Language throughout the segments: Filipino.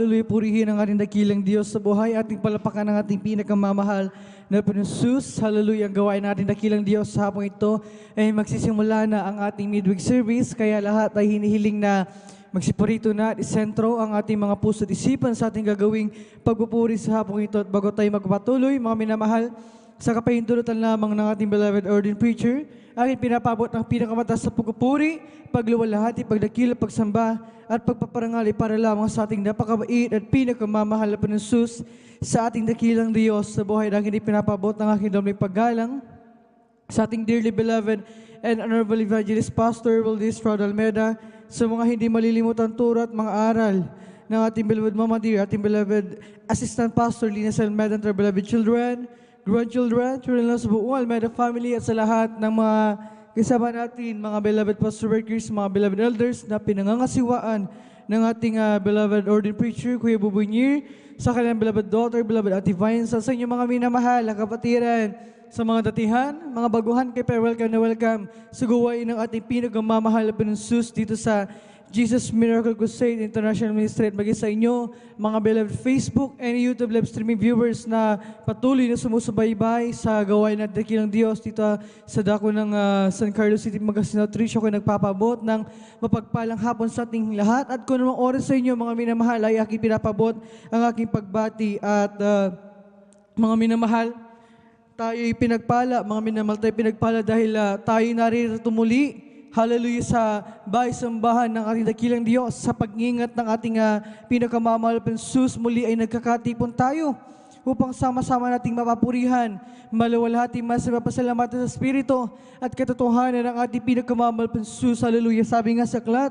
Tuloy purihin ang ating dakilang Diyos sa buhay, ating palapakan ang ating pinakamamahal na Jesus. Hallelujah, ang gawain natin dakilang Diyos sa hapong ito ay magsisimula na ang ating midweek service, kaya lahat ay hinihiling na magsipurito na at isentro ang ating mga puso at isipan sa ating gagawing pagpupuri sa hapong ito. At bago tayo magpatuloy, mga minamahal, sa kapahintulutan lamang ng ating beloved ordained preacher, aking pinapabot ang pinakamataas sa pagpupuri, pagluwalhati, pagdakila, pagsamba, at pagpaparangali para lamang sa ating napakabait at pinakamamahal na Panginoon sa ating dakilang Diyos sa buhay na hindi pinapabot ng aking daming paggalang sa ating dearly beloved and honorable evangelist Pastor Valdez Fraud Almeida, sa mga hindi malilimutan turo at mga aral ng ating beloved Mama Dear, ating beloved Assistant Pastor Lina Almeida, and our beloved children, grandchildren, children sa buong Almeida family, at sa lahat ng mga kasama natin, mga beloved pastor workers, mga beloved elders na pinangangasiwaan ng ating beloved ordained preacher, Kuya Buboy Nier, sa kanilang beloved daughter, beloved Ate Vine, sa inyong mga minamahal na kapatiran, sa mga datihan, mga baguhan, kay welcome na welcome sa gawain ng ating pinakamamahal na Panginoon dito sa Jesus Miracle Crusade International Ministry, at maging sa inyo, mga beloved Facebook and YouTube live streaming viewers na patuloy na sumusubaybay sa gawain at dakilang Diyos dito sa dako ng San Carlos City, Magasinao Tricio. Ako nagpapabot ng mapagpalang hapon sa ating lahat, at kung namang oras sa inyo, mga minamahal, ay aking pinapabot ang aking pagbati. At mga minamahal, tayo'y pinagpala, mga minamahal, tayo pinagpala dahil tayo naririto muli, hallelujah, sa bahay-sambahan ng ating dakilang Diyos. Sa pag-ingat ng ating pinakamamahal na Jesus, muli ay nagkakatipon tayo upang sama-sama nating mapapurihan, maluwalhati, masapasalamatan sa Espiritu at katotohanan ng ating pinakamamahal na Jesus. Hallelujah. Sabi nga sa aklat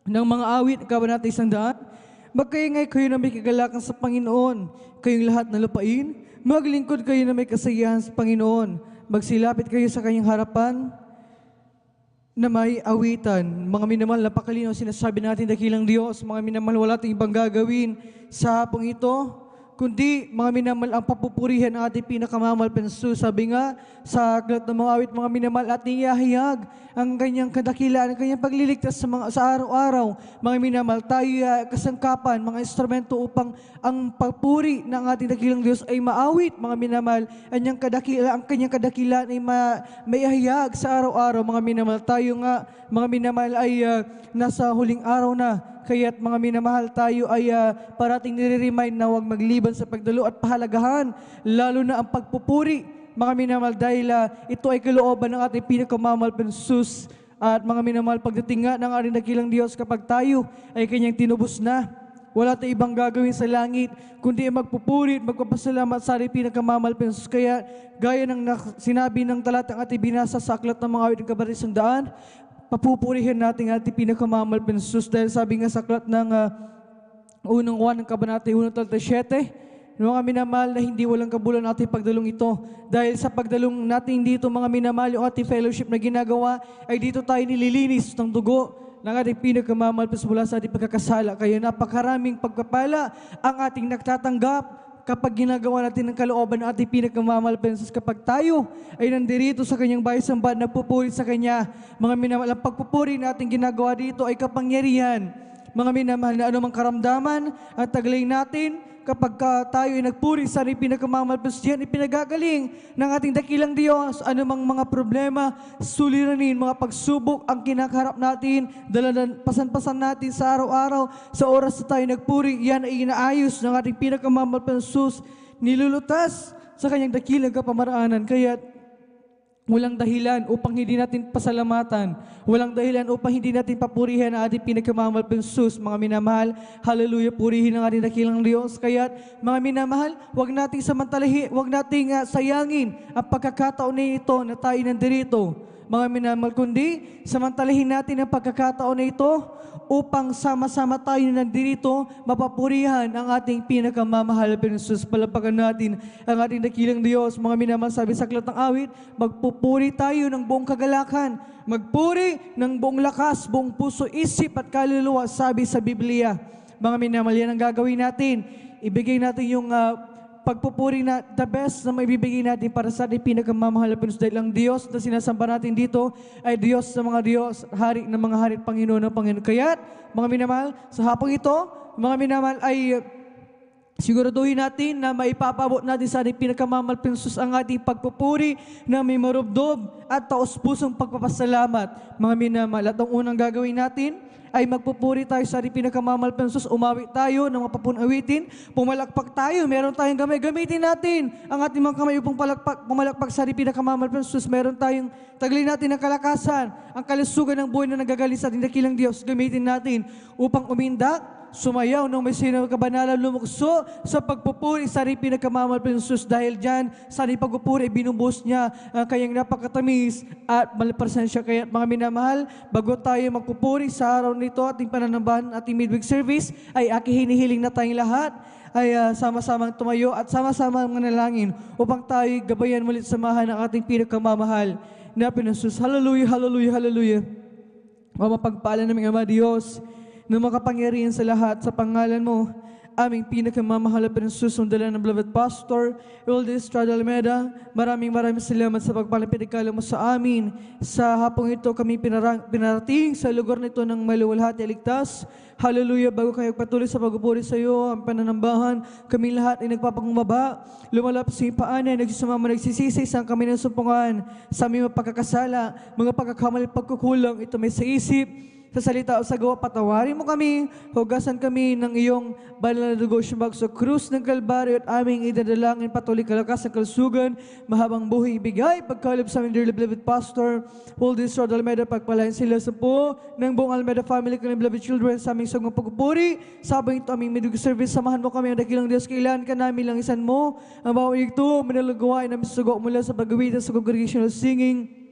ng mga awit, kabanata 100, magkaingay kayo na may kagalakan sa Panginoon, kayong lahat na lupain, maglingkod kayo na may kasayahan sa Panginoon, magsilapit kayo sa kanyang harapan na may awitan. Mga minamahal, napakalinaw sinasabi natin dakilang Diyos. Mga minamahal, wala tayong ibang gagawin sa hapong ito, kundi mga minamahal, ang papupurihan ng ating pinakamamahal na Panginoon. Sabi nga sa aklat ng mga awit, mga minamahal, ating ihahayag ang kanyang kadakilaan, ang kanyang pagliligtas sa araw-araw. Mga minamahal, tayo kasangkapan, mga instrumento upang ang pagpuri ng ating dakilang Diyos ay maawit. Mga minamahal, ang kanyang kadakilaan ay maihayag sa araw-araw. Mga minamahal, tayo nga, mga minamahal, ay nasa huling araw na. Kaya't mga minamahal, tayo ay parating nire-remind na huwag magliban sa pagdalo at pahalagahan, lalo na ang pagpupuri, mga minamahal, dahil ito ay kalooban ng ating pinakamamahal na Jesus. At mga minamahal, pagdating nga ng ating dakilang Diyos, kapag tayo ay kanyang tinubos na, wala tayong ibang gagawin sa langit, kundi magpupuri at magpapasalamat sa ating pinakamamahal na Jesus. Kaya gaya ng sinabi ng talatang ating binasa sa aklat ng mga awit ng kabanata 100, papupurihin natin ating pinakamamahal na Jesus, dahil sabi nga sa aklat ng unang 1 ng kabanata 1:37, mga minamahal, na hindi walang kabulan ating pagdalong ito. Dahil sa pagdalong natin dito, mga minamahal, yung ating fellowship na ginagawa, ay dito tayo nililinis ng dugo ng ating pinakamamahal mula sa ating pagkakasala. Kaya napakaraming pagpapala ang ating nagtatanggap kapag ginagawa natin ng kalooban ng ating pinakamamahal na Jesus. Kapag tayo ay nandirito sa kanyang bahay-sambahan, nagpupuri sa kanya, mga minamahal, ang pagpupuri na ating ginagawa dito ay kapangyarihan. Mga minamahal, na anumang karamdaman at taglay natin, kapag tayo ay nagpuri sa ating pinakamamahal na Jesus, yan ipinagagaling ng ating dakilang Diyos. Anumang mga problema, suliranin, mga pagsubok ang kinakaharap natin, pasan-pasan natin sa araw-araw, sa oras na tayo nagpuri, yan ay inaayos ng ating pinakamamahal na Jesus, nilulutas sa kanyang dakilang kapamaraanan. Kaya walang dahilan upang hindi natin pasalamatan. Walang dahilan upang hindi natin papurihan ang ating pinakamamahal na Jesus. Mga minamahal, hallelujah, purihin ang ating dakilang Diyos. Kaya mga minamahal, huwag nating huwag nating sayangin ang pagkakataon na ito na tayo nandirito. Mga minamahal, kundi samantalahin natin ang pagkakataon na ito upang sama-sama tayo nandirito, mapapurihan ang ating pinakamamahal na Jesus. Palapakan natin ang ating dakilang Diyos. Mga minamahal, sabi sa aklat ng awit, magpupuri tayo ng buong kagalakan, magpuri ng buong lakas, buong puso, isip at kaluluwa, sabi sa Biblia. Mga minamahal, yan ang gagawin natin. Ibigay natin yung pagpupuri na the best na maibibigay natin para sa ating pinakamamahal na Panginoon, dahil ang Diyos na sinasamba natin dito ay Diyos ng mga Diyos, Hari ng mga hari, Panginoon ng Panginoon. Kaya't, mga minamahal, sa hapong ito, mga minamahal, ay siguraduhin natin na maipapabot natin sa ating pinakamamalping Sus ang ating pagpupuri na may marubdob at taos-pusong pagpapasalamat. Mga minamahal, at ang unang gagawin natin ay magpupuri tayo sa ating pinakamamalping Sus. Umawit tayo ng mapapun awitin, pumalakpak tayo, meron tayong gamay, gamitin natin ang ating mga kamay upang pumalakpak sa ating pinakamamalping Sus. Meron tayong taglay natin ng kalakasan, ang kalusugan ng buhay na nagagaling sa ating dakilang Diyos, gamitin natin upang umindak, sumayaw ng may sinagkabanalan, lumukso sa pagpupuri sa ating pinakamamalping Sus. Dahil dyan, sa ating pagpupuri, binubuhos niya ang kanyang napakatamis at malipasensya. Kaya mga minamahal, bago tayo magpupuri sa araw nito, ating pananambahan, ating midweek service, ay aking hinihiling na tayong lahat ay sama-samang tumayo at sama-samang manalangin upang tayo gabayan mulit samahan ng ating pinakamamahal na Panginoon. Hallelujah, hallelujah, hallelujah. Mapagpaalan namin Ama Diyos, na makapangyarihan sa lahat, sa pangalan mo, aming pinakamamahal na pinasusundalan ng beloved Pastor Euldis Estrada Almeda. Maraming salamat sa pagpalapidikala mo sa amin. Sa hapong ito kami pinarating sa lugar nito ng maluwalhati ligtas. Hallelujah, bago kayo patuloy sa pagpupuri sa iyo, ang pananambahan, kami lahat ay nagpapangumbaba, lumalap sa paan ay nagsusumama, nagsisisi sa kami ng sumpungan sa aming mapagkakasala, mga pagkakamali, pagkukulang, ito may sa isip, sa salita o sa gawa, patawarin mo kami, hugasan kami ng iyong banal na dugo siyambag sa krus ng Kalbaryo at aming idadalangin patuloy kalakas sa kalusugan, mahabang buhay ibigay, pagkalib sa aming dearly beloved Pastor Euldis Estrada Almeda, pagpalain sila sa po ng buong Almeda family, kanilang beloved children, sa aming sugong pagpupuri, sabang ito aming midweek service, samahan mo kami ang dakilang Diyos, kailan ka namin lang isan mo, ang bawang ito, manalagawain namin sugo mula sa paggawitan sa congregational singing,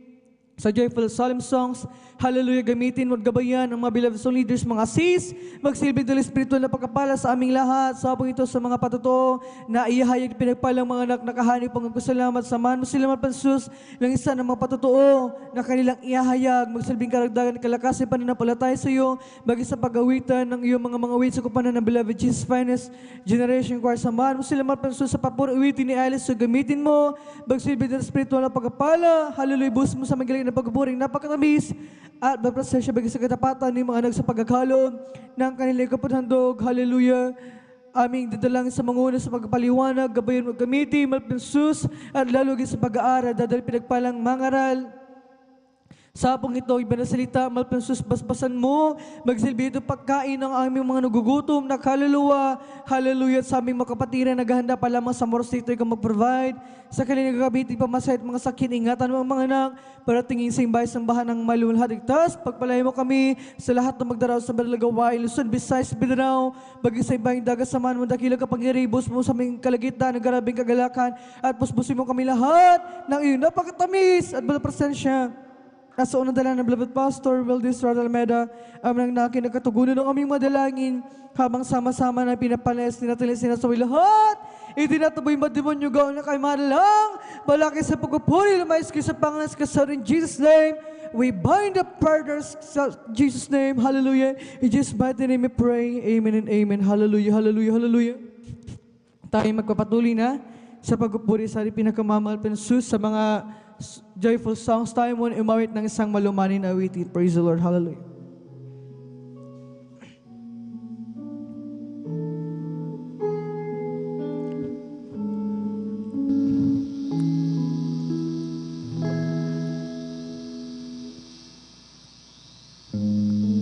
sa joyful solemn songs, hallelujah, gamitin mo at gabayan ang mga beloved song leaders, mga sis, magsilbi ng espiritual na pagkapala sa aming lahat, sabang ito sa mga patotoo na iyahayag pinagpalang mga anak nakahanip ang salamat, samahan mo sila mapansus ng isa ng mga patotoo na kanilang iyahayag, magsilbing karagdagan at kalakasin pananampalataya sa iyo, bagi sa pagawitan ng iyong mga wits sa kupanan ng beloved Jesus Finest Generation Choir, samahan mo sila mapansus sa papuriwitin ni Alice, so gamitin mo, magsilbi ng espiritual na pagkapala, hallelujah, bus mo sa magaling na pagpupuring napakatamis at magprasensya bagi sa katapatan ng mga anak sa pagkakalo ng kanilang kapathandog. Hallelujah. Aming dadalangin sa manguna sa pagpaliwanag, gabayan mo gamitin, malpinsus at lalugin sa pag-aaral, dadal pinagpalang mangaral. Sa hapong ito, iba na salita, malpinsus, basbasan mo, magsilbi ito pagkain ng aming mga nagugutom na kaluluwa. Hallelujah. Sa aming mga kapatiran, naghahanda pa lamang sa moros dito, ikaw mag-provide. Sa kanilang gagamitin, pamasahit mga sakit, ingatan mo ang mga anak, para tingin sa imbay ng bahan ng malulhadigtas. Pagpalain mo kami sa lahat na magdaraw sa Balagawain, Luzon, Visayas, Mindanao, bagi sa ibang dagat, samahan mo, dakilang kapangyaribos mo sa aming kalagitnaan, ng garabing kagalakan, at puspusin mo kami lahat ng iyong napakatamis at balang presensya. Nasa unang dala ng beloved Pastor Euldis Estrada Almeda, aming nakin nagkatugunan ng aming madalangin, habang sama-sama na pinapalayas tinatilis sinasawi lahat, itinataboy mademonyo gaon na kay madalang, balaki sa pagpupuri, lumayas kayo sa pangalas kasar in Jesus' name. We bind the partners sa Jesus' name, hallelujah. In Jesus' mighty name we pray, amen and amen, hallelujah, hallelujah, hallelujah. Tayo magpapatuloy na sa pagpupuri sa pinakamamahal Panginoon sa mga joyful songs. Tayo muna umawit ng isang malumanin na awitin. Praise the Lord. Hallelujah.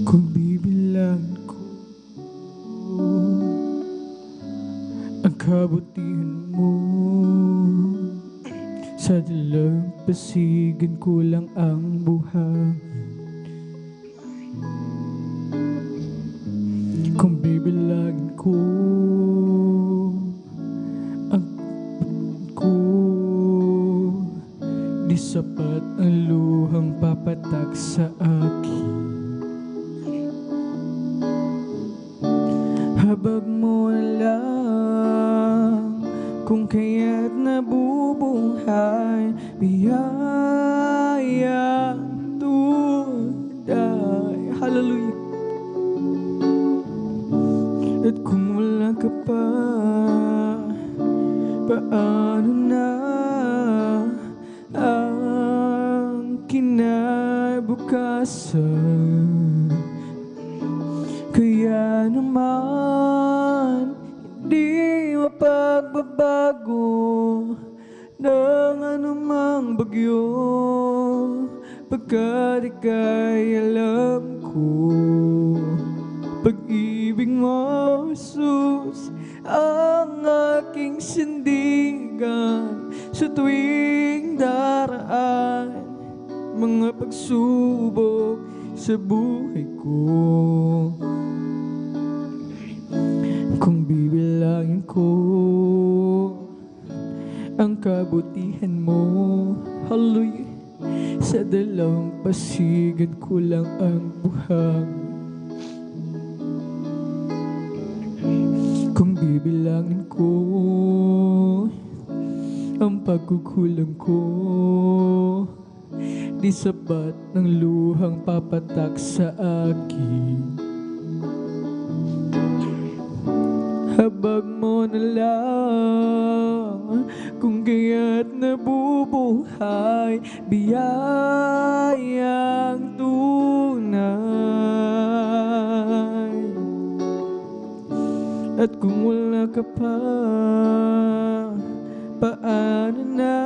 Kung bibilang ko ang kabutihan mo, sa dalampasigan ko lang ang buhay. Kung bibilagin ko ang ko, di sapat ang luhang papatak sa akin. Habag mo na lang kung kaya't nabubuhay, biyayang tunay. Hallelujah. At kung wala ka pa, paano na ang kinabukasan? Kaya naman di mapagbabago ng anumang bagyo, pagkat ika'y alam ko. Pag-ibig mo, Jesus, ang aking sindigan sa tuwing daraan mga pagsubok sa buhay ko. Kung bibilangin ko ang kabutihan mo, hallelujah, sa dalampasigan ko lang ang buhang. Kung bibilangin ko ang pagkukulang ko, di sapat ng luhang papatak sa akin. Habag mo na lang kung kaya't nabubuhay, biyayang tunay. At kung wala ka pa, paano na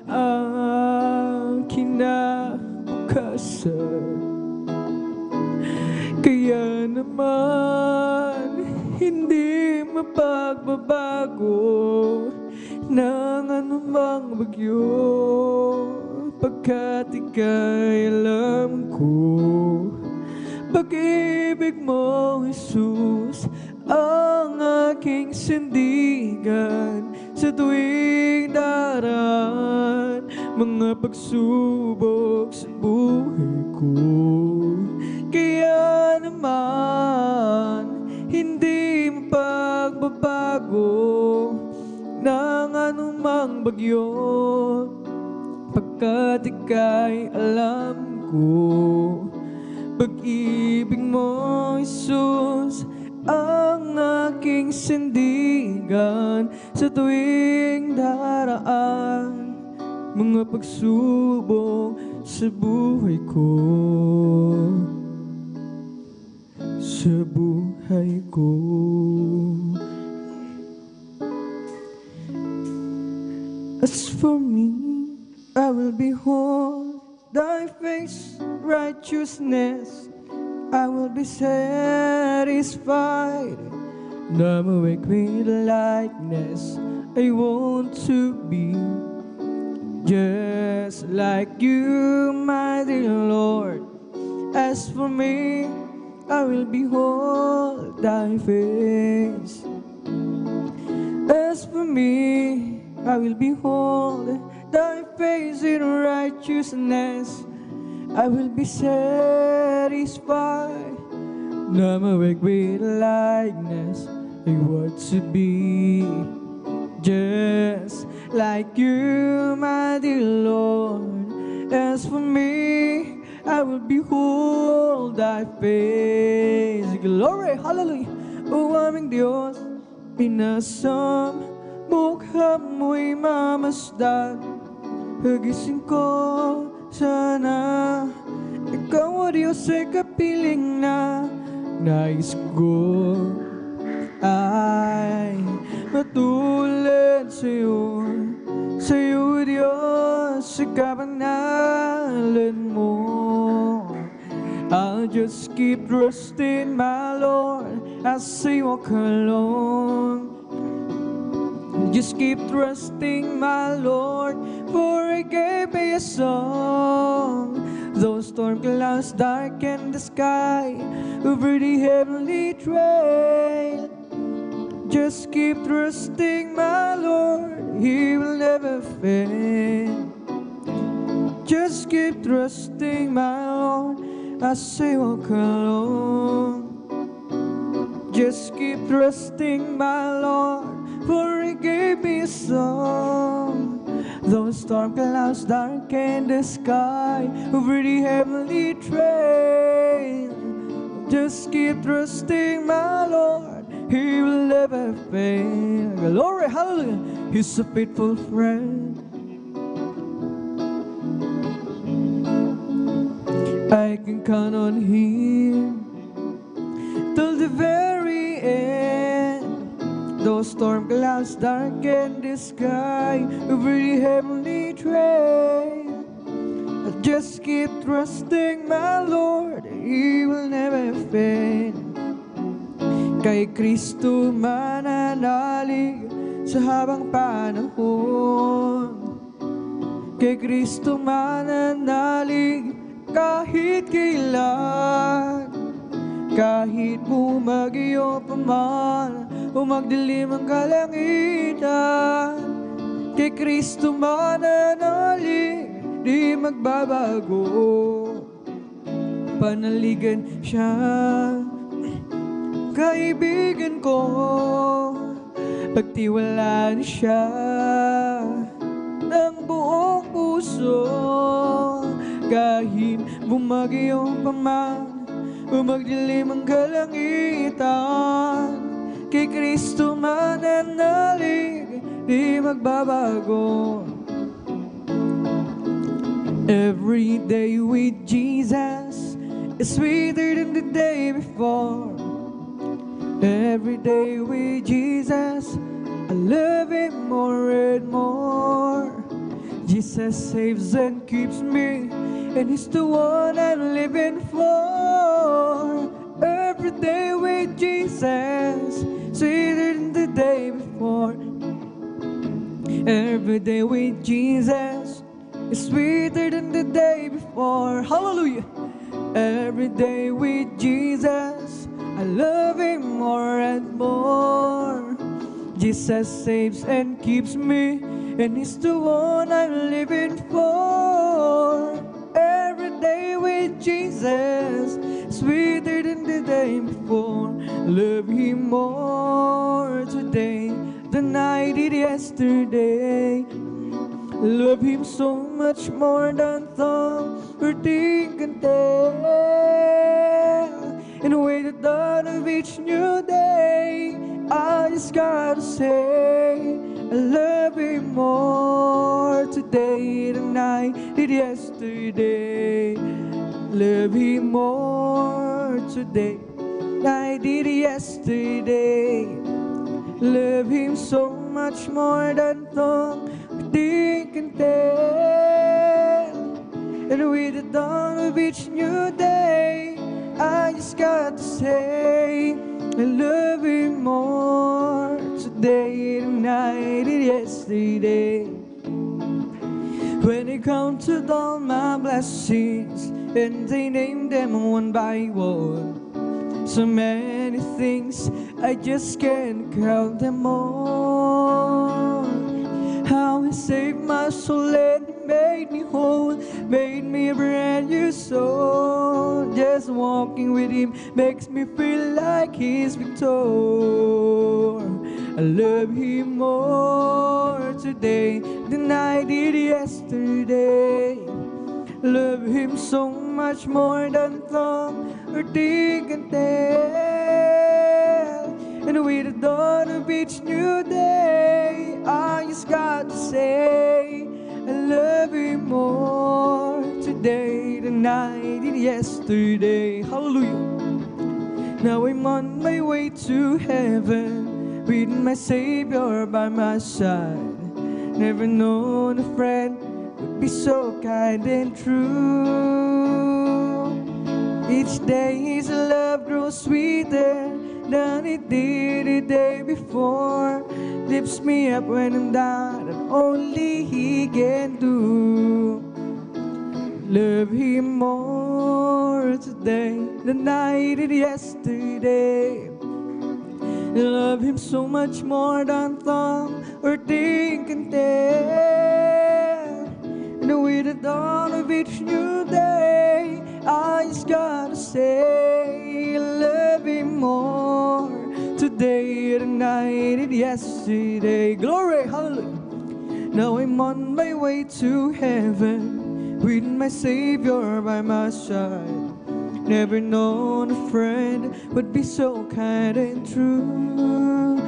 ang kinabukasan? Kaya naman hindi mapagbabago ng anumang bagyo, pagkat ika'y alam ko. Pag-ibig mo, Jesus, ang aking sindigan sa tuwing daraan mga pagsubok sa buhay ko. Kaya naman hindi mapagbabago ng anumang bagyo, pagkat ika'y alam ko. Pag-ibig mo, Jesus, ang aking sindigan sa tuwing daraan mga pagsubok sa buhay ko. Sa buhay ko. As for me, I will behold thy face, righteousness, I will be satisfied. I'm awake with likeness, I want to be just like you, my dear Lord. As for me, I will behold thy face. As for me, I will behold thy face in righteousness, I will be satisfied. I'm awake with likeness, I want to be just like you, my dear Lord. As for me, I will behold thy face. Glory, hallelujah. O aming Diyos, inasam mukha mo'y mamasdan. Hagising ko sana, ikaw o Diyos ay kapiling na. Nais ko ay matulad sa'yo, sa'yo Diyos, sa kabanalan mo. I'll just keep trusting my Lord as I walk along. Just keep trusting my Lord, for He gave me a song. Those storm clouds darken the sky over the heavenly trail. Just keep trusting my Lord, He will never fail. Just keep trusting my Lord as I walk along. Just keep trusting my Lord, for He gave me a song. Those storm clouds darken the sky over the heavenly trail. Just keep trusting my Lord, He will never fail. Glory, hallelujah. He's a faithful friend. I can count on Him till the very end. Those storm clouds darken the sky over the heavenly train, I'll just keep trusting my Lord, He will never fail. Kay Kristo mananalig sa habang panahon. Kay Kristo mananalig kahit kailan. Kahit bumagyo pa man o magdilim ang kalangitan, kay Kristo mananalig, di magbabago. Panaligan siya, kaibigan ko, pagtiwalaan siya ng buong puso. Kahit bumagyo pa man o magdilim ang kalangitan, kay Kristo mananalig, di magbabago. Every day with Jesus is sweeter than the day before. Every day with Jesus, I love Him more and more. Jesus saves and keeps me, and He's the one I'm living for. Every day with Jesus, sweeter than the day before. Every day with Jesus is sweeter than the day before. Hallelujah! Every day with Jesus, I love Him more and more. Jesus saves and keeps me, and He's the one I'm living for. Every day with Jesus, sweeter than the day before. Love Him more today than I did yesterday. Love Him so much more than thought or think can tell. And with the dawn of each new day, I just gotta say, I love Him more today than I did yesterday. Love Him more today than I did yesterday. Love Him so much more than tongue can tell. And with the dawn of each new day, I just got to say, I love Him more today than I did yesterday. When I counted all my blessings and they named them one by one, so many things I just can't count them all. How He saved my soul and He made me whole, made me a brand new soul. Just walking with Him makes me feel like He's victor. I love Him more today than I did yesterday. Love Him so much more than tongue or think can tell. And with the dawn of each new day, I just got to say, I love Him more today than I did yesterday. Hallelujah. Now I'm on my way to heaven with my Savior by my side. Never known a friend would be so kind and true. Each day His love grows sweeter than it did the day before. Lifts me up when I'm down, and only He can do. Love Him more today than I did yesterday. Love Him so much more than thought or think can tell. And with the dawn of each new day, I just gotta say, I love Him more today than I did yesterday. Glory, hallelujah. Now I'm on my way to heaven with my Savior by my side. Never known a friend would be so kind and true.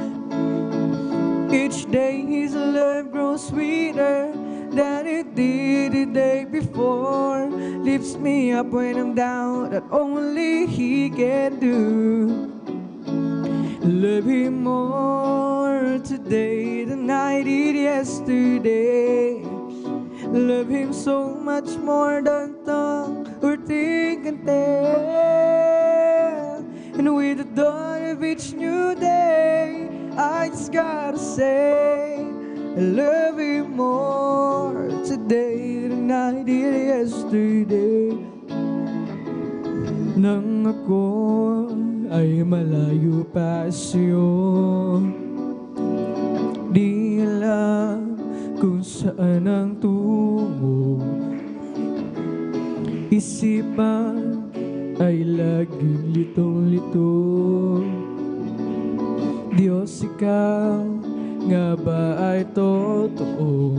Each day His love grows sweeter than it did the day before. Lifts me up when I'm down, that only He can do. Love Him more more today than I did yesterday. Love Him so much more than tongue or think can tell. And with the dawn of each new day, I just gotta say, I love Him more today than I did yesterday. Nang ako ay malayo pa sa'yo, di alam kung saan ang tungo. Isipan ay laging litong-lito. Diyos, ikaw nga ba ay totoo?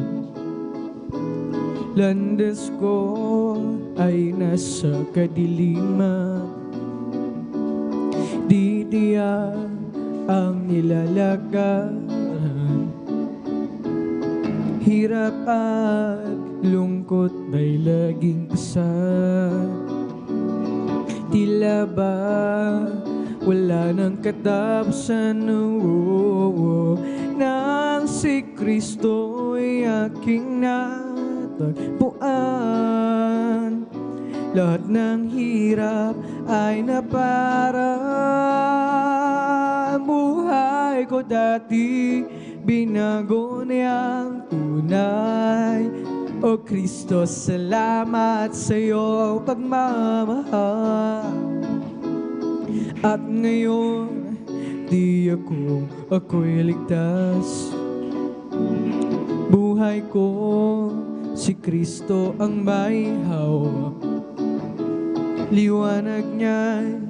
Landas ko ay nasa kadiliman, di tiyak ang nilalakaran. Hirap at lungkot ay laging kasal. Tila ba wala nang katapusan, nang si Kristo'y aking natagpuan. Lahat ng hirap ay naparaan. Buhay ko dati binago niyang tunay. O Kristo, salamat sa iyong pagmamahal. At ngayon, di ako'y ligtas. Buhay ko, si Kristo ang may hawak. Liwanag niya'y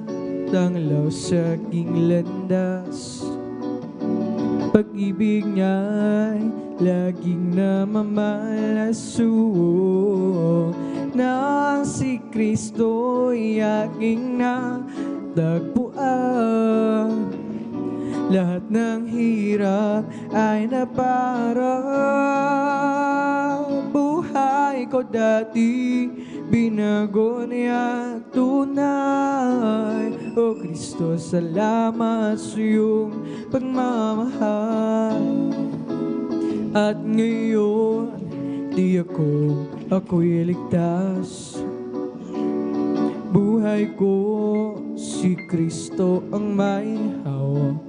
tanglaw sa aking landas. Pag-ibig niya'y laging namamalaso. Nang si Kristo'y aking natagpuan. Lahat ng hirap ay naparaan. Buhay ko dati binago niya tunay. O Kristo, salamat sa iyong pagmamahal. At ngayon, di ako'y ligtas. Buhay ko, si Kristo ang may hawak.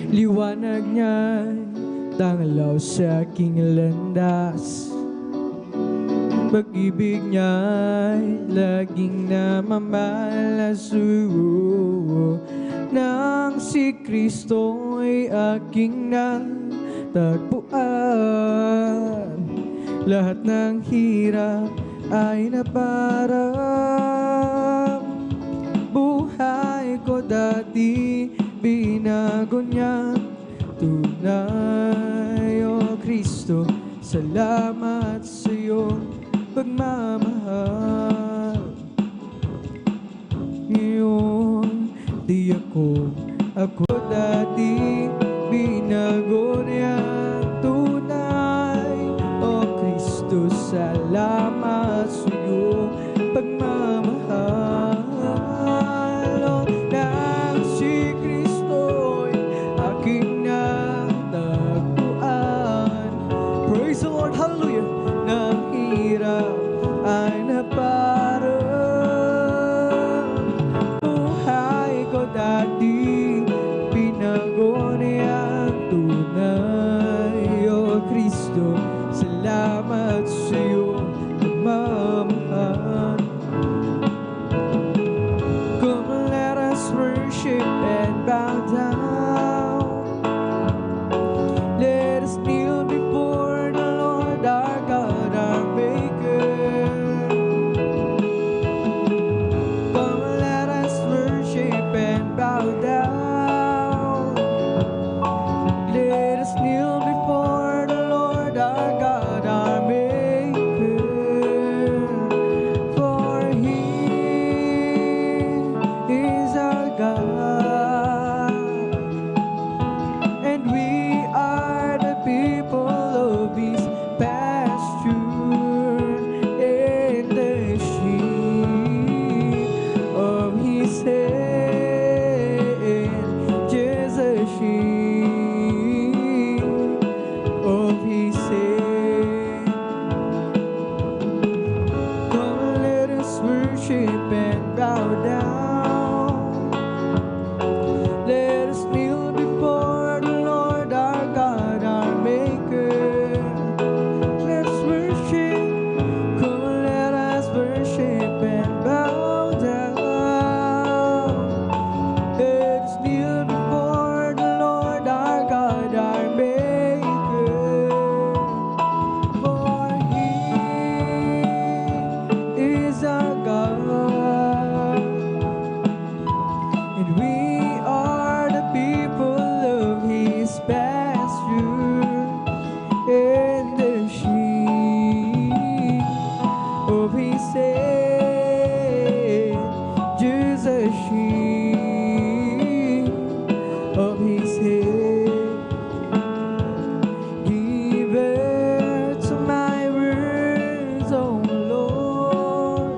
Liwanag niya'y tanglaw sa aking landas. Pag-ibig niya'y laging namamalaso. Nang si Kristo'y aking natagpuan. Lahat ng hirap ay naparaan. Buhay ko dati binago niya tunay. O Kristo, salamat sa iyong pagmamahal. Ngayon, di ako dati binago niya tunay. O Kristo, salamat sa iyong pagmamahal. O nang si Kristo'y aking natagpuan. Praise the Lord, hallelujah. Nang hirap ay naparaan. Buhay ko dati down. Let us kneel before the Lord our God, our Maker. Let us worship, come on, let us worship and bow down. Let us kneel before the Lord our God, our Maker. For He is our God, and we are the people of His pasture, and the sheep of His hand, just a sheep of His hand. Give ear to my words, O Lord.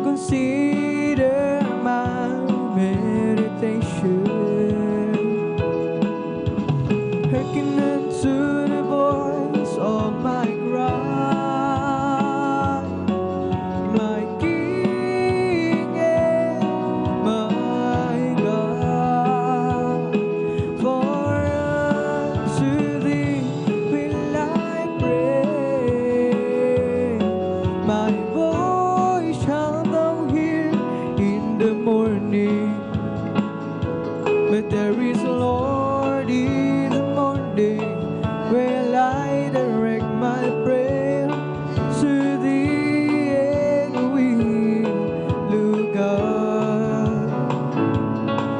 Consider my meditation. Hearken unto the voice of my cry, my King and my God. For unto Thee will I pray. My voice shall thou hear in the morning. But there is, Lord, in the morning will I direct my prayer to Thee, and will look up.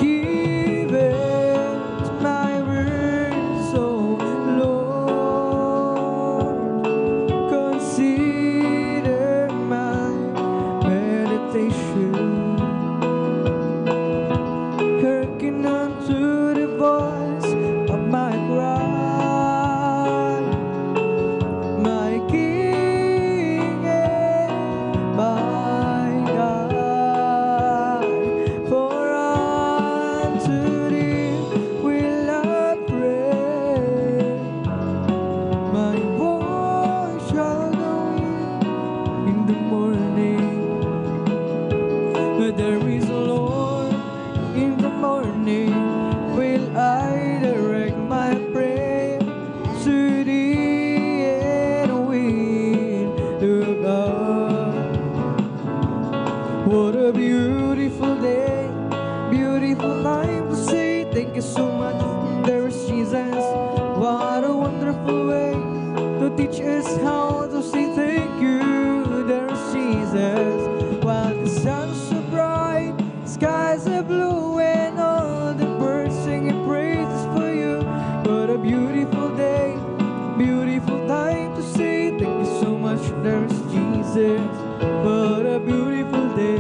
Give it to my words, O Lord. Consider my meditation. Hearken unto the voice of my cry, my King and my God. For unto Thee will I pray. My voice shall thou hear in the morning. But there is, Lord, in the morning will I direct my prayer to Thee, and will look up. What a beautiful day, beautiful time to say thank you so much. There is Jesus. What a wonderful way to teach us how to say thank you. There is Jesus. While the sun's so bright, skies are blue, and all the birds singing praises for you. What a beautiful day, beautiful time to say thank you so much. There is Jesus. What a beautiful day,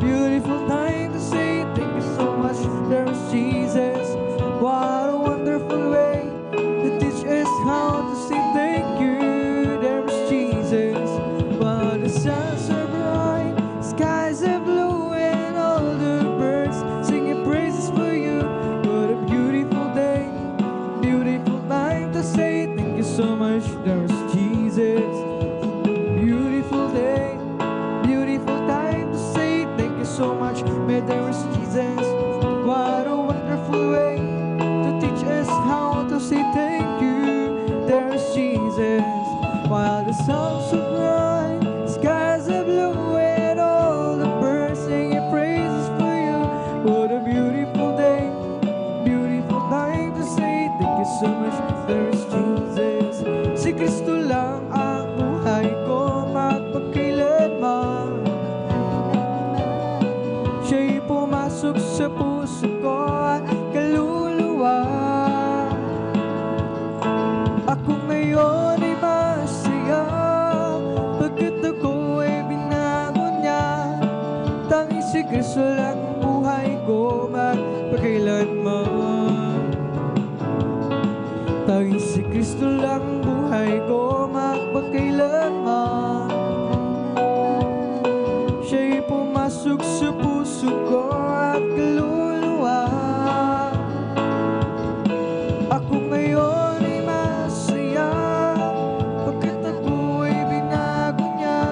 beautiful time to say thank you so much. There is Jesus. What a wonderful way to teach us how to say thank you. There is Jesus. While the sun's so bright, skies are blue, and all the birds singing praises for you. What a beautiful day, beautiful time to say thank you so much. There is Jesus. Beautiful day, beautiful time to say thank you so much. May there is Jesus. What a wonderful way to teach us how to say thank you. There is Jesus. While the sun's so bright, skies are blue, and all the birds singing praises for you. What a beautiful day, beautiful time to say thank you so much. There is Jesus. Si Kristo lang ang buhay ko magpakailanman. Siya'y pumasok sa puso ko at kaluluwa. Ako ngayon ay masaya, pagkat ako ay binago niya. Tanging si Kristo lang ang buhay ko magpakailanman. Tanging si Kristo lang ang buhay ko magpakailanman. Siya'y pumasok sa puso ko at kaluluwa. Ako ngayon ay masaya, pagkat ako ay binago niya.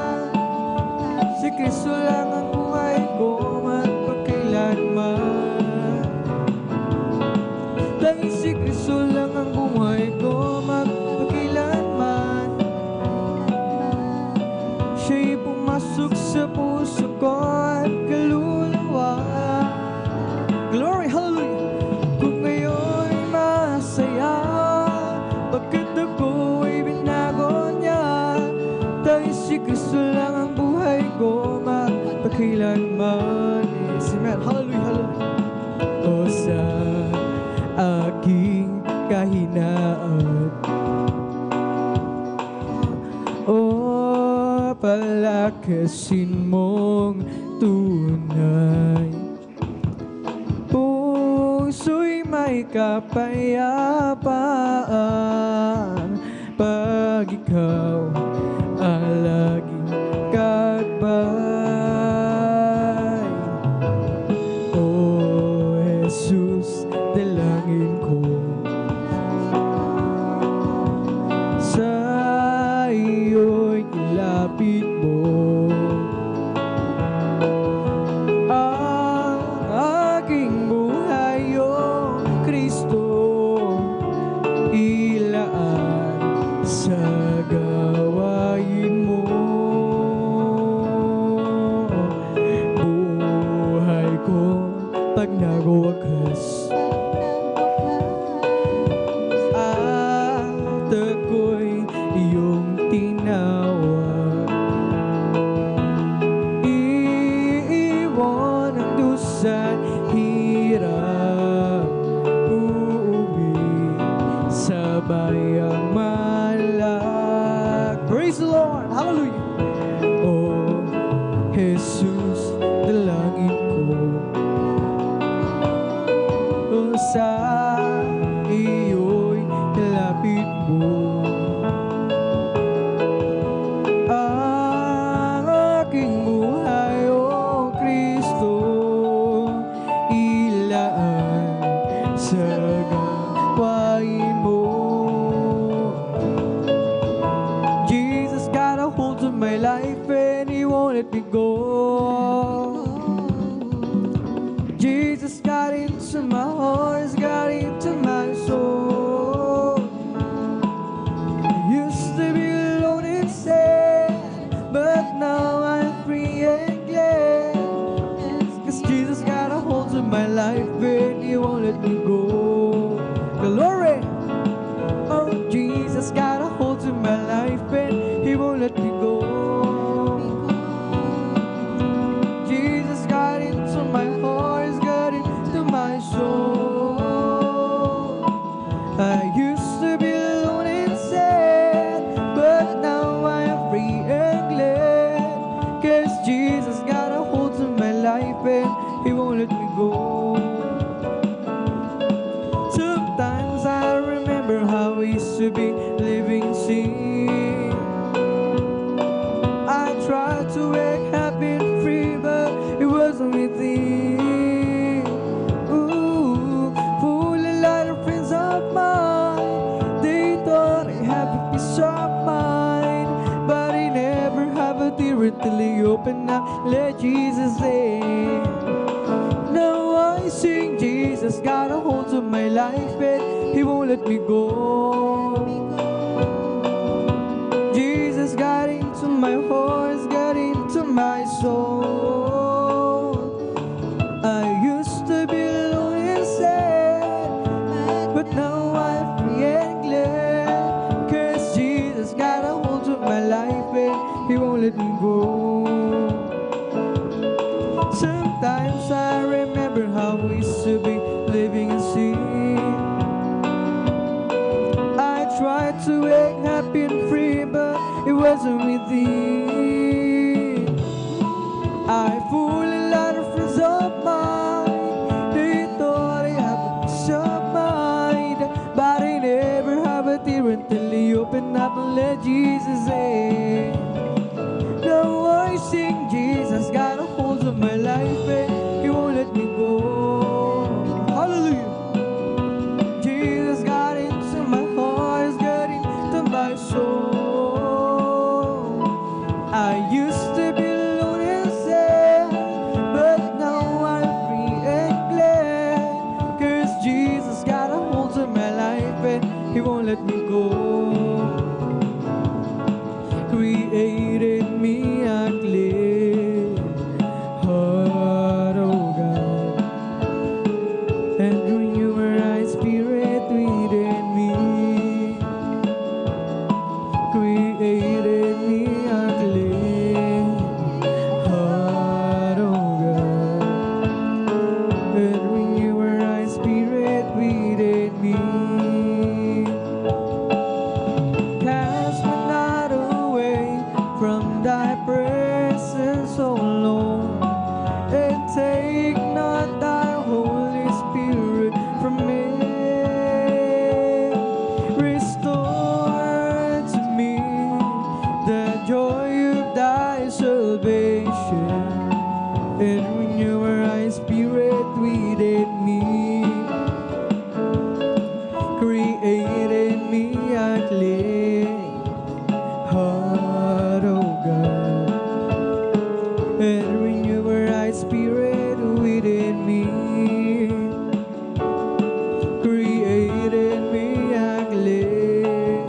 Si Kristo lang ang buhay ko magpakailanman. Tanging si Kristo lang ang buhay ko magpakailanman. Siya'y pumasok sa puso ko at kaluluwa. Glory, hallelujah. Kung ngayon masaya, bakit ako ay binago niya? Dahil si Kristo lang ang buhay ko magpakailanman. Amen, hallelujah, hallelujah. O sa aking kahinaan, o palakasin mong tunay, puso'y may kapayapaan pag ikaw ang laging gabay. O Jesus, dalangin ko sa iyo'y ilapit mo ang aking buhay, o Kristo, ilaan sa gawain mo. Buhay ko pag nagwakas at ako'y iyong tinawag, iiwan ang dusa, hirap, uuwi sa bayang malag. Praise the Lord, hallelujah. Oh Jesus, dalangin ko sa iyo'y lapit mo ang aking buhay, o Kristo, ilaan sa gawain mo. Jesus got a hold of my life and He won't let me go. Jesus got into my heart, He's got into my soul. I used to be alone and sad, but now I'm free and glad. 'Cause Jesus got a hold of my life and He won't let me go. Glory! Oh, Jesus got a hold of my life and He won't let me go. Jesus got into my heart, He's got into my soul. I used to be alone and sad, but now I am free and glad. 'Cause Jesus got a hold of my life and He won't let me go. Sometimes I remember how I used to be living in sin. I tried to act happy and free, but it wasn't within. Ooh, full a lot of friends of mine. They thought I have a peace of mind, but I never have a tear until they open up, let Jesus in. Now I sing, Jesus got a hold of my life and He won't let me go. Jesus got into my heart, He's got into my soul. I used to be alone and sad, but now I'm free and glad. 'Cause Jesus got a hold of my life and He won't let me go. Sometimes I remember how we used to be living in sin. I tried to act happy and free, but it wasn't within. I fooled a lot of friends of mine. They thought I have a peace of mind, but I never have a tear until they open up and let Jesus in. Now I sing, Jesus got a hold of my life and He won't let me go. Hallelujah. Jesus got into my heart, He's got into my soul. I used to be alone and Spirit within me. Create in me a clean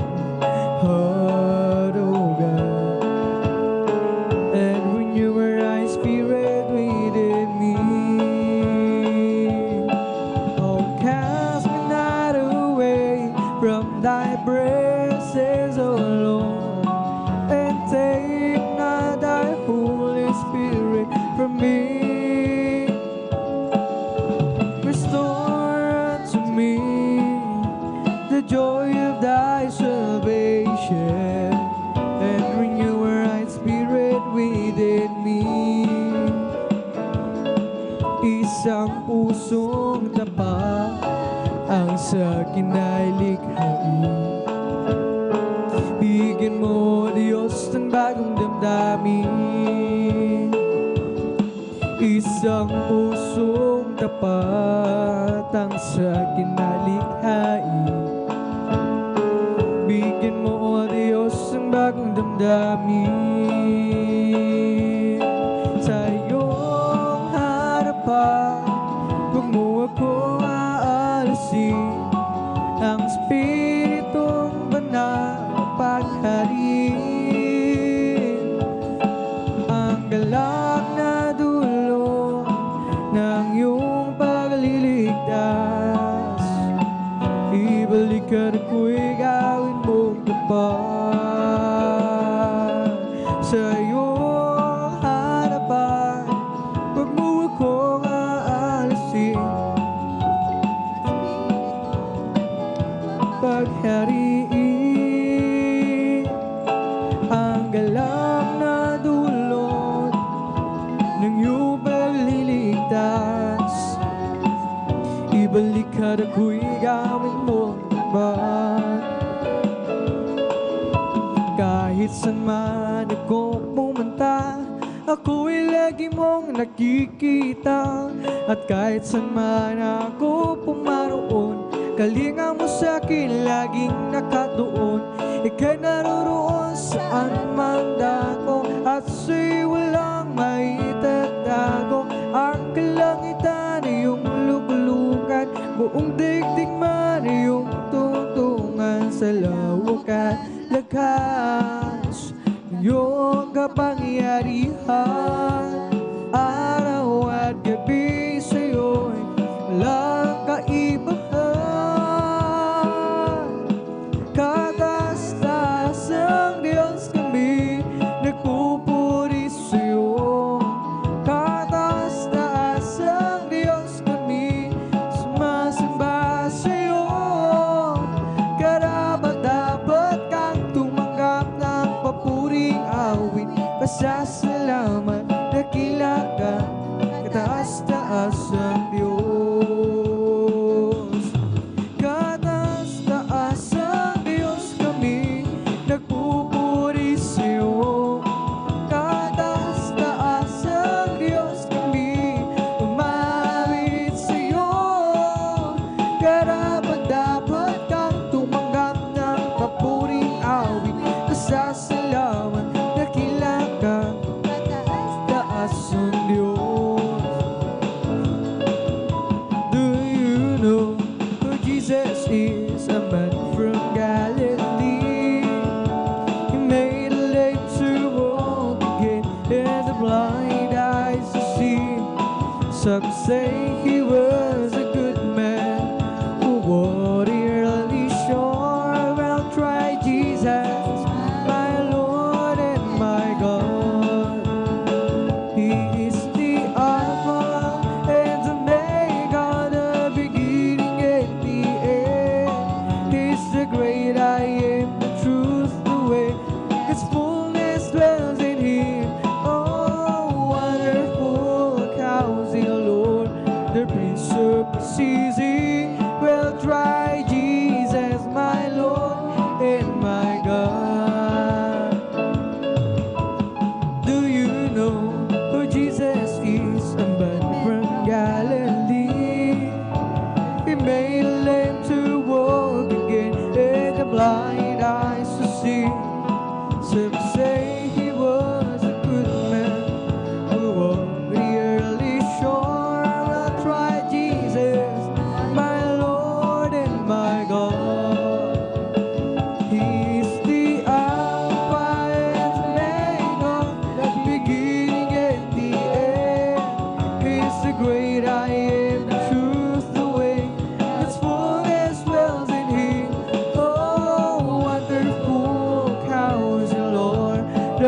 heart, oh God, and renew a right spirit within me. Oh, cast me not away from thy presence, oh Lord, and take not thy Holy Spirit from me. Restore unto me the joy of thy salvation, and renew a right spirit within me. Isang pusong tapat ang sa'kin ay likhain. Bigyan mo, Diyos, ng bagong damdamin. Isang pusong tapat ang sa'kin ay likhain. Bigyan mo, Diyos, ng bagong damdamin. Sa iyong harapan, huwag mo ako aalisin. Ang Spiritong banal paghariin. Ang galak na dulot ng iyong pagliligtas, ibalik at ako'y gawin mong tapat. Sa iyong harapan, huwag mo akong aalisin. Paghariin ang galak na dulot ng iyong pagliligtas, ibalik at ako'y gawin mo naman. Kahit saan man ako pumunta, ako'y lagi mong nakikita. At kahit saan man ako pumaroon, kalinga mo sa'kin laging nakatuon. Ika'y naroroon saan man dako, at sa'y walang maitatago. Ang kalangitan ay iyong lukulukan, buong daigdig man ay iyong tungtungan. Sa lawak at lakas ng iyong kapangyarihan, araw at gabi sa'yo'y walang kaibahan. Kataas-taas ang Diyos kami nagpupuri sa'yo. Kataas-taas ang Diyos kami sumasamba sa'yo. Karapat-dapat kang tumanggap ng papuring awit. Pasasalamat, dakila ka, kataas-taas ang Diyos. Kataas-taas ang Diyos kami nagpupuri sa'yo. Kataas-taas ang Diyos kami umawit sa'yo. Karapat-dapat kang tumanggap ng papuring awit. Pasasalamat, dakila ka, kataas-taas ang Diyos. Do you know who Jesus is? A man from Galilee. He made a lame to walk again, and the blind eyes to see. Some say he was a good man who wore the early shore. Well, try Jesus, my Lord and my God. He is the Alpha and Omega, the beginning and the end. He's the great I am, the truth, the way. His fullness dwells in Him. Oh, wonderful counselor, Lord, the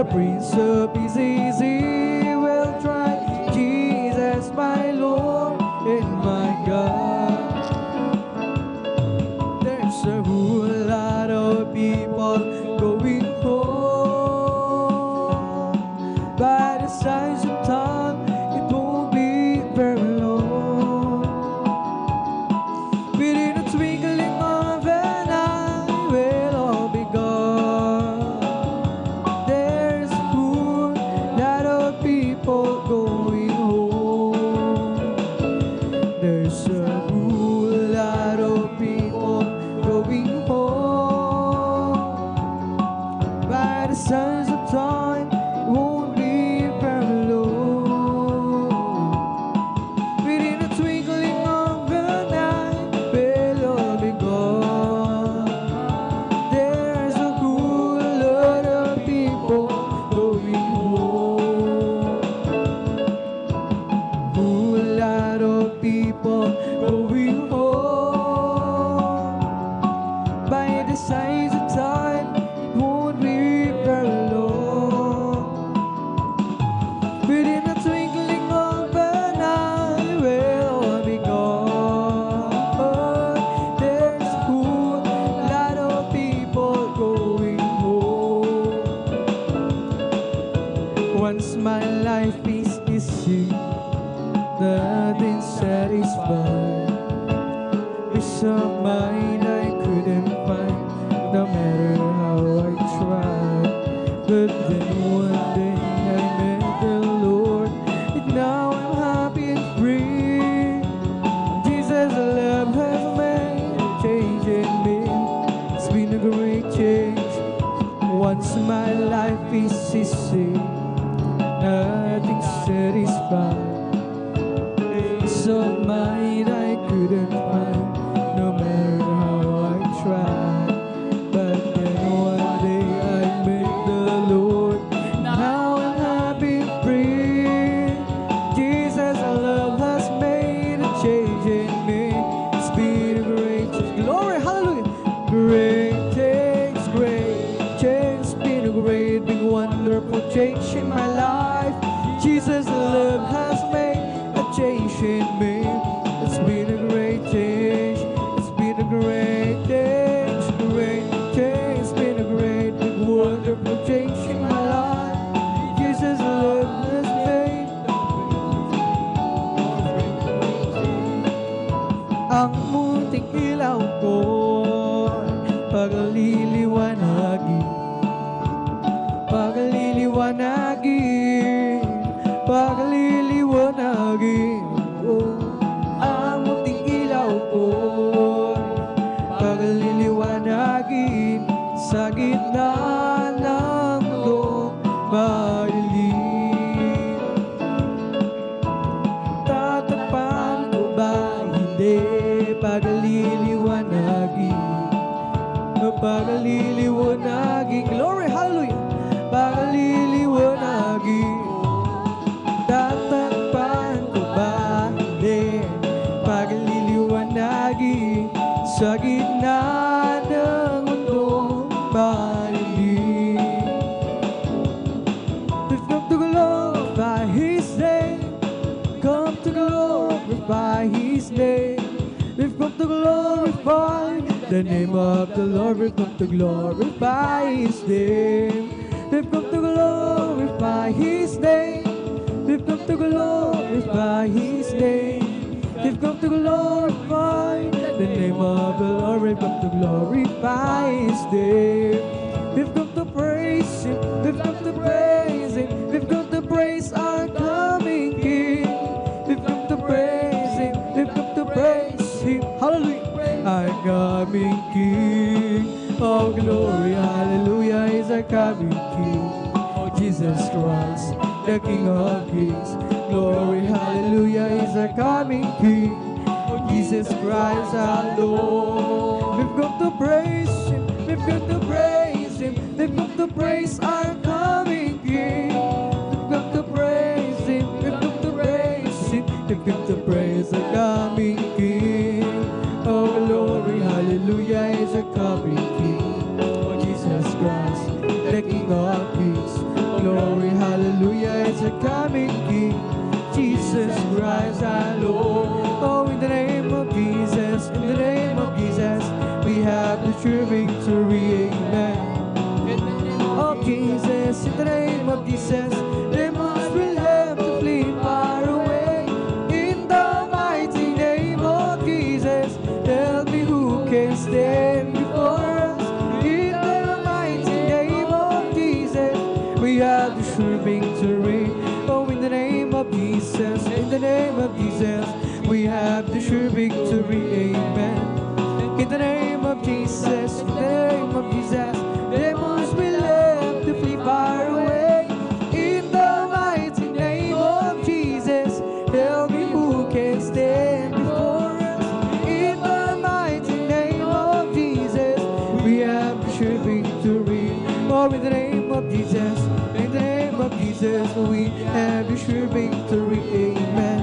the Prince of Peace is here. Will try Jesus, my Lord and my God. There's a whole lot of people going home. By the signs of time, it won't be very long. Within a twinkling of an eye, we'll all be gone. There's a whole lot of people going home. There's a whole lot of people going home. By the signs of time, it won't be very long. Within a twinkling of an eye, we'll all be gone. There's a whole lot of people going home. Whole lot of people going home. By the signs of time, it won't be very long. Within a twinkling of an eye, we'll all be gone. There's a whole lot of people going home. Once my life is easy, nothing satisfied. Peace of mind I couldn't find, no matter how I tried. But then one day I met the Lord, and now I'm happy and free. Jesus' love has made a change in me. It's been a great change. Once my life is easy, nothing satisfied. Peace of mind I couldn't find, no matter how I tried. But then one day I met the Lord, now I'm happy and free. Jesus' love has made a change in me. It's been a great change. Glory, hallelujah. Great change. It's been a great, big, wonderful change in my life. Jesus' love has made a change in me. It's been a great change. It's been a great change. Great change. It's been a great, big, wonderful change in my life. Jesus' love has made. Ang munting ilaw ko pagliliwanagin, pagliliwanagin, pagliliwanagin. Oh, ang munting ilaw ko pagliliwanagin sa gitna ng mundong madilim. Tatapan ko ba hindi pagliliwanagin? Pagliliwanagin, glory, hallelujah. Pagliliwanagin, tatakpan ko ba hindi? Pagliliwanagin sa gitna ng mundong madilim. We've come to glorify His name. Come to glorify His name. We've come to glorify the name of the Lord. We've come to glorify His name. We've come to glorify His name. We've come to glorify His name. We've come to glorify the name of the Lord. We've come to glorify His name. We've come to praise Him. We've come to praise Him. We've come to praise our coming King. We've come to praise Him. We've come to praise Him. Hallelujah. Our coming King. Oh, glory, hallelujah, is our coming King. Oh, Jesus Christ, the King of Kings. Glory, hallelujah, is our coming King. Oh, Jesus Christ, our Lord. We've come to praise Him. We've come to praise Him. We've come to praise our coming King. We've come to praise Him. We've come to praise Him. We've come to praise our coming King. Oh, glory, hallelujah, is our coming King. Oh, Jesus Christ, the King of Kings. Jesus Christ our Lord. Oh, in the name of Jesus, in the name of Jesus, we have the true victory. Amen. Oh, Jesus, in the name of Jesus, demons will have to flee far away. In the mighty name of Jesus, tell me who can stand before us. In the mighty name of Jesus, we have the sure victory. Oh, in the name of Jesus, in the name of Jesus, we have the sure victory. Amen. In the name of Jesus, in the name of Jesus, demons will have to flee far away. In the mighty name of Jesus, tell me who can stand before us. In the mighty name of Jesus, we have the sure victory. Oh, in the name of Jesus, in the name of Jesus, we have the sure victory. Amen.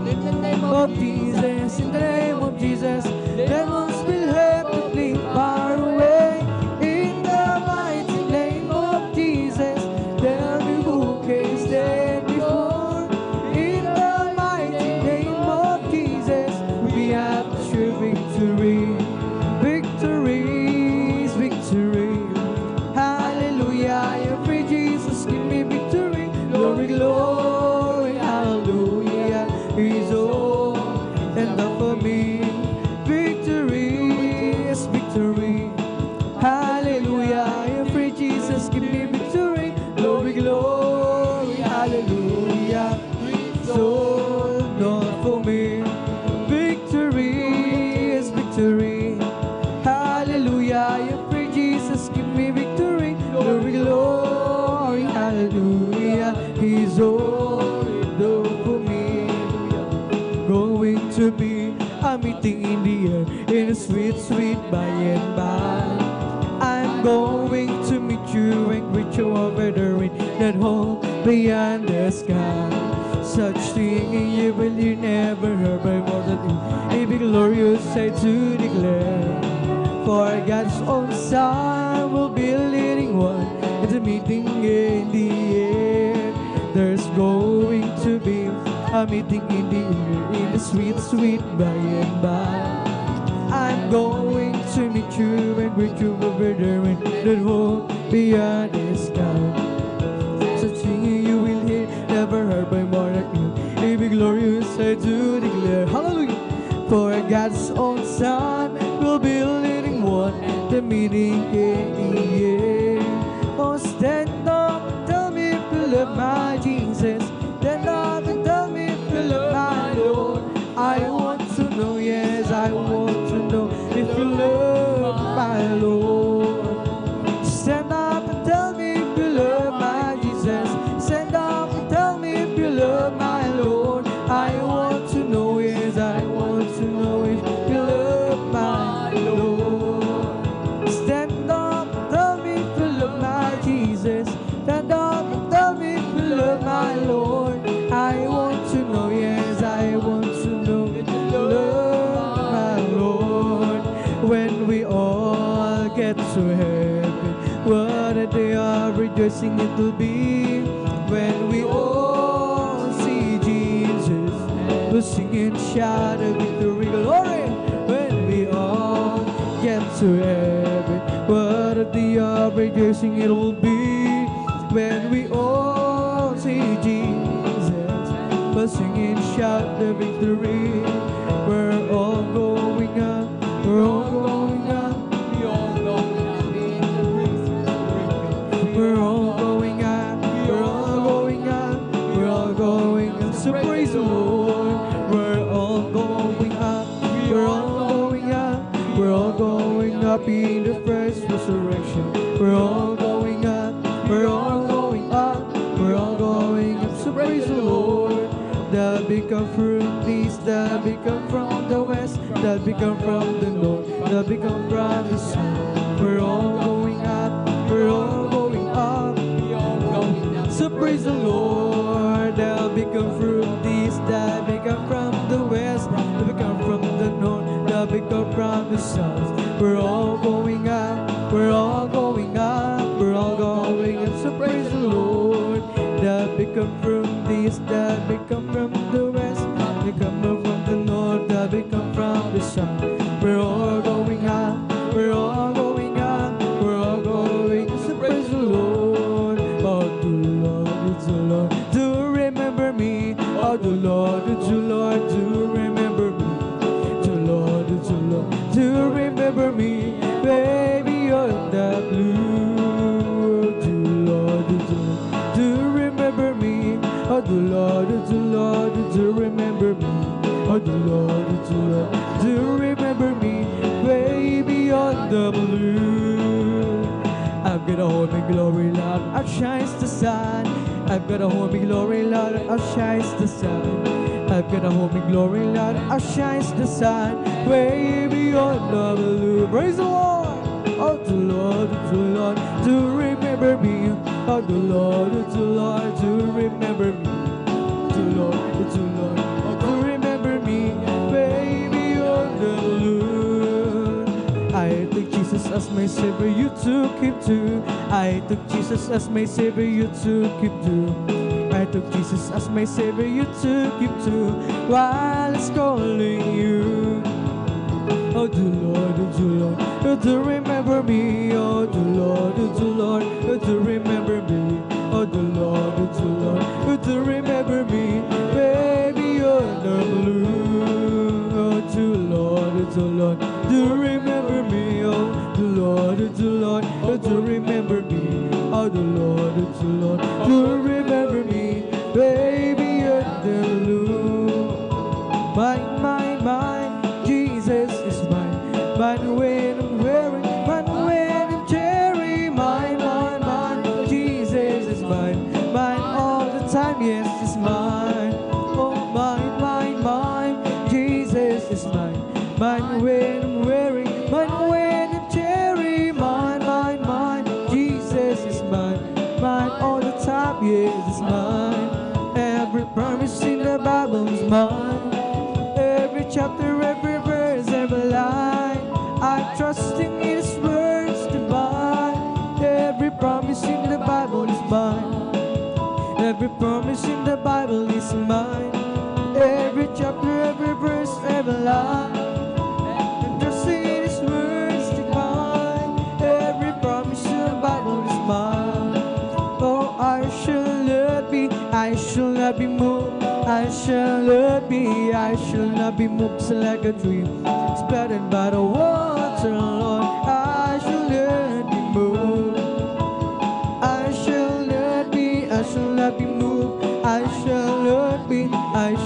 In the name of Jesus, in the name of Jesus, demons will have to flee far away. In the mighty name of Jesus, tell me who can stand before. In the mighty name of Jesus, we have the sure victory. Victory is victory. Hallelujah, I am free. Jesus, give me victory. Glory, glory, hallelujah. He's all and all for me. Victory is victory. Hallelujah, I am free. Jesus, give me victory. Glory, glory, hallelujah. He's all and all for me. Victory is victory. Hallelujah, I am free. Jesus, give me victory. Glory, glory, hallelujah. He's all and all for me. Going to be a meeting in the air, in a sweet, sweet by and by. I'm going to meet you and greet you over there in that home beyond the sky. Such thing you will you never heard by more than you. A big glorious sight to declare. For God's own Son will be leading one in the meeting in the air. There's going to be a meeting in the air, in the sweet, sweet by and by. I'm going to meet you and greet you over there in that home beyond the sky. Such thing you will hear, never heard by more than you. A big glorious sight to declare. Hallelujah! For God's own Son will be leading one, the meeting in the air. Oh, stand up and tell me if you love my Jesus. Stand up and tell me if you love my Lord. I want to know, yes, I want to know if you love my Lord. Stand up and tell me if you love my Jesus. Stand up and tell me if you love my Lord. I want to know, yes, I want to know if you love my Lord. Stand up and tell me if you love my Jesus. Stand up and tell me if you love my Lord. I want to know, yes, I want to know if you love my Lord. When we all get to heaven, what a day of rejoicing it will be. When we all see Jesus, we'll sing and shout a victory glory. When we all get to heaven, what a day of rejoicing it will be. When we all see Jesus, we'll sing and shout the victory. We're all going up, we're all going up, we're all going up in the praise. We're all going up, we're all going up, we're all going up. So praise the Lord. We're all going up, we're all going up, we're all going up in the first resurrection. We're all going up, we're all going up, we're all going up. So praise the Lord. That become from the east, that become from the west, that become from the north, that become from the south. We're all going up, we're all going up, we're all going up. So praise the Lord. That become from the east, that become from the west, that become from the north, that become from the south. We're all going up, we're all going up, we're all going up. So praise the Lord. That become from the east, that become from the west. They come up from the north, that we come from the south. We're all going up, we're all going up, we're all going to praise the Lord. Oh, the Lord, it's the Lord, do remember me. Oh, the Lord, it's the Lord, do remember me. The Lord, it's the Lord, do remember me. Baby, on the blue. The Lord, it's the Lord, do remember me. Oh, the Lord, it's the Lord, do remember me. Oh, the Lord, it's the Lord, do remember me. Baby, on the blue. I've got a hope in glory, Lord, outshines the sun. I've got a hope in glory, Lord, outshines the sun. I've got a hope in glory, Lord, outshines the sun. Way beyond the blue. Praise the Lord. Oh, the Lord, do remember me. Oh, the Lord, do remember me. The Lord, oh, do remember me. Way beyond the blue. I took Jesus as my Savior, you took Him too. I took Jesus as my Savior, you took Him too. I took Jesus as my Savior, you took Him too. While it's calling you. Oh, the Lord, oh, do remember me. Oh, the Lord, oh, do remember me. Oh, the Lord, oh, do remember me. Baby, on the blue. Oh, the Lord, do remember me. Oh, the Lord, oh, do remember me. Oh, the Lord, do remember me. Baby, on the blue. Mine, Jesus is mine. Mine when I'm wearing, mine when I'm cherry. Mine, Jesus is mine. Mine all the time, yes, it's mine. Oh, mine, Jesus is mine. Mine when I'm wearing, mine when I'm cherry. Mine, Jesus is mine. Mine all the time, yes, it's mine. Every promise in the Bible is mine. Every chapter, every verse, every line, I'm trusting in His words divine. Every promise in the Bible is mine. Every promise in the Bible is mine. Every chapter, every verse, every line, I'm trusting in His words divine. Every promise in the Bible is mine. Oh, I shall not be moved. I shall not be moved like a tree splattered by the water, Lord. I shall not be moved. I shall not be moved. I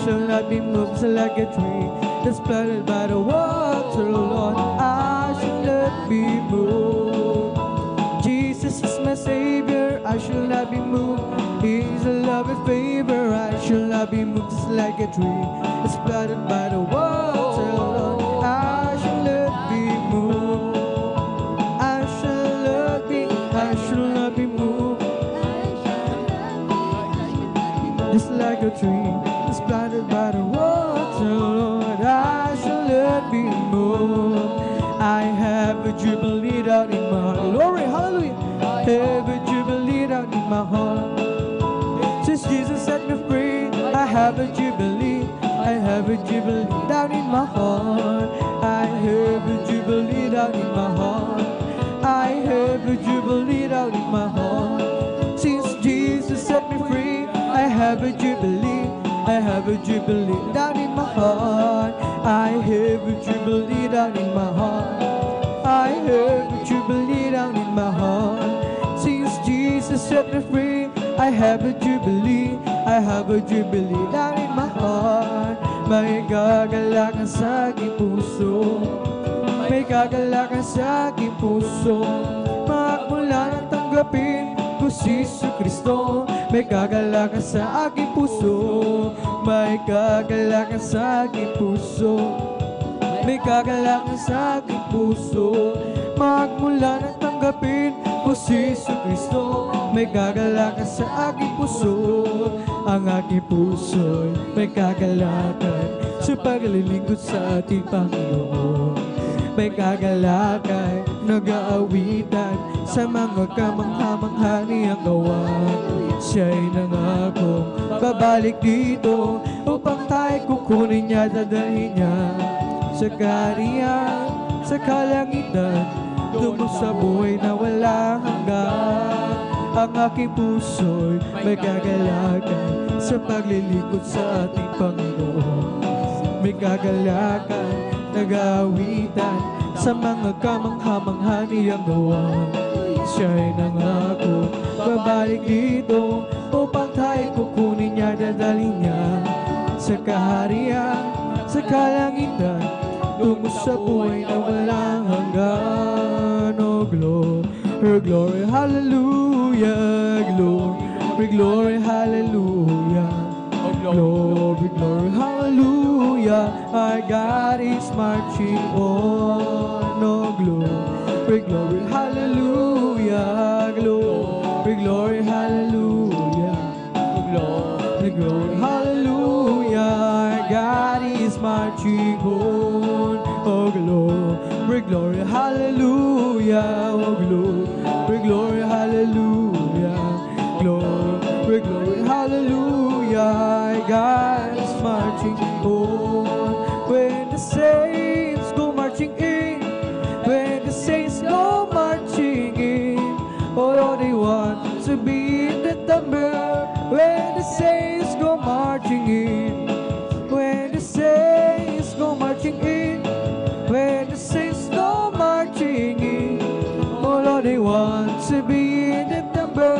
shall not be moved like a tree that's planted by the water, Lord. I shall not be moved. Jesus is my Savior. I shall not be moved. He's a love and favor. I shall not be moved just like a tree that's planted by the water, Lord. I shall not be moved. I shall not be moved. Just like a tree that's planted by the water, Lord. I shall not be moved. I have a jubilee down in my heart. Glory, hallelujah. Have a jubilee down in my heart. Since Jesus set me free, I have a jubilee. I have a jubilee down in my heart. I have a jubilee down in my heart. I have a jubilee down in my heart. Since Jesus set me free, I have a jubilee. I have a jubilee down in my heart. I have a jubilee down in my heart. I have a jubilee down in my heart. Since Jesus set me free, I have a jubilee. I have a jubilee down in my heart. May kagalakan sa aking puso. May kagalakan sa aking puso. Magmula nang tanggapin ko si Jesucristo. May kagalakan sa aking puso. May kagalakan sa aking puso. May kagalakan sa aking puso. Magmula nang tanggapin ko si Jesucristo. May kagalakan sa aking puso. Ang aking puso'y may kagalakan sa paglilingkod sa ating Panginoon. May kagalakan, nag-aawitan sa mga kamangha-mangha niyang gawa. Siya'y nangakong babalik dito upang tayo kukunin niya, dadalhin niya sa kaharian, sa kalangitan, tungo sa buhay na walang hanggan. Ang aking puso'y may kagalakan sa paglilingkod sa ating Panginoon. May kagalakan, nag-aawitan sa mga kamangha-mangha niyang gawa. Siya'y nangako, babalik dito upang tayo kukunin niya, dadalhin niya sa kaharian, sa kalangitan, tungo sa buhay na walang hanggan. Oh, glory, glory, hallelujah, glory, glory, hallelujah, glory, glory, hallelujah. Our God is marching on. Oh, glory, glory, hallelujah, glory, glory, hallelujah, glory, glory, hallelujah. Our God is marching on. Oh, glory, glory, hallelujah, oh, glory, glory, hallelujah, glory, glory, hallelujah. Our God is marching on. When the saints go marching in, when the saints go marching in, all they want to be in the number. When the saints go marching in, when the saints go marching in, when the saints go marching in, all they want to be in the number.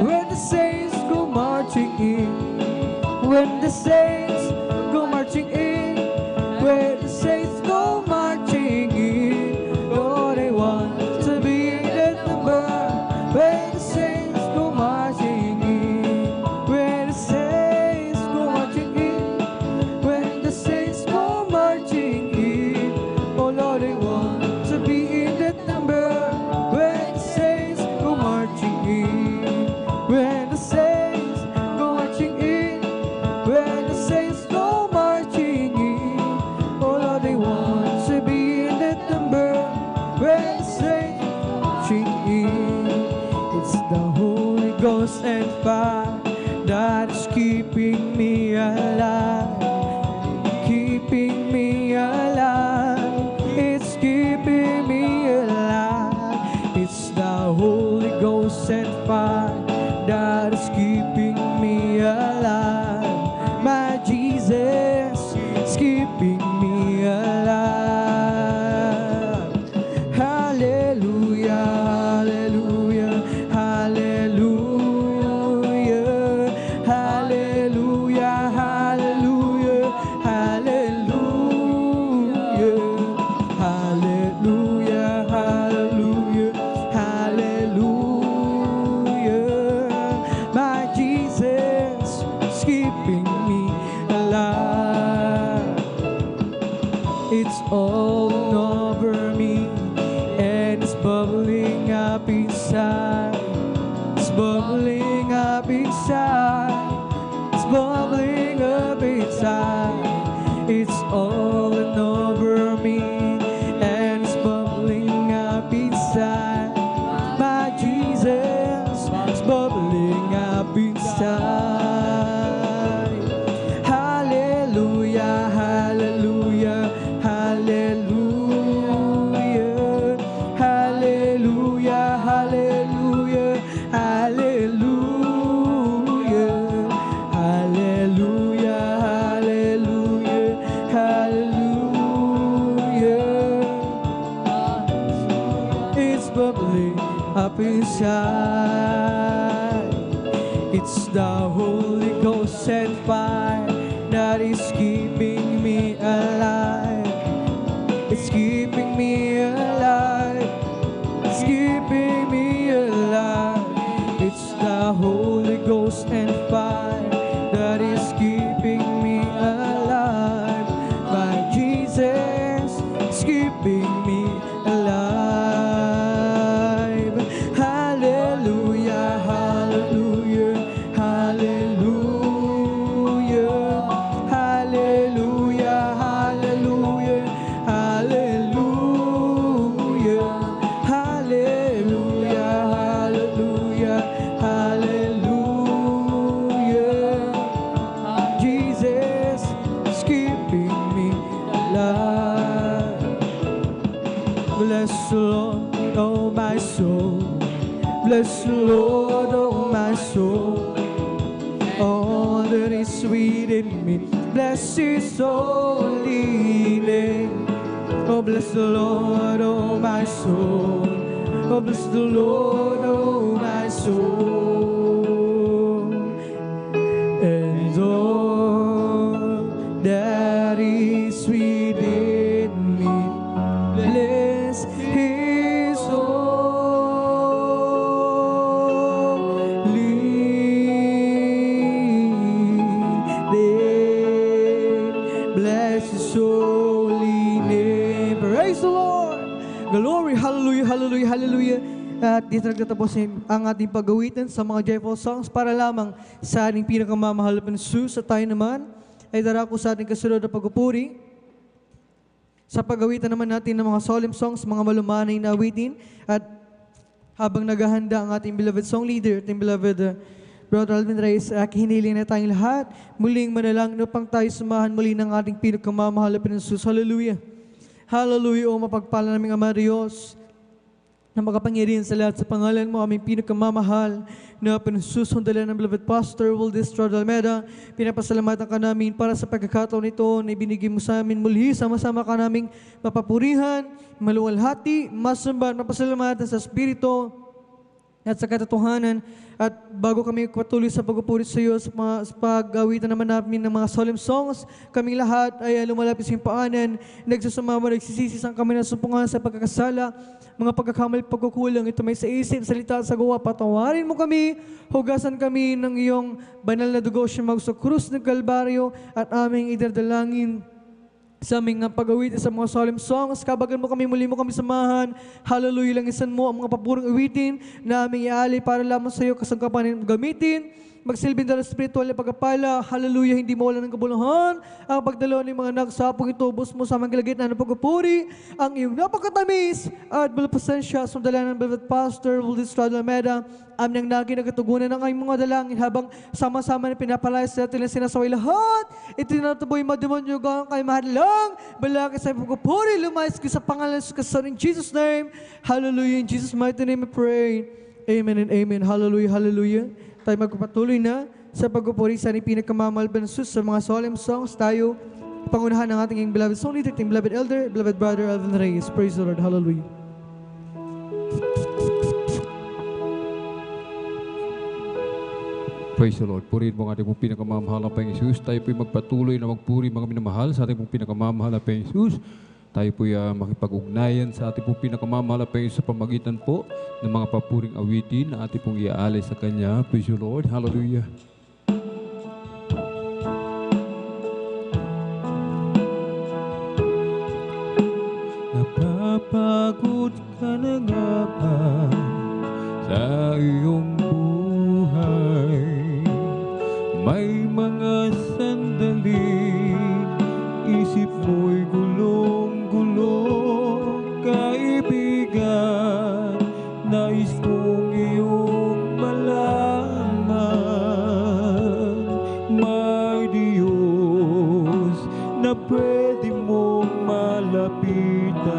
When the saints go marching in, when the saints go marching in, when the saints go marching in, all they want to be in the number. When the saints go marching in, when the saints go marching in, when the saints go marching in, oh Lord, they want to be in that number. When the saints go marching in, when the saints go marching in, when the saints go marching in, oh Lord, they want to be in that number. When the saints marching in, it's the Holy Ghost and fire that is keeping me alive, keeping me alive. It's keeping me alive. It's the Holy Ghost and fire that is keeping me alive. My Jesus is keeping me alive. Hallelujah, hallelujah, hallelujah, hallelujah, hallelujah, hallelujah, hallelujah, hallelujah, hallelujah. My Jesus is keeping me alive. It's all over me and it's bubbling up inside. It's bubbling up inside. It's bubbling up inside. It's all over me and it's bubbling up inside. My Jesus is bubbling up inside. Hallelujah, hallelujah, hallelujah, hallelujah, hallelujah, hallelujah, hallelujah, hallelujah, hallelujah. It's bubbling up inside. It's the Holy Ghost and fire that is keeping me alive. It's keeping me alive. It's keeping me alive. It's the Holy Ghost and fire that is keeping me alive. My Jesus is keeping me alive. Hallelujah, hallelujah, hallelujah, hallelujah, hallelujah. Bless the Lord, oh my soul. All that is within me, bless His holy name. Oh, bless the Lord, oh my soul. Oh, bless the Lord, oh my soul. And all that is within me, bless His holy name. Bless His holy name. Praise the Lord. Glory, hallelujah, hallelujah, hallelujah. At dito nagtatapos ang ating pag-awitan sa mga joyful songs para lamang sa ating pinakamamahal na Jesus. At tayo naman ay darako sa ating kasunod na pagpupuri. Sa pag-awitan naman natin ng mga solemn songs, mga malumanay na awitin. At habang naghahanda ang ating beloved song leader, ating beloved Brother Alvin Reyes, hiniling na tayong lahat. Muling manalangin upang tayo sumahan muli ng ating pinakamamahal na Jesus. Hallelujah. Hallelujah, O mapagpala naming Ama Diyos, na makapangyarihan sa lahat sa pangalan mo, aming pinakamamahal na pinasusundalan ng beloved Pastor Waldis Rodel Almeida. Pinapasalamatan ka namin para sa pagkakataon nito na ibinigay mo sa amin muli. Sama-sama ka naming mapapurihan, maluwalhati, masamba at mapasalamatan sa Espiritu at sa katotohanan. At bago kami patuloy sa pagpupuri sa iyo, sa pag-awitan naman namin ng mga solemn songs, kaming lahat ay lumalapit sa paanan, nagsusumama, nagsisisi ang kami na sumpungan sa pagkakasala, mga pagkakamali, pagkukulang, ito may sa isip, salita at sa gawa, patawarin mo kami, hugasan kami ng iyong banal na dugo siya sa krus ng Kalbaryo, at aming idadalangin sa aming pag-awitin sa mga solemn songs. Kabagan mo kami, muli mo kami samahan. Hallelujah, langisan mo ang mga papurong awitin na aming iali para lamang sa iyo kasangkapan mo gamitin. Magsilbing dala spiritual na pagkapala. Hallelujah, hindi mawala ng kabuluhan. Ang pagdalo ng mga nagsapong ito, bus mo sa aming kalagitnaan ng pagpupuri. Ang iyong napakatamis at balapasensya sa dala ng beloved Pastor Waldis Rodel Almeida. Aming nang nagkatugunan ng aming mga dalangin habang sama-sama na pinapalayas sa atin na sinasaway lahat. Itinataboy mademonyo gang kay mahadlang. Balaki sa pagpupuri, lumayas ko sa pangalan sa Son in Jesus' name. Hallelujah, in Jesus' mighty name we pray. Amen and amen. Hallelujah, hallelujah. Tayo magpapatuloy na sa pagpupuri sa ating pinakamamahal na Jesus sa mga solemn songs. Tayo pangunahan ng ating beloved song leader, ating beloved elder, beloved brother Alvin Reyes. Praise the Lord. Hallelujah. Praise the Lord. Purihin mo ang ating pong pinakamamahal na Panginoong Jesus. Tayo po'y magpatuloy na magpuri mga minamahal sa ating pong pinakamamahal na Panginoong Jesus. Tayo po'y makipag-ugnayan sa ating pong pinakamamahal na Panginoon sa pamagitan po ng mga papuring awitin na ating pong iaalay sa Kanya. Praise the Lord. Hallelujah. Napapagod ka na nga ba sa iyong buhay? May mga sandali, isip mo'y gulong-gulong. Kaibigan, nais kong iyong malaman, may Diyos na pwede mong malapitan.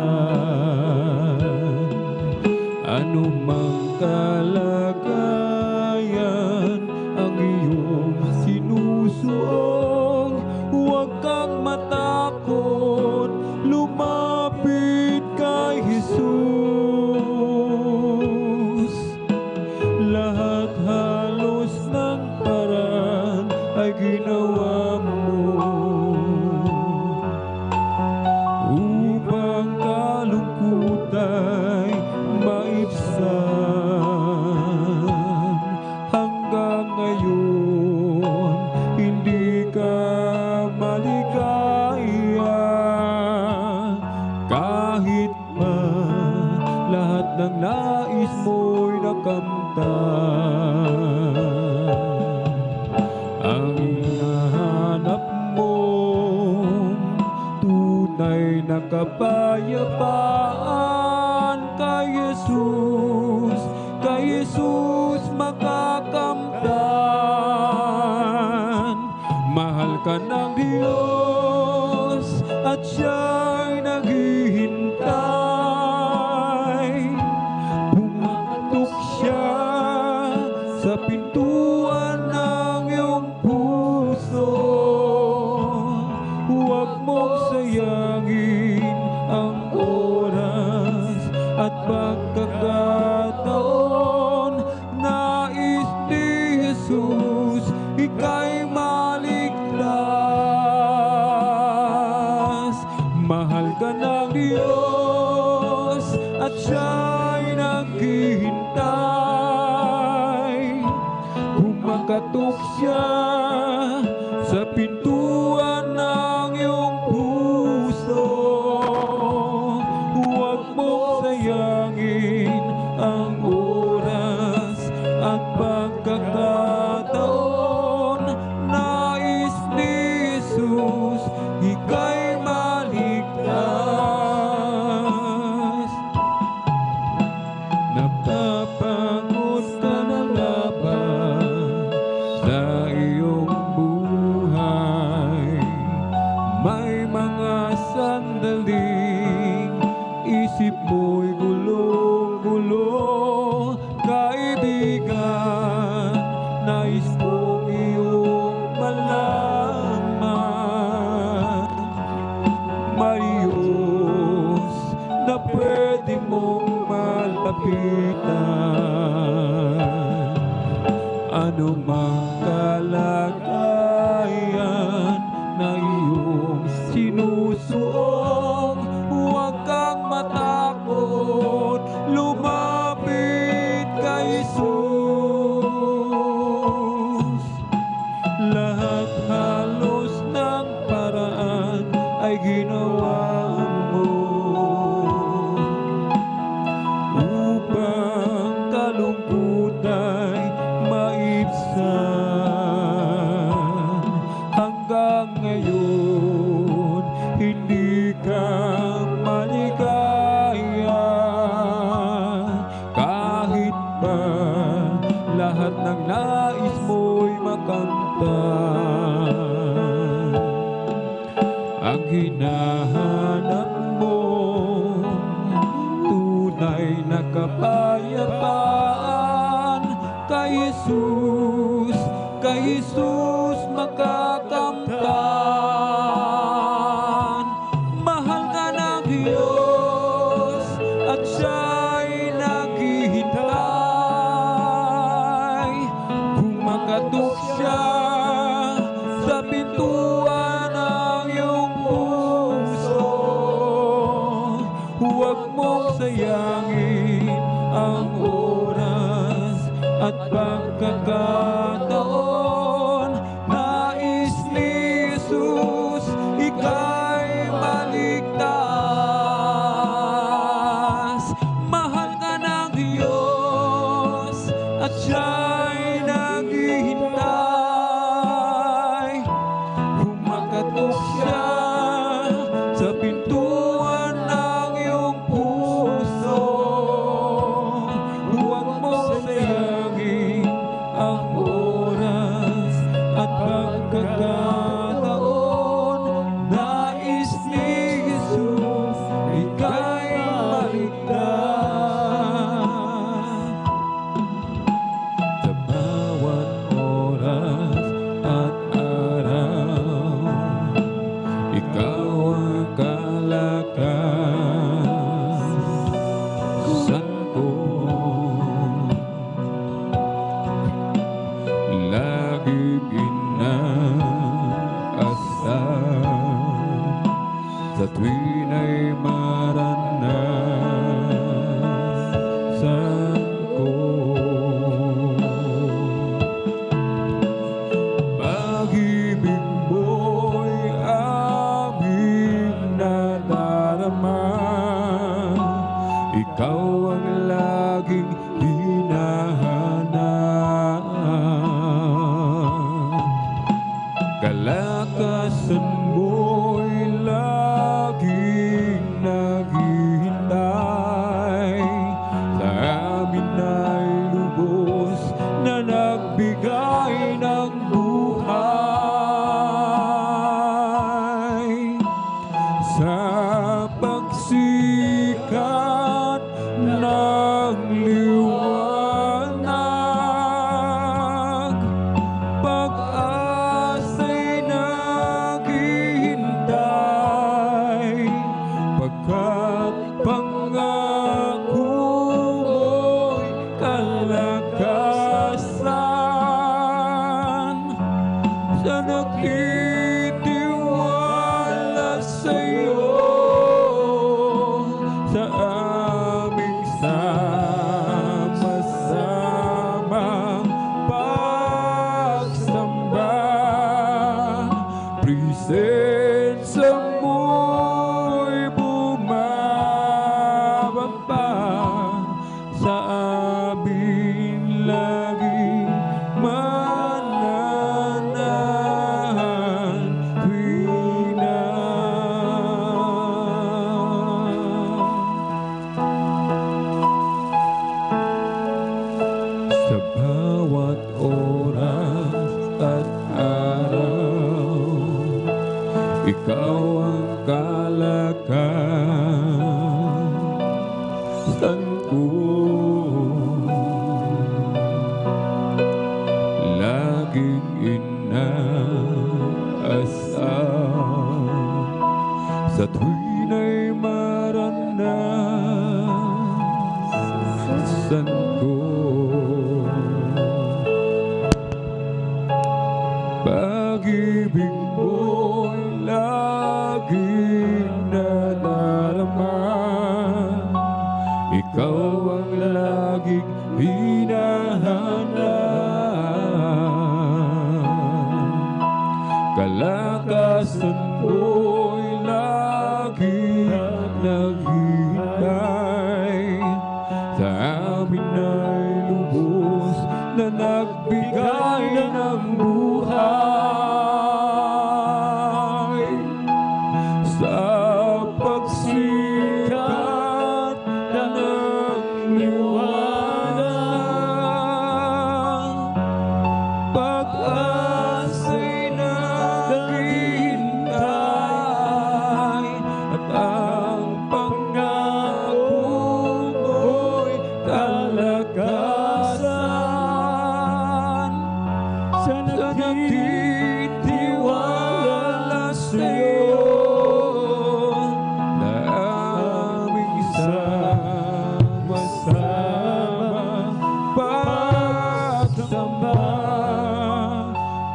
Ano mang kalagayan ang iyong sinusuong, huwag kang matakot, lumapit kay Jesus. Lahat halos ng paraan ay ginawa mo upang kalungkutan maibsan. Hanggang ngayon, hindi ka maligaya. Kahit pa lahat ng nais mo'y nakamtan. Ang hinahanap mong tunay na kapayapaan kay Jesus makakamtan. Mahal ka ng Diyos at siya'y naghihintay. Pumatok siya pagkakataon, nais ni Jesus, ika'y maligtas. Mahal ka ng Diyos at siya'y naghihintay. Kumakatok siya sa pintuan ng iyong puso. Huwag mong sayangin ang oras at pagkakataon. Nais ni Jesus, ika'y maligtas. Napapagod ka na laban sa iyong buhay. May mga sandaling isip mo'y gulong-gulo. Kaibigan, nais kong iyong malaman. May Diyos na pwede mong malapitan. Ano mang kalagayan na iyong sinusuong, huwag kang matakot, lumapit kay Jesus. Lahat halos ng paraan ay ginawa mo upang kalungkutay maibsan. Hanggang ngayon, hindi ka maligaya. Kahit pa lahat ng nais mo'y makamtan. Ang hinahanap mo, tunay na kapayapaan. Kay Jesus makakamtan. Mahal ka ng Diyos at siya'y naghihintay. Kumakatok siya sa pintuan ng iyong puso. Huwag mong sayangin ang oras at pagkakataon. Nais ni Jesus, ika'y maligtas. Mahal ka ng Diyos at siya'y naghihintay. Kumakatok siya sa pintuan ng iyong puso. Huwag mong sayangin ang oras at pagkakataon. Nais ni Jesus, ika'y maligtas. Sa bawat oras at araw, ikaw ang kalakasan ko. Laging inaasam sa tuwin ay maranasan ko. Pag-ibig mo'y aming nadarama. Ikaw ang laging hinahanap. Kalakasan mo'y laging nag ikaw ang kalakasan ko. Laging inaasam sa tuwin ay maranasan ko. Pag-ibig mo'y laging nadarama, ikaw ang laging hinahanap. Kalakasan mo'y laging naghihintay, sa amin ay lubos na nagbigay ng buhay. Sa pagsikat ng liwanag, pag-asa'y naghihintay, at ang pangako mo'y kalakasan. Sa nagtitiwala sa'yo, na aming sama-sama pagsamba.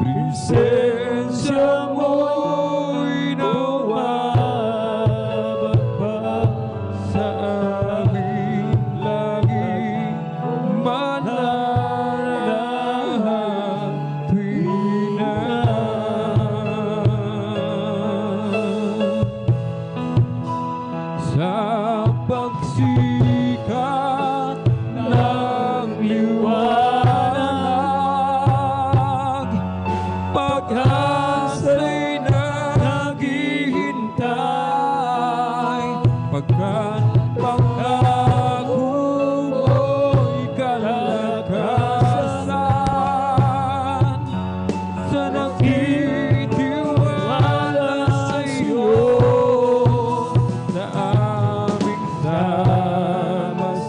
Presensya mo'y nawawag sa amin lagi, mananahan tuwing na sa pagsikat ng liwanag, pag-asa'y naghihintay, pagkat pangako mo'y kalakasan. Sa nakitiwala sa'yo, na aming sama-sama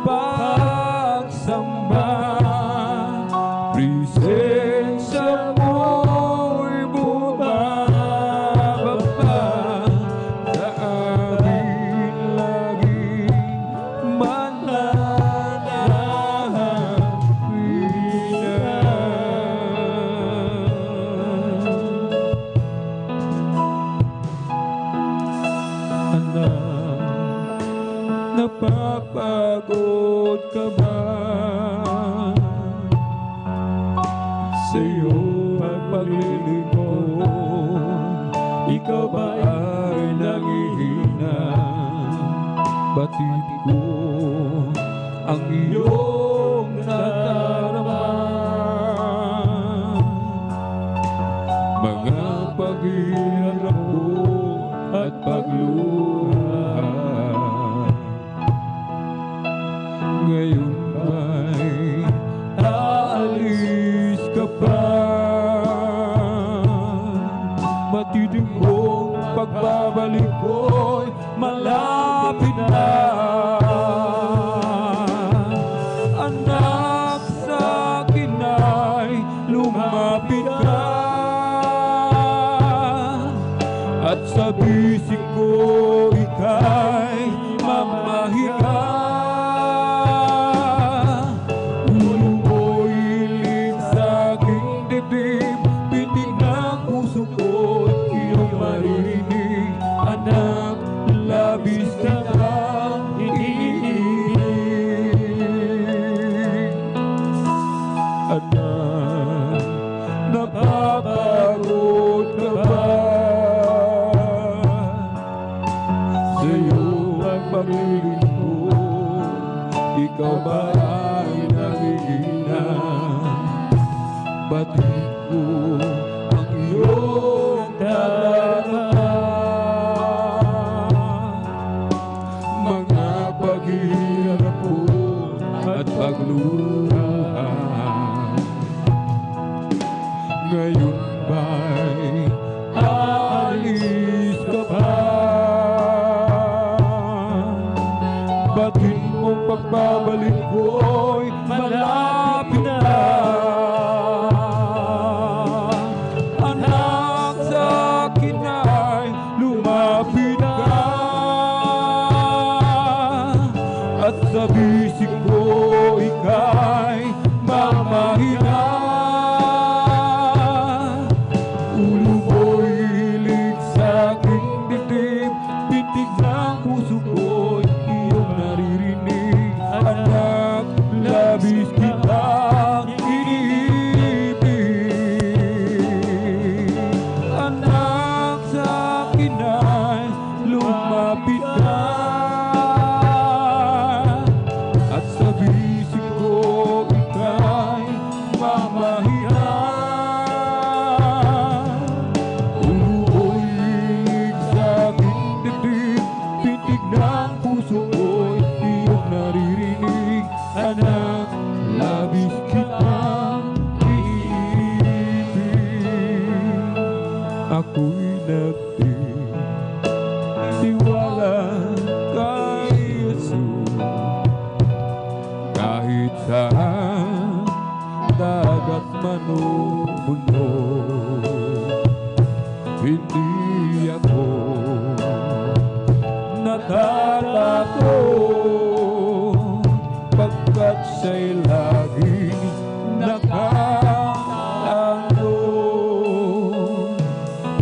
pagsamba. Presensya mo'y bumababa sa amin lagi, mananahan tuwing na. Napapagod ka ba sa iyong paglilingkod? Ikaw ba ay nangihina? Batid ko ang iyong nadarama. Mga paghihirap ko at pagluha, ngayon ay aalis ka pa. Matitig kong pagbabalik ko'y malapit na. Anak, sa akin ay lumapit ka, at sa bisig ko ika'y mamahiga. Ulo mo'y ilig sa aking dibdib, pitig ng puso ko'y iyong marinig. Anak, labis kitang iniibig. Anak, napapagod ka ba sa iyo? ako'y nagtitiwala kay Jesus. Kahit saan dagat man o mundo, hindi ako natatakot, pagkat siya'y laging nakaandon.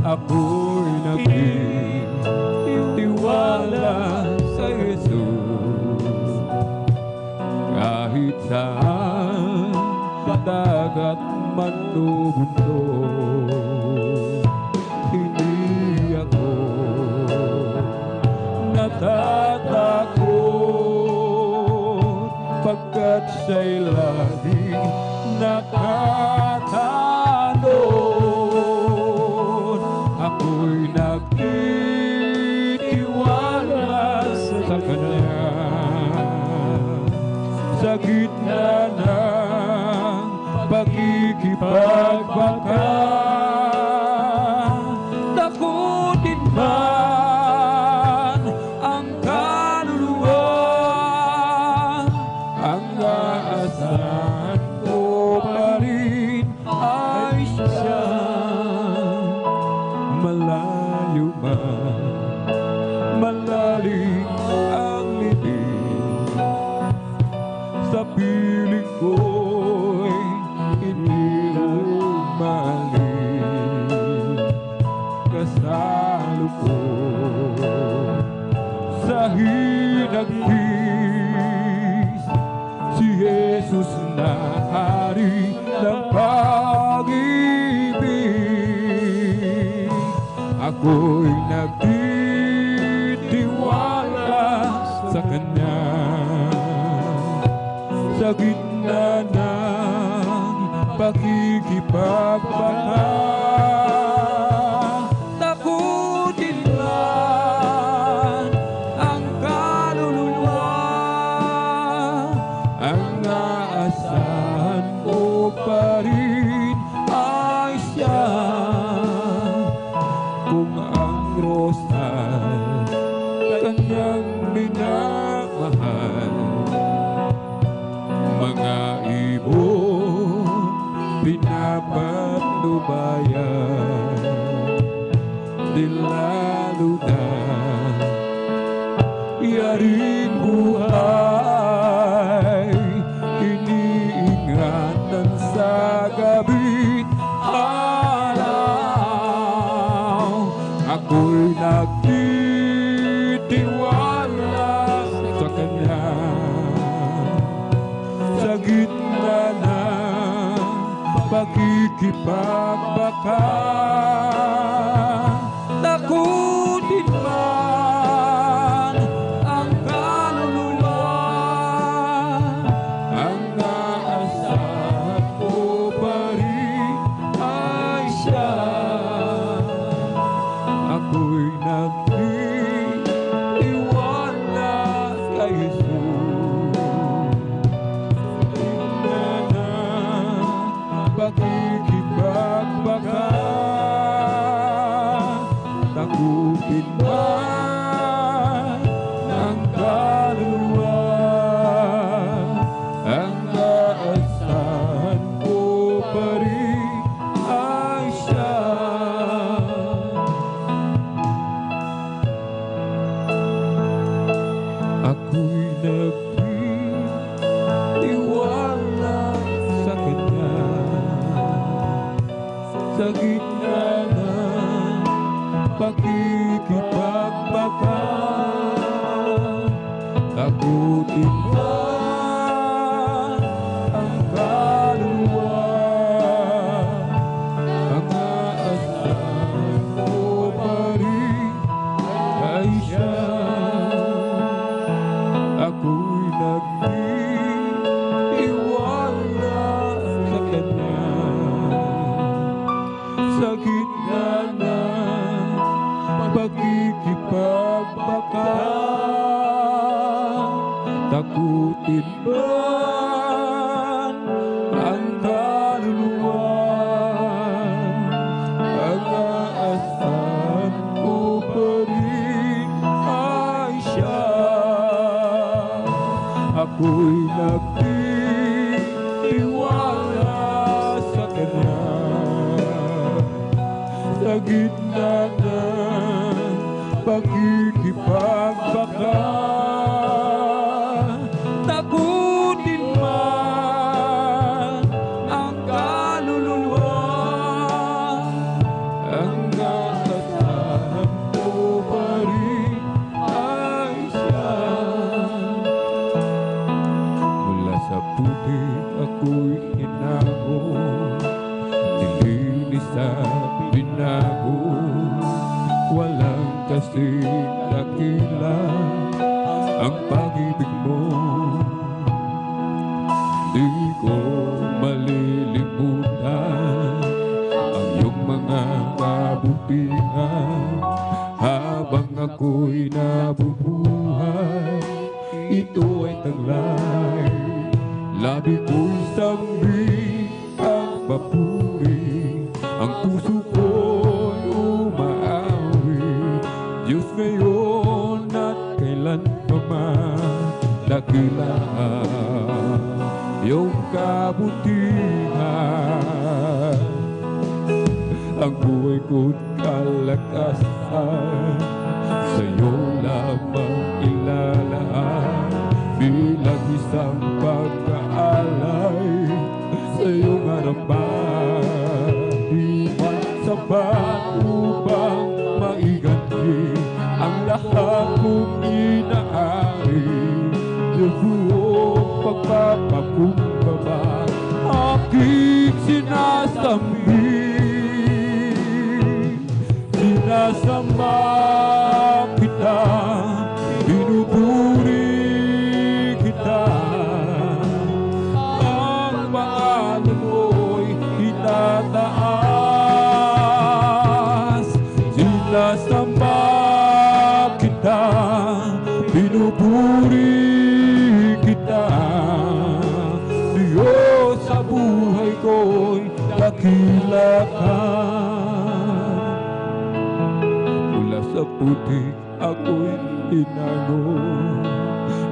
Ako'y nagtitiwala sa Jesus. Kahit saan dagat man o mundo, hindi ako natatakot, pagkat siya'y laging nakatandon. Ako'y nagtitiwala sa Kanya, sa gitna ng pagkikipagbaka. Takutin man ang kaluluwa, ang aasahan ko pa rin ay siya. Malayo man, malalim ang libing, sa piling ko'y hindi umaling. Kasalo ko sa hinagpis si Jesus na hari ng pag-ibig. Ako'y nagtitiwala sa Kanya, sa gitna ng pakikipagbaka. Takutin man ang kaluluwa, ang aasahan ko pa rin ay siya. Kung ang rosal Kanyang minamahal, mga ibon pinapatnubayan, di lalo na yaring buhay, iniingatan sa gabi't araw. Ako'y nagtitiwala sa Kanya, sa gitna ng pagkikipagbaka. Takutin man ang kaluluwa, ang aasahan ko pa rin ay siya. Ako'y nagtitiwala kay Jesus, pakikipagbaka. Takutin man ang kaluluwa, ang aasahan ko pa rin ay siya. Ako'y nagtitiwala sa Kanya, sa gitna ng pakikipagbaka. Takutin man ang kaluluwa, ang aasahan ko pa rin ay siya. Ako'y nagtitiwala sa Kanya, sa gitna ng pagkikipagbaka. Takutin man ang kaluluwa, ang aasahan ng pakikipagbaka. Takutin man ang kaluluwa, ang nasa sarap mo pa rin ay siya. Mula sa putik ako'y hinago, nilinis at binago. Walang kasing dakila ang pag-ibig mo. Di ko malilimutan ang iyong mga kabutihan. Habang ako'y nabubuhay, ito ay taglay. Labi ko'y sambit ang papuri, ang puso ko'y umaawi. Diyos ngayon at kailan pa man, dakila iyong kabutihan. Ang buhay ko'y kalakasan, sa'yo lamang ilalaan. Bilang isang pagkaalay sa iyong harapan, di man sapat upang maiganti ang lahat kong inaari. Diyos buong pagpapakumbaba, aking sinasambit. Sinasamba kita, binuburi kita. Ang pangalan mo'y itataas. Sinasamba kita, binuburi kita. Diyos sa buhay ko'y dakila ka. Mula sa putik ako'y inago,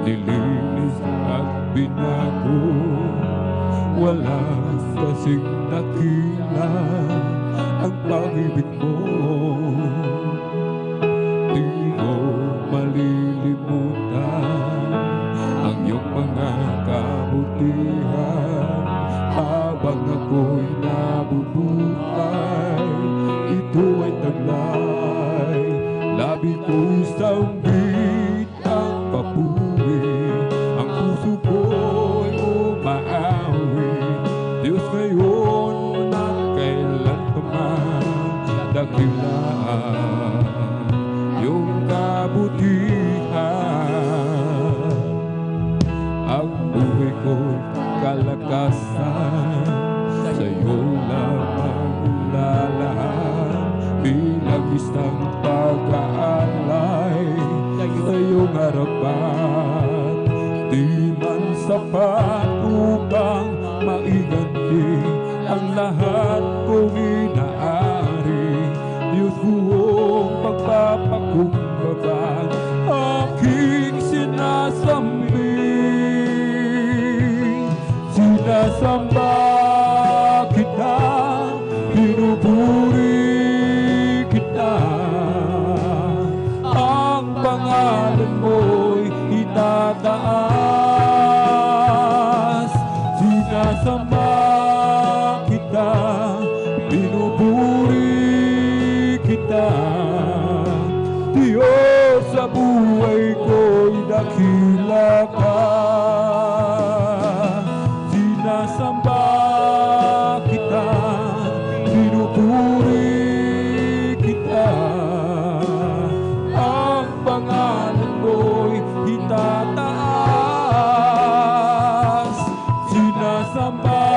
nilinis at binago. Walang kasing dakila ang pag-ibig mo. Di mo malilimutan ang iyong mga kabutihan. Habang ako'y nabubuhay, ito ay taglay. Labi ko'y sambit ang papuri, ang puso ko'y umaawi. Diyos ngayon at kailan pa man, dakila iyong kabutihan. Ang buhay ko'y kalakasan, sa'yo lamang lalahan. Bilang isang pag-aalay sa iyong harapan, di man sapat upang maiganti ang lahat kong inaari. Diyos buong pagpapakumbaba, aking sinasambit. Sinasamba kita, binuburi kita. Ang pangalan mo'y itataas. Sinasamba kita, binuburi kita. Diyos sa buhay ko'y dakila ka. Sinasamba kita, binuburi kita. Ang pangalan mo'y itataas. Sinasamba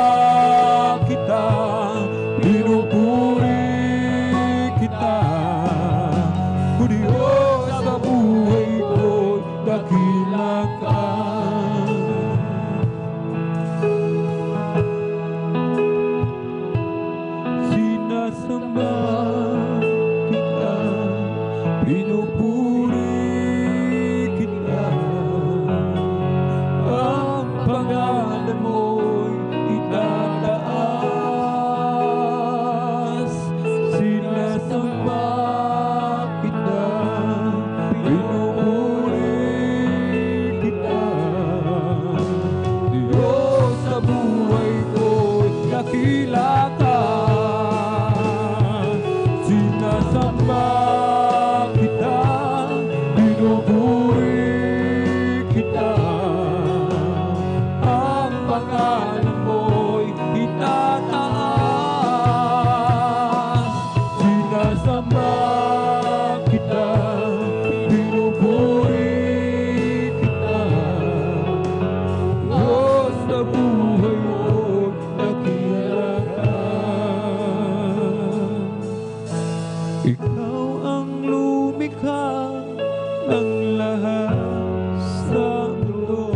kita, binuburi kita. O Diyos sa buhay ko'y dakila ka. lumikha ng lahat sa mundo.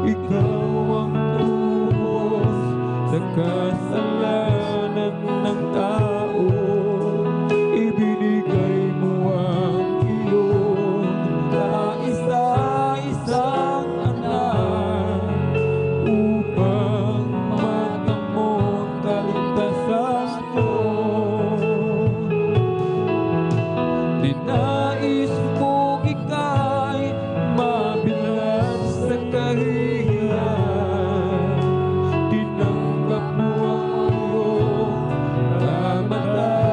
Ikaw ang tubos sa kasalanan ng tao. Ibinigay mo ang iyong kaisa-isang anak upang matamo ang kaligtasan ko. Ninais mo ika'y mabilad sa kahihiyan. Tinanggap mo ang iyong kamatayan.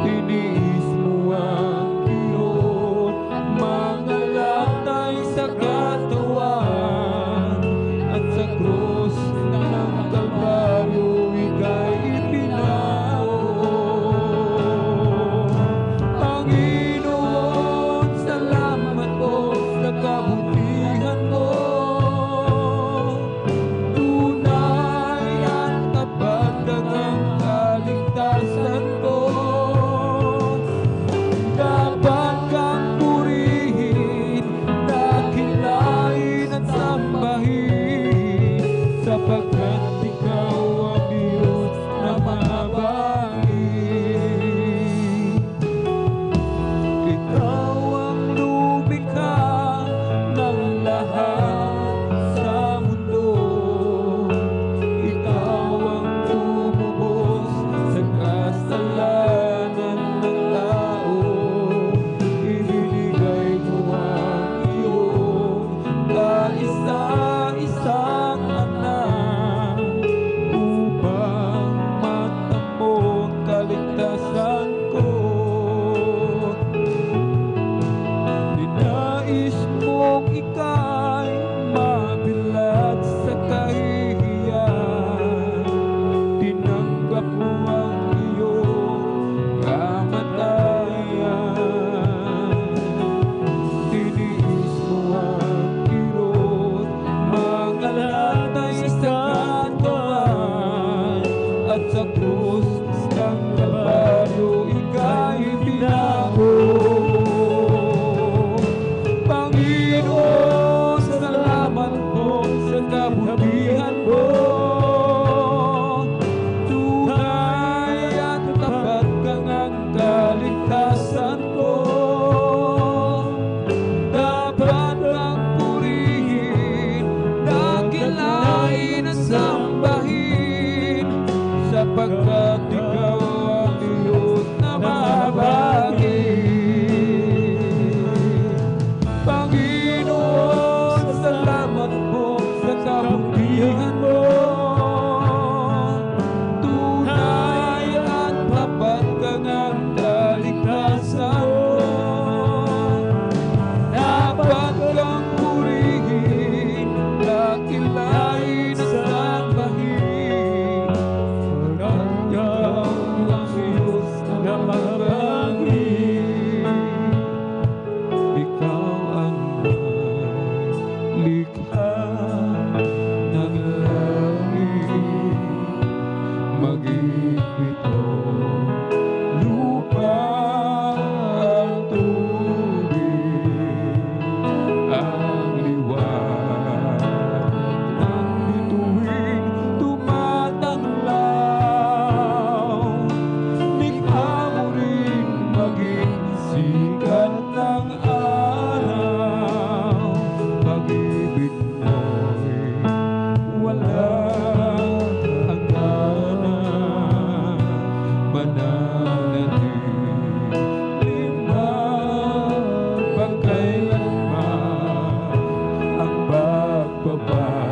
Tiniis mo ang iyong mga latay sa katawan. At sa krus ng Kalbaryo ika'y ipinako. Panginoon, salamat po sa kabutihan mo. Tunay at tapat ang kaligtasan ko. Dapat kang purihin, dakilain at sambahin, sapagkat ikaw ang Diyos na mabangis. Ikaw ang lumikha ng lahat sa mundo. Ikaw ang tumubos sa kasalanan ng tao. Ibinigay mo ang iyong kaisa-isang anak upang matamo ang kaligtasan ko. Ninais mong ika'y mabilad sa kahihiyan. Tinanggap mo ang iyong kamatayan. Tiniis mo ang kirot, mga latay sa katawan. At sa krus ng Kalbaryo ika'y pinako. Panginoon, salamat po sa kabutihan mo. Tunay at tapat kang ang kaligtasan ko. Dapat kang purihin, dakilain at sambahin, sapagkat ikaw ang Diyos na mabangis. Panginoon, salamat po sa kabutihan mo. Tunay at tapat kang ang kaligtasan ko. Dapat kang purihin, dakilain at sambahin, sapagkat ikaw ang Diyos na mabangis. Ikaw ang likha ng langit, maging ito lupa at tubig. Ang liwanag ng bituin tumatanglaw. Likha mo rin maging sikat ng araw. Pag-ibig mo'y walang hangganan, mananatiling magpagkailanman. Ang pagpapala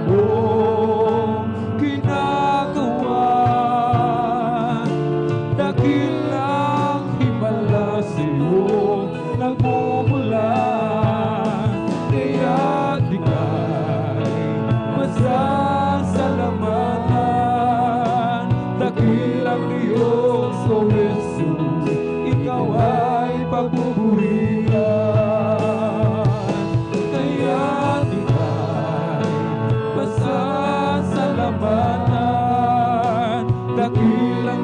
mong ginagawa, dakilang himala sa'yo nagmumulan. Kaya di ka'y masasalamatan. Dakilang Diyos, O Jesus, ikaw ay pagpupurihan. Kaya di ka'y masasalamatan. Dakilang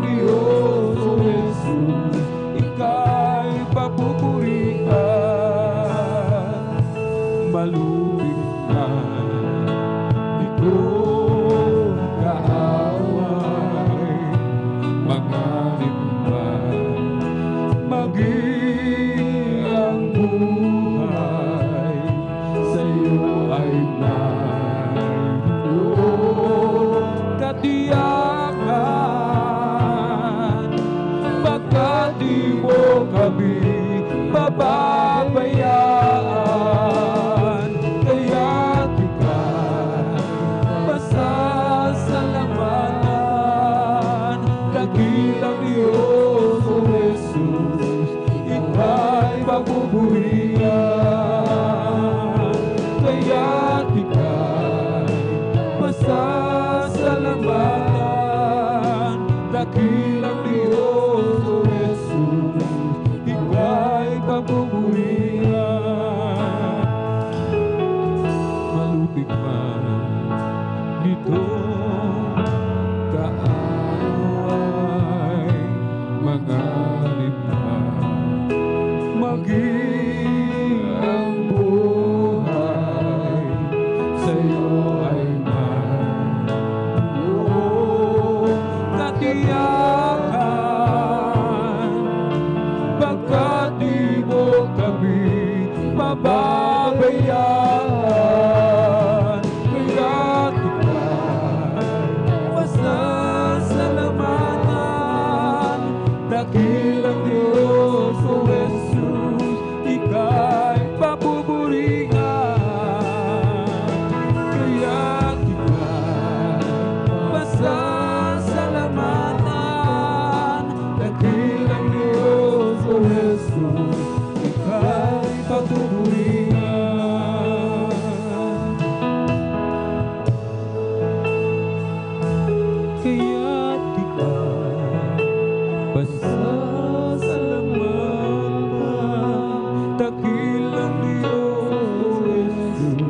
dakilang Diyos, O Jesus, ika'y papupurihan. Malupig man nito kaaway, mga liman, maging ang buhay sa'yo ay mayroong katiyakan, pagkat di mo kami pababayaan. Kaya't ika'y masasalamatan, dakilang Diyos, O Jesus, ika'y papupurihan. Kaya't ika'y masasalamatan, dakilang Diyos, O Jesus, ika'y papupurihan. Kaya't ika'y pasasalamatan, dakilang Diyos, O Jesus,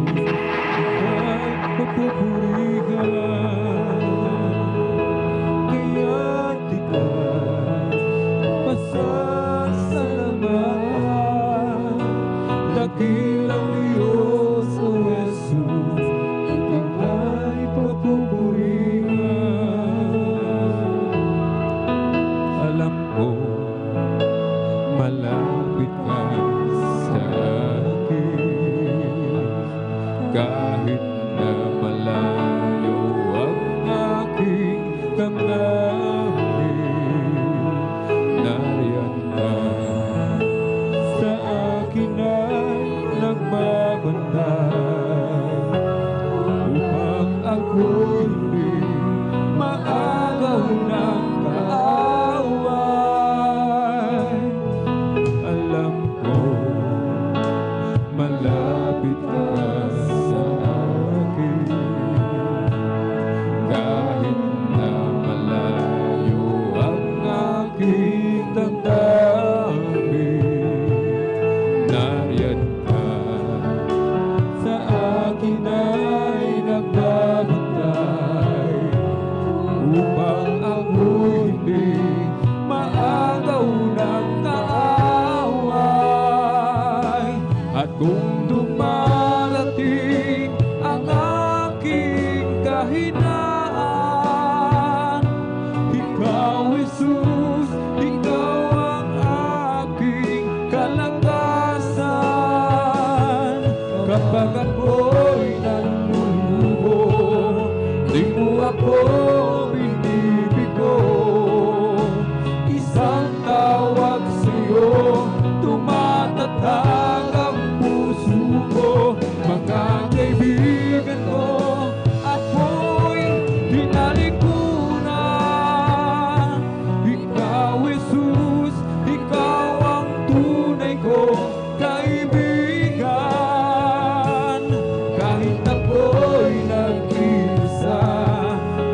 ika'y papupurihan. Kaya't ika'y pasasalamatan, dakilang Diyos, O Jesus, ika'y papupurihan. Alam ko, malapit ka sa akin, kahit na malayo ang aking damdamin. Nariyan ka sa akin ay nagbabantay, upang ako'y hindi maagaw ng kaaway. Alam ko, malapit ka sa akin, kahit na malayo ang aking damdamin. Nariyan ka sa akin ay nagbabantay, upang ako'y hindi maagaw ng kaaway. At kung dumarating ang aking kahinaan, ikaw, Jesus, ikaw ang aking kalakasan. Kapag ako'y nalulubog, di mo ako binibigo. Isang tawag sa'yo, tumatatag ang puso ko. Mga kaibigan ko, ako'y tinalikuran. Ikaw, Jesus, ikaw ang tunay kong kaibigan. Kahit ako'y nag-iisa,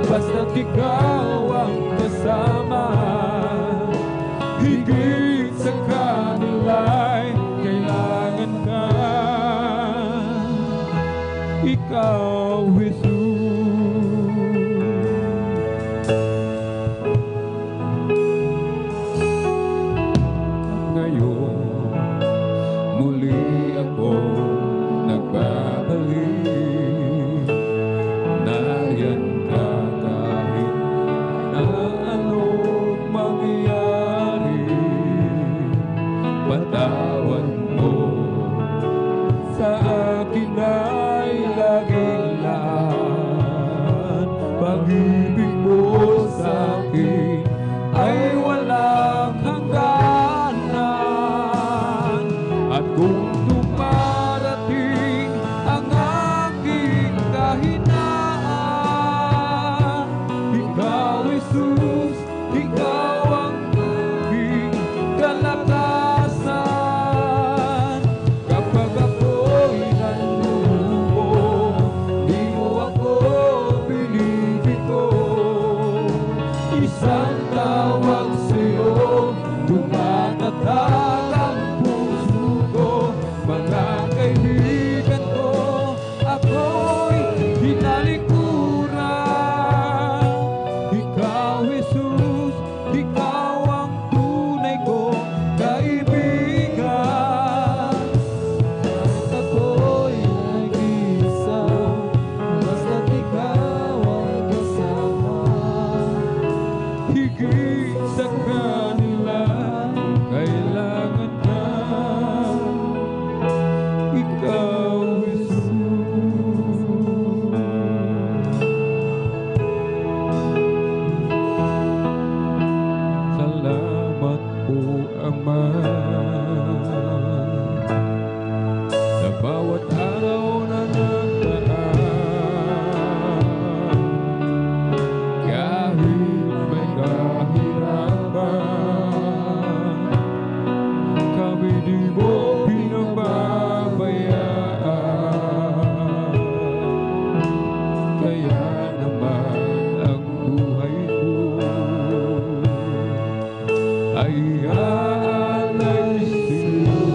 basta't ikaw ang kasama. Higit sa kanila'y kailangan ka, ikaw, Jesus. Ngayon, muli ako nagbabalik. Nariyan ka kahit na ano isang tawag sa'yo, tumatatag ang puso ko. Mga kaibigan ko, ako'y hinalikuran. Ikaw, Jesus, ikaw ang tunay kong kaibigan. Ako'y nag-isa, basta't ikaw ang kasama. Higit sa kanila, kailangan ka. Ikaw, Jesus. Salamat po, Ama, sa bawat araw na nagdaan. Kahit may kahirapan, kami di mo pinababayaan. Kaya naman ang buhay ko ay aalay sa'yo.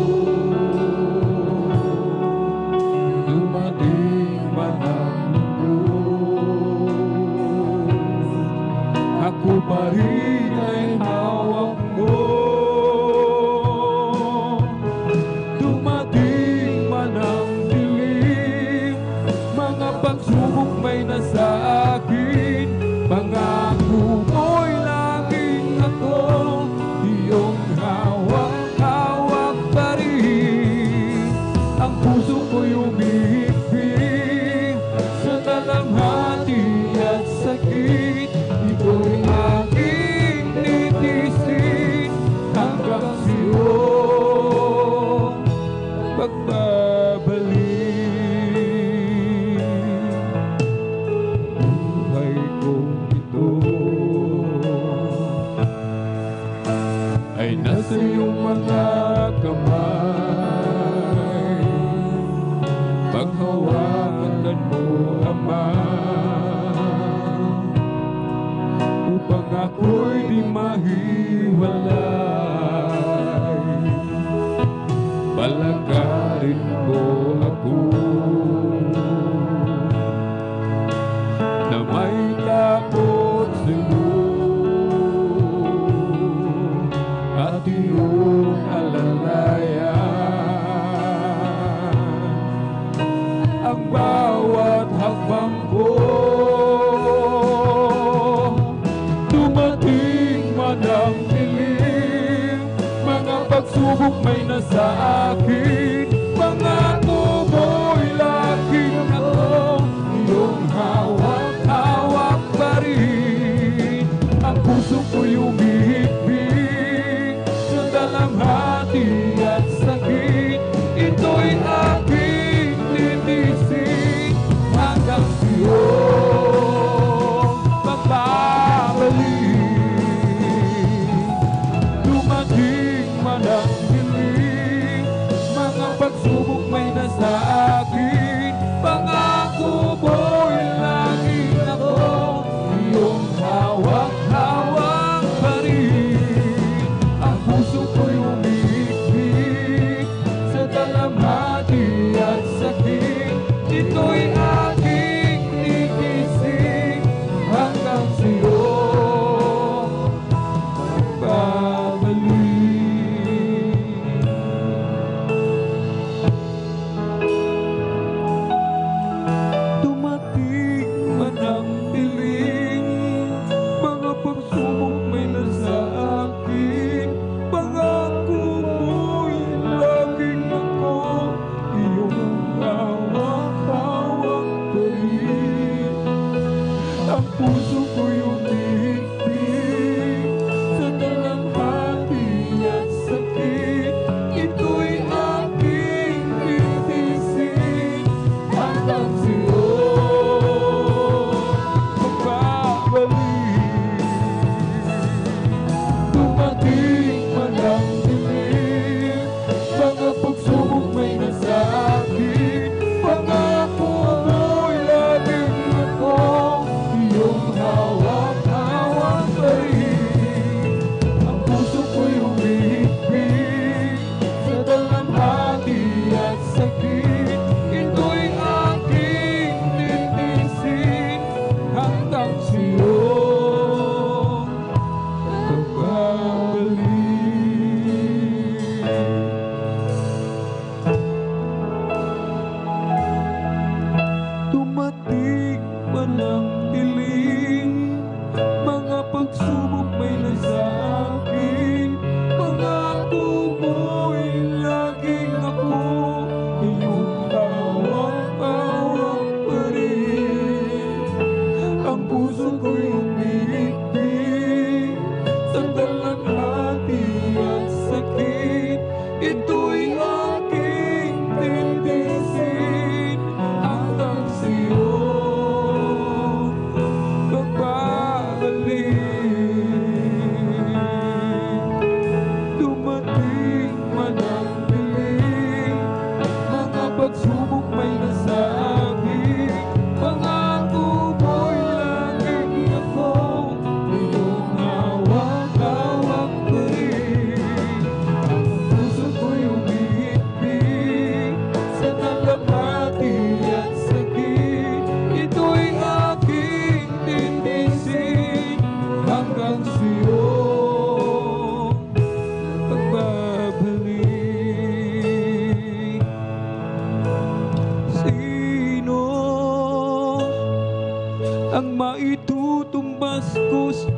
Dumating man ang mundo, ako pa rin ay hawak mo. Dumating man ang dilim, mga pagsubok may nasa akin. Pangako mo'y laging ako, iyong hawak-hawak pa rin. Ang puso ko'y umibig sa dalamhati at sakit. Ito'y aking titisin hanggang sa'yo pagbabalik. Buhay kong ito ay nasa iyong mga kamay. Paghawakan mo, Ama, upang ako'y di mahiwalay. Palagarin mo ako na may takot sa'yo at iyong alalayan. Ang bawat hakbang ko, dumating man ang dilim, mga pagsubok may nasa akin. Pangako mo'y laging ako, iyong hawak-hawak pa rin. Ang puso ko'y umihigpit sa dalamhati at sakit. Ito'y aking titisin hanggang sa'yo pagbabalik. Dumating man ang dilim, mga pagsubok may nasa akin. Pangako mo'y laging ako, iyong hawak-hawak pa rin.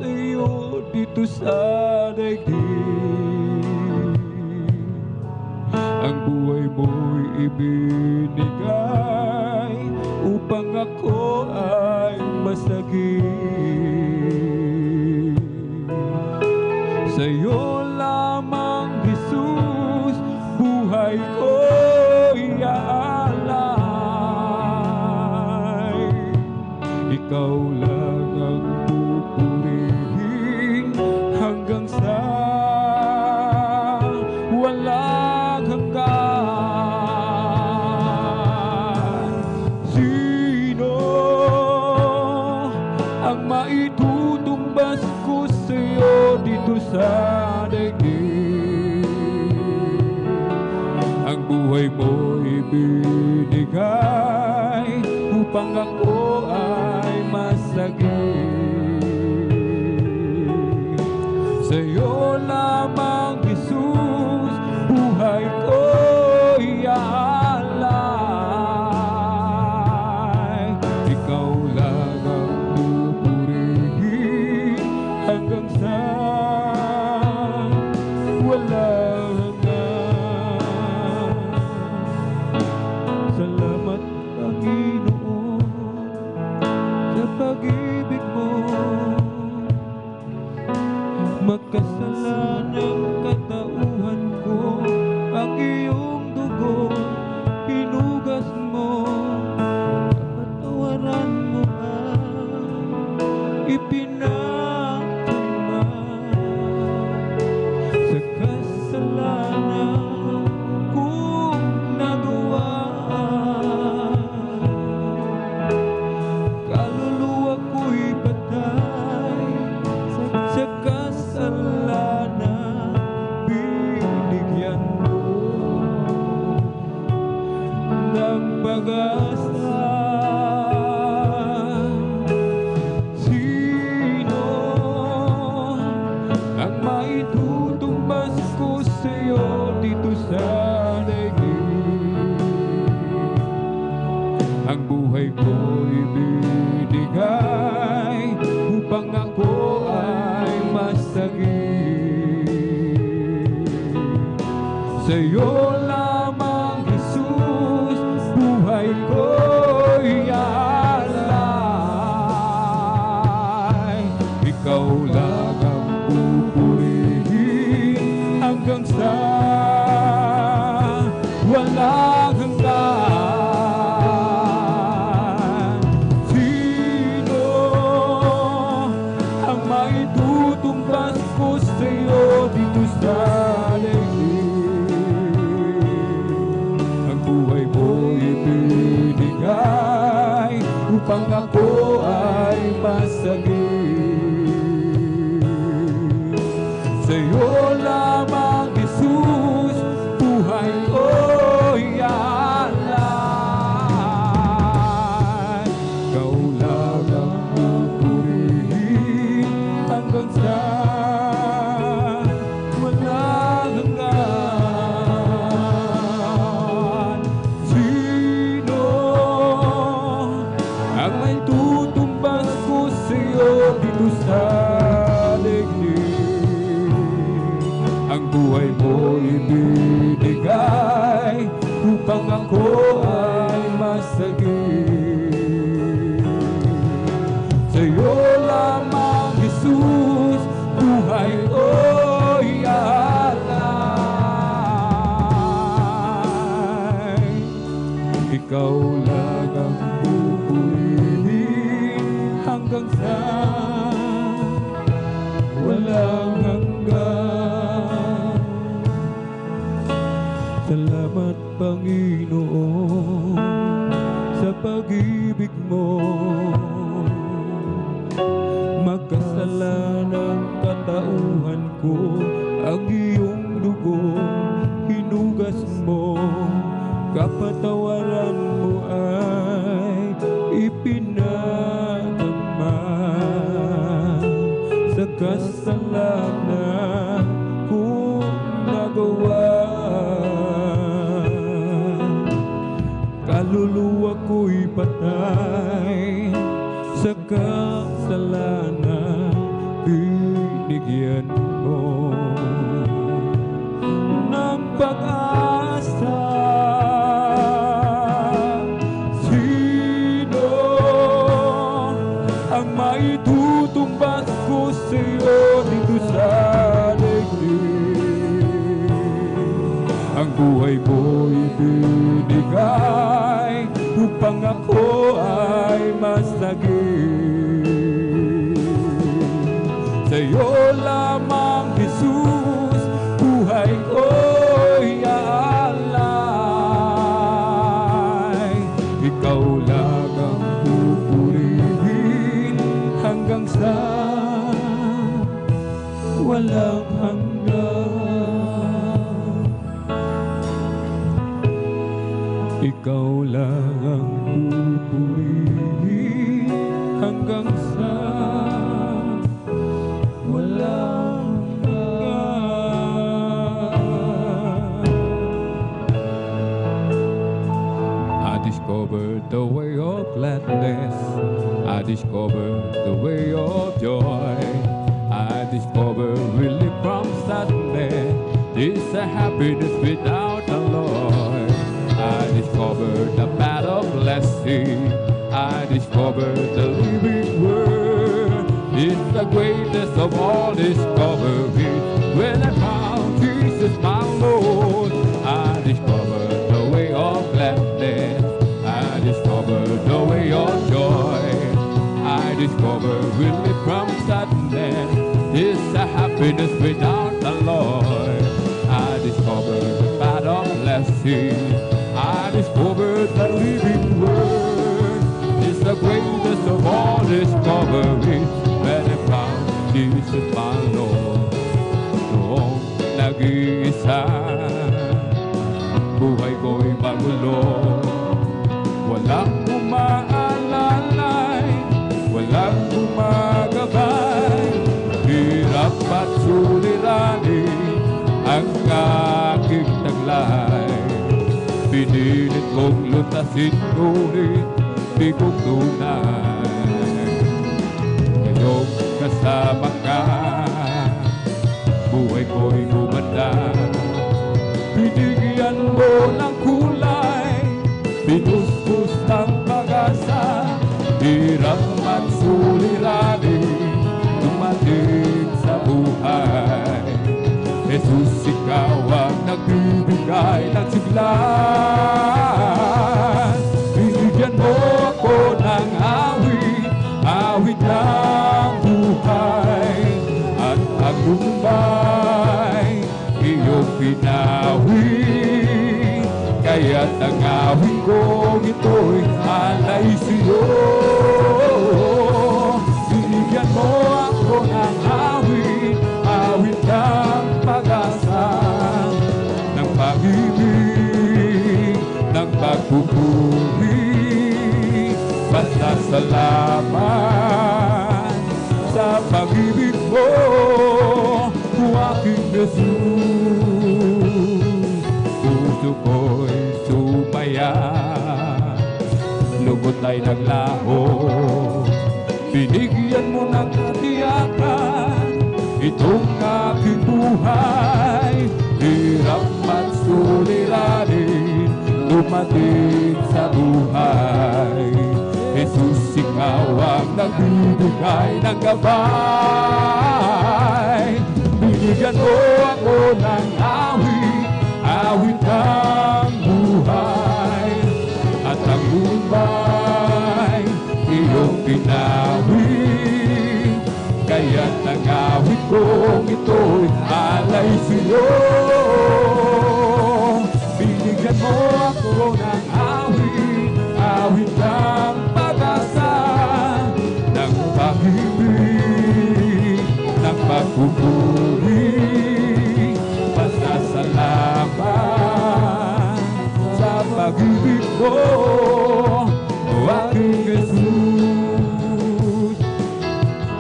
sa'yo dito sa daigdig. Ang buhay mo'y ibinigay upang ako ay masagip. Sa'yo lamang, Jesus, buhay ko'y aalay. Ikaw lang ang pupurihin hanggang sa walang hanggan. Sino ang maitutumbas ko sa'yo dito sa daigdig? Ang buhay mo ibinigay upang ako ay masagip. Sa'yo lamang, Jesus, buhay ko'y aalay. Ikaw lang ang pupurihin hanggang sa walang hanggan. Salamat, Panginoon, sa pag-ibig mo. Magkasalanang katauhan ko, ang iyong dugo hinugas mo. Kapatawaran mo ang ipinagdamag sa kasalanan kong nagawa. Kaluluwa ko'y patay sa kasalanan, binigyan mo ng pag-asa. Sino ang maitutumbas ko sa'yo dito sa daigdig? Ang buhay ko ibinigay upang ako ay masagip. Sa'yo lamang, Jesus, buhay ko'y aalay. Ikaw lang ang pupurihin hanggang sa walang hanggan. Sino ang maitutumbas ko sa'yo dito sa daigdig? Ang buhay mo ibinigay upang ako ay masagip. Sa'yo lamang, Jesus, buhay ko'y aalay. Ikaw lang ang pupurihin hanggang sa walang hanggan. Sino ang may tutumbas ko sa'yo dito sa daigdig? Ang buhay mo ibinigay upang ako ay masagip. Sa'yo lamang, Jesus, buhay ko'y aalay. Ikaw lang ang pupurihin hanggang sa walang hanggan. Salamat, Panginoon, sa pag-ibig mo. Magkasalanang katauhan ko, ang iyong dugo hinugas mo. Kapatawaran mo ay ipinagdamag sa kasalanan kong nagawa. Kaluluwa ko'y patay sa kasalanan, binigyan mo ng pag-asa. Sino ang maitutumbas ko sa'yo dito sa daigdig? Ang buhay mo'y binigay upang ako ay masagip. Sa'yo lamang, Jesus, buhay ko'y aalay. Ikaw lang ang pupurihin hanggang sa walang hanggan. Ikaw lang ang pupurihin hanggang sa walang hanggan. I discovered the way of gladness. I discovered the way of joy. I discovered relief from sadness. This a happiness without a Lord. I discovered the path of blessing. I discovered the living word. It's the greatest of all discoveries. When I found Jesus my Lord, I discovered the way of gladness. I discovered the way of joy. I discovered relief from sadness. It's a happiness without a Lord. I discovered the path of blessing. I discovered the living word. It's the greatest of all discoveries. When I found Jesus my Lord, noong nag-iisa, buhay ko'y magulo. Walang umaalalay, walang gumagabay. Hirap at suliranin ang aking taglay. Pinilit kong lutasin, ngunit di ko tunay. Ngayong kasama ka, buhay ko'y gumanda. Binigyan mo ng kulay, pinuspos ng pag-asa. Hirap at suliranin, dumating sa buhay. Jesus, ikaw ang nagbibigay ng sigla. Binigyan mo ako ng awit, awit ng buhay. At ang lumbay, iyong pinawin. Kaya't ang awit kong ito'y alay sa'yo. Binigyan mo ako ng awit, awit ng pag-asa, ng pag-ibig, ng pagpupuri. Pasasalamat sa pag-ibig mo, o aking Jesus. Puso ko'y sumaya, lugod ay naglaho. Binigyan mo ng katiyakan itong aking buhay. Hirap at suliranin, dumating sa buhay. Jesus, ikaw ang nagbibigay ng gabay. Binigyan mo ako ng awit, awit ng buhay. At ang lumbay, iyong pinawin. Kaya't ang awit kong ito'y alay sa'yo. Binigyan mo ako ng awit, awit ng pag-asa, ng pag-ibig, ng pagpupuri. Pasasalamat sa pag-ibig mo, o aking Jesus.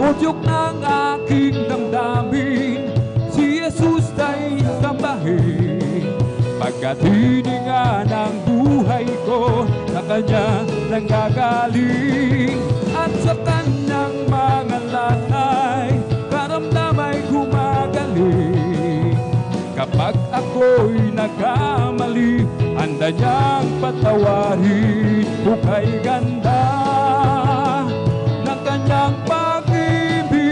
Udyok ng aking damdamin, si Jesus ay sambahin. Pagkat hininga ng buhay ko, sa Kanya nanggagaling. At sa Kanyang mga lanay, karamdamay ko ako'y nagkamali, handa niyang patawarin. Hukay ganda ng kanyang pag-ibig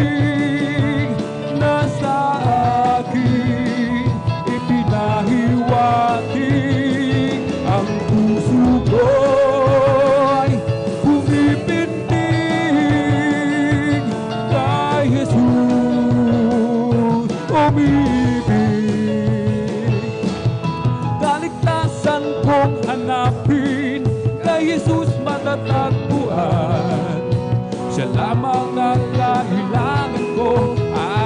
na sa akin ipinahiwatig. Ang puso ko'y pumipindig kay Jesus umibig. Kaligtasan kong hanapin, kay Jesus matatagpuan. Siya lamang ang kailangan ko,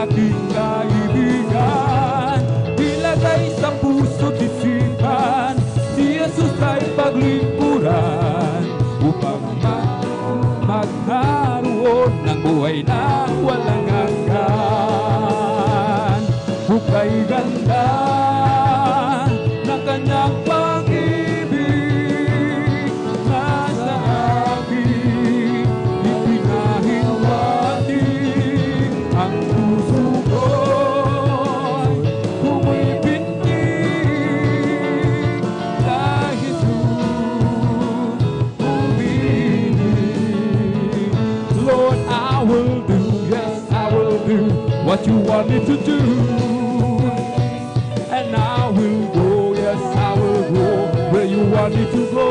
aking kaibigan. Ilagay sa puso't isipan, si Jesus ay paglingkuran, upang magkaroon ng buhay na walang hanggan. Hukay ganda ng kanyang pag-ibig na sa akin ipinahiwatig. Ang puso ko'y pumipindig kay Jesus umibig. Lord, I will do, yes, I will do what you want me to do. And I will go, yes, I will go where you want me to go.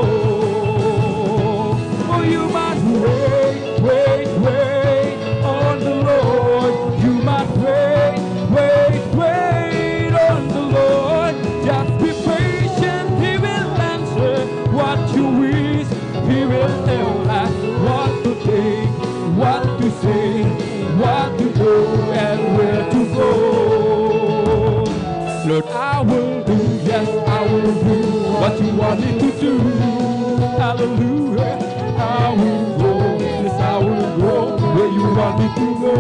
Oh, you must wait, wait, wait on the Lord. You must wait, wait, wait on the Lord. Just be patient, He will answer what you wish. He will tell us what to think, what to say, what to do, and where to go. Lord, I will do, yes, I will do what you want me to do. Hallelujah. I will go, yes, I will go where you want me to go.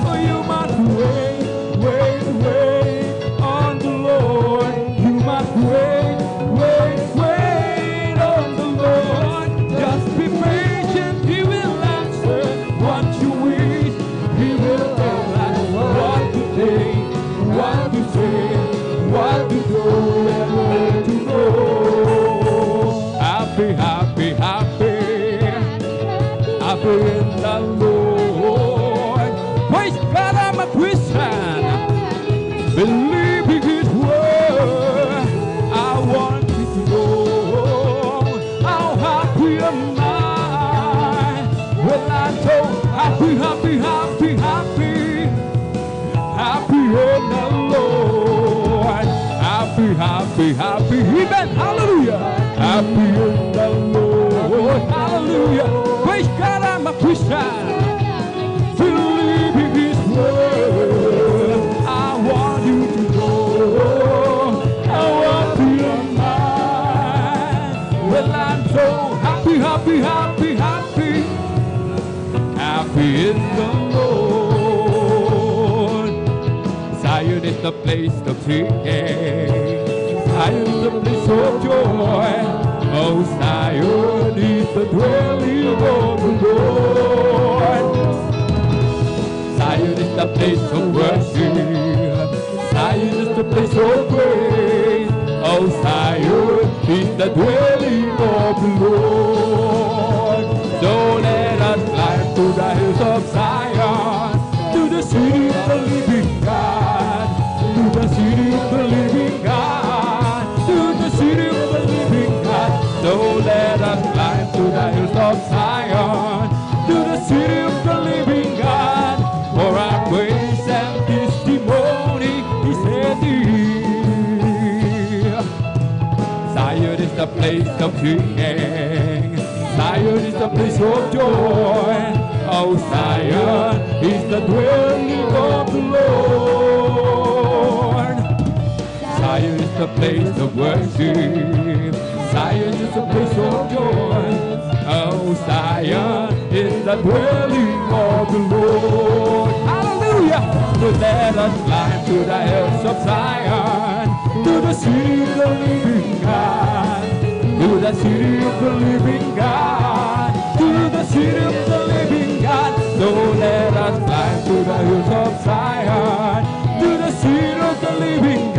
Oh, you must wait, wait, wait on the Lord. You must wait, wait, wait on the Lord. Just be patient, He will answer what you wish. He will tell us what to think, what to say, what to do, and where to go. Happy, happy, happy, happy in the Lord. Praise God, I'm a Christian, believing His word. I want you to know how happy am I. Well, I'm so happy, happy, happy, happy, happy in the Lord. Happy, happy, happy, amen, hallelujah. Happy in the Lord, hallelujah. Praise God, I'm a Christian, believing His word. I want you to know how happy am I. Well, I'm so happy, happy, happy, happy, happy in the Lord. Zion is the place of singing. Zion is the place of joy. Oh, Zion is the dwelling of the Lord. Zion is the place of worship. Zion is the place of praise. Oh, Zion is the dwelling of the Lord. So let us climb to the hills of Zion, to the city of the living God, to the city of the living God, to the city of the living God. So let us climb to the hills of Zion, to the city of the living God, for our praise and testimony is here. Zion is the place of singing. Zion is the place of joy. Oh, Zion is the dwelling of the Lord. Zion is the place of worship. Zion is the place of joy. Oh, Zion is the dwelling of the Lord. Hallelujah! So let us climb to the hills of Zion, to the city of the living God, to the city of the living God, to the city of the living God. So let us climb to the hills of Zion, to the city of the living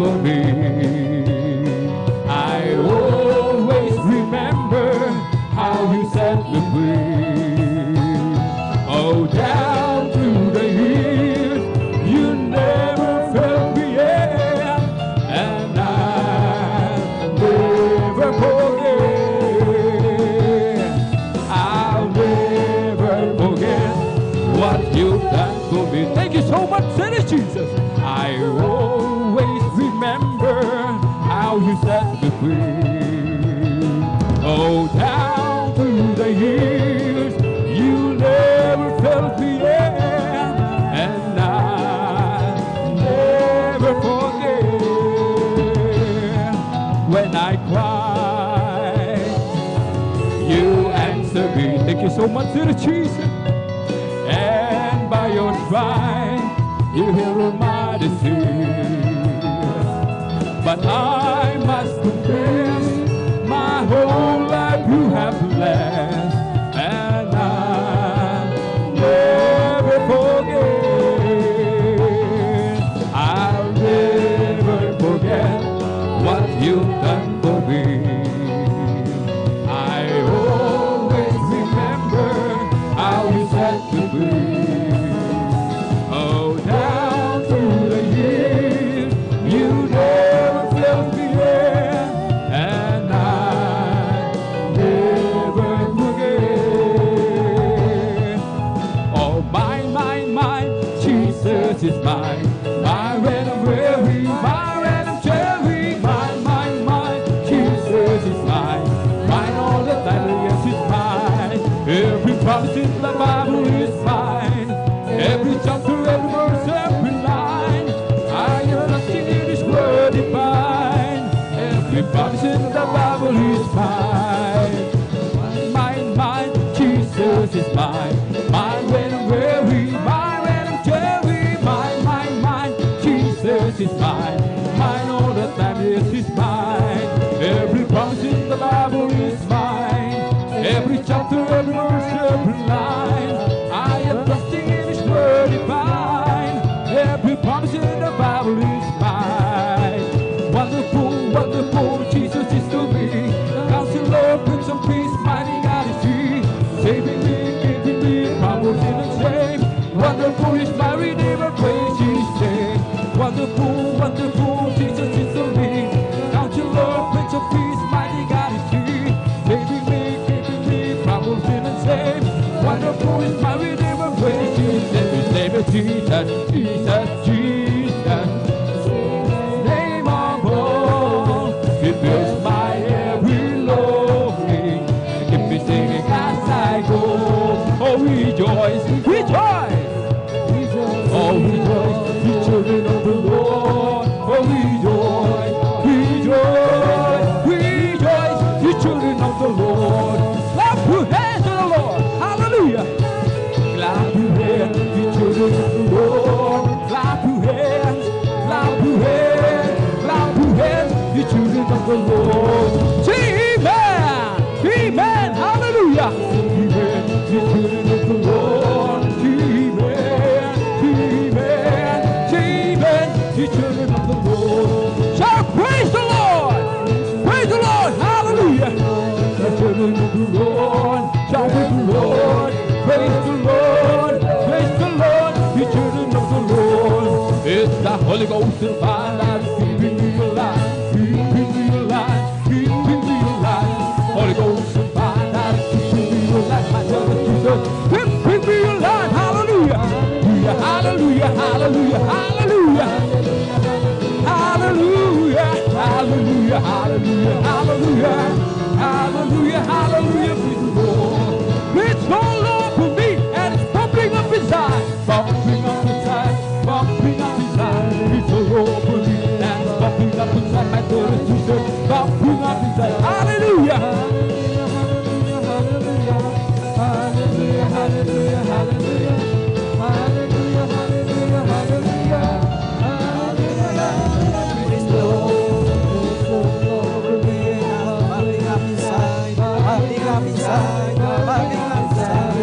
for me. I always remember how you set me free. Oh, down through the years, you never felt me yet, and I'll never forget. I'll never forget what you've done for me. Thank you so much, Senate Jesus. I always remember how you set me free. Oh, down through the years, you never felt me yet, and I'll never forget. When I cry, you answer me. Thank you so much, Senate Jesus. And by your stripes, you heal all my disease. But I must confess, my whole life you have blessed, and I'll never forget. I'll never forget what you've done for me. I always remember how you set me free. Oh, down through the years, you never felt me yet, and I never forget. Oh, mine, Jesus is mine. My red and weary, my red and cherry, mine, Jesus is mine. Mine all the time, yes, it's mine. Every promise in the Bible is mine. Every chapter, every verse, every line, I am trusting in His word divine. Every promise in the Bible is mine. Mine, Jesus is mine. Mine when I'm weary, mine when I'm cherry, mine, Jesus is mine. Mine all the time, yes, it's mine. Every promise in the Bible is mine. Every chapter, every verse, every line, I am trusting in His word divine. Every promise in the Bible is mine. Wonderful, wonderful, Jesus is to me. Counselor, Prince of Peace, mighty God is He. Saving me, giving me power in the shame. Wonderful is my Redeemer, praise His name. Wonderful, wonderful, Jesus is to me. Counselor, Prince of Peace, mighty God is He. Saving me, giving me power in the shame. Wonderful is my Redeemer, praise His name. His name is Jesus, Jesus, Jesus. Name above, it fills my every longing. Keep me singing as I go. Oh, rejoice, rejoice. Oh, rejoice, you children of the Lord. Oh, rejoice, rejoice, rejoice, you children of the Lord. Clap your hands to the Lord. Hallelujah. Clap your hands, you children of the Lord. Clap your hands, clap your hands, clap your hands, you children of the Lord. Say amen, amen, hallelujah. Amen, you children of the Lord. Amen, amen, amen, you children of the Lord. Shout, praise the Lord, hallelujah. The children of the Lord, shout with the Lord, praise the Lord, praise the Lord, the children of the Lord. It's the Holy Ghost and fire that's keeping me alive, keeping me alive, keeping me alive. Holy Ghost and fire that's keeping me alive, my brother Jesus, keeping me alive. Hallelujah, hallelujah, hallelujah, hallelujah, hallelujah, hallelujah, hallelujah, hallelujah, hallelujah, hallelujah, praise the Lord. It's all over me and it's pumping up inside, bumping up inside, bumping up inside. It's all over me and it's bumping up inside. My daughter Jesus, bumping up inside. Hallelujah, hallelujah, hallelujah, hallelujah, hallelujah, hallelujah, hallelujah, hallelujah, hallelujah, hallelujah. Praise the Lord. Bumping up inside, bumping up inside, bumping up inside.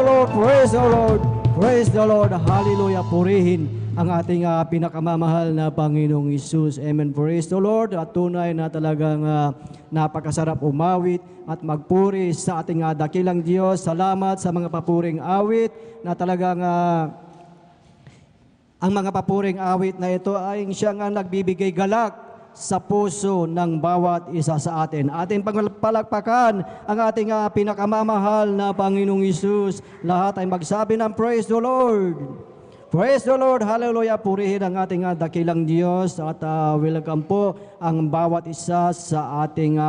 Lord, praise the Lord, praise the Lord, hallelujah, purihin ang ating pinakamamahal na Panginoong Hesus. Amen, praise the Lord. At tunay na talagang napakasarap umawit at magpuri sa ating dakilang Diyos. Salamat sa mga papuring awit na talagang ang mga papuring awit na ito ay siyang nagbibigay galak sa puso ng bawat isa sa atin. Ating pagpalakpakan ang ating pinakamamahal na Panginoong Hesus. Lahat ay magsabi ng praise the Lord. Praise the Lord, hallelujah. Purihin ang ating dakilang Diyos at welcome po ang bawat isa sa ating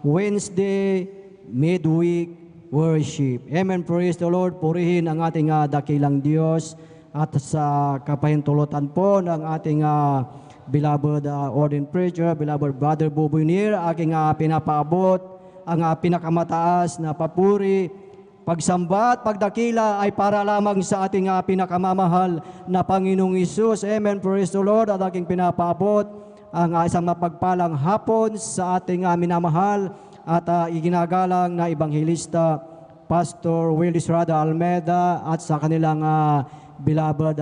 Wednesday midweek worship. Amen, praise the Lord. Purihin ang ating dakilang Diyos at sa kapahintulutan po ng ating beloved ordained preacher, beloved Brother Buboy Nir, aking pinapaabot ang pinakamataas na papuri, pagsamba at pagdakila ay para lamang sa ating pinakamamahal na Panginoong Hesus. Amen, praise the Lord. At aking pinapaabot ang isang mapagpalang hapon sa ating minamahal at iginagalang na Ebanghelista, Pastor Willis Rada Almeida at sa kanilang beloved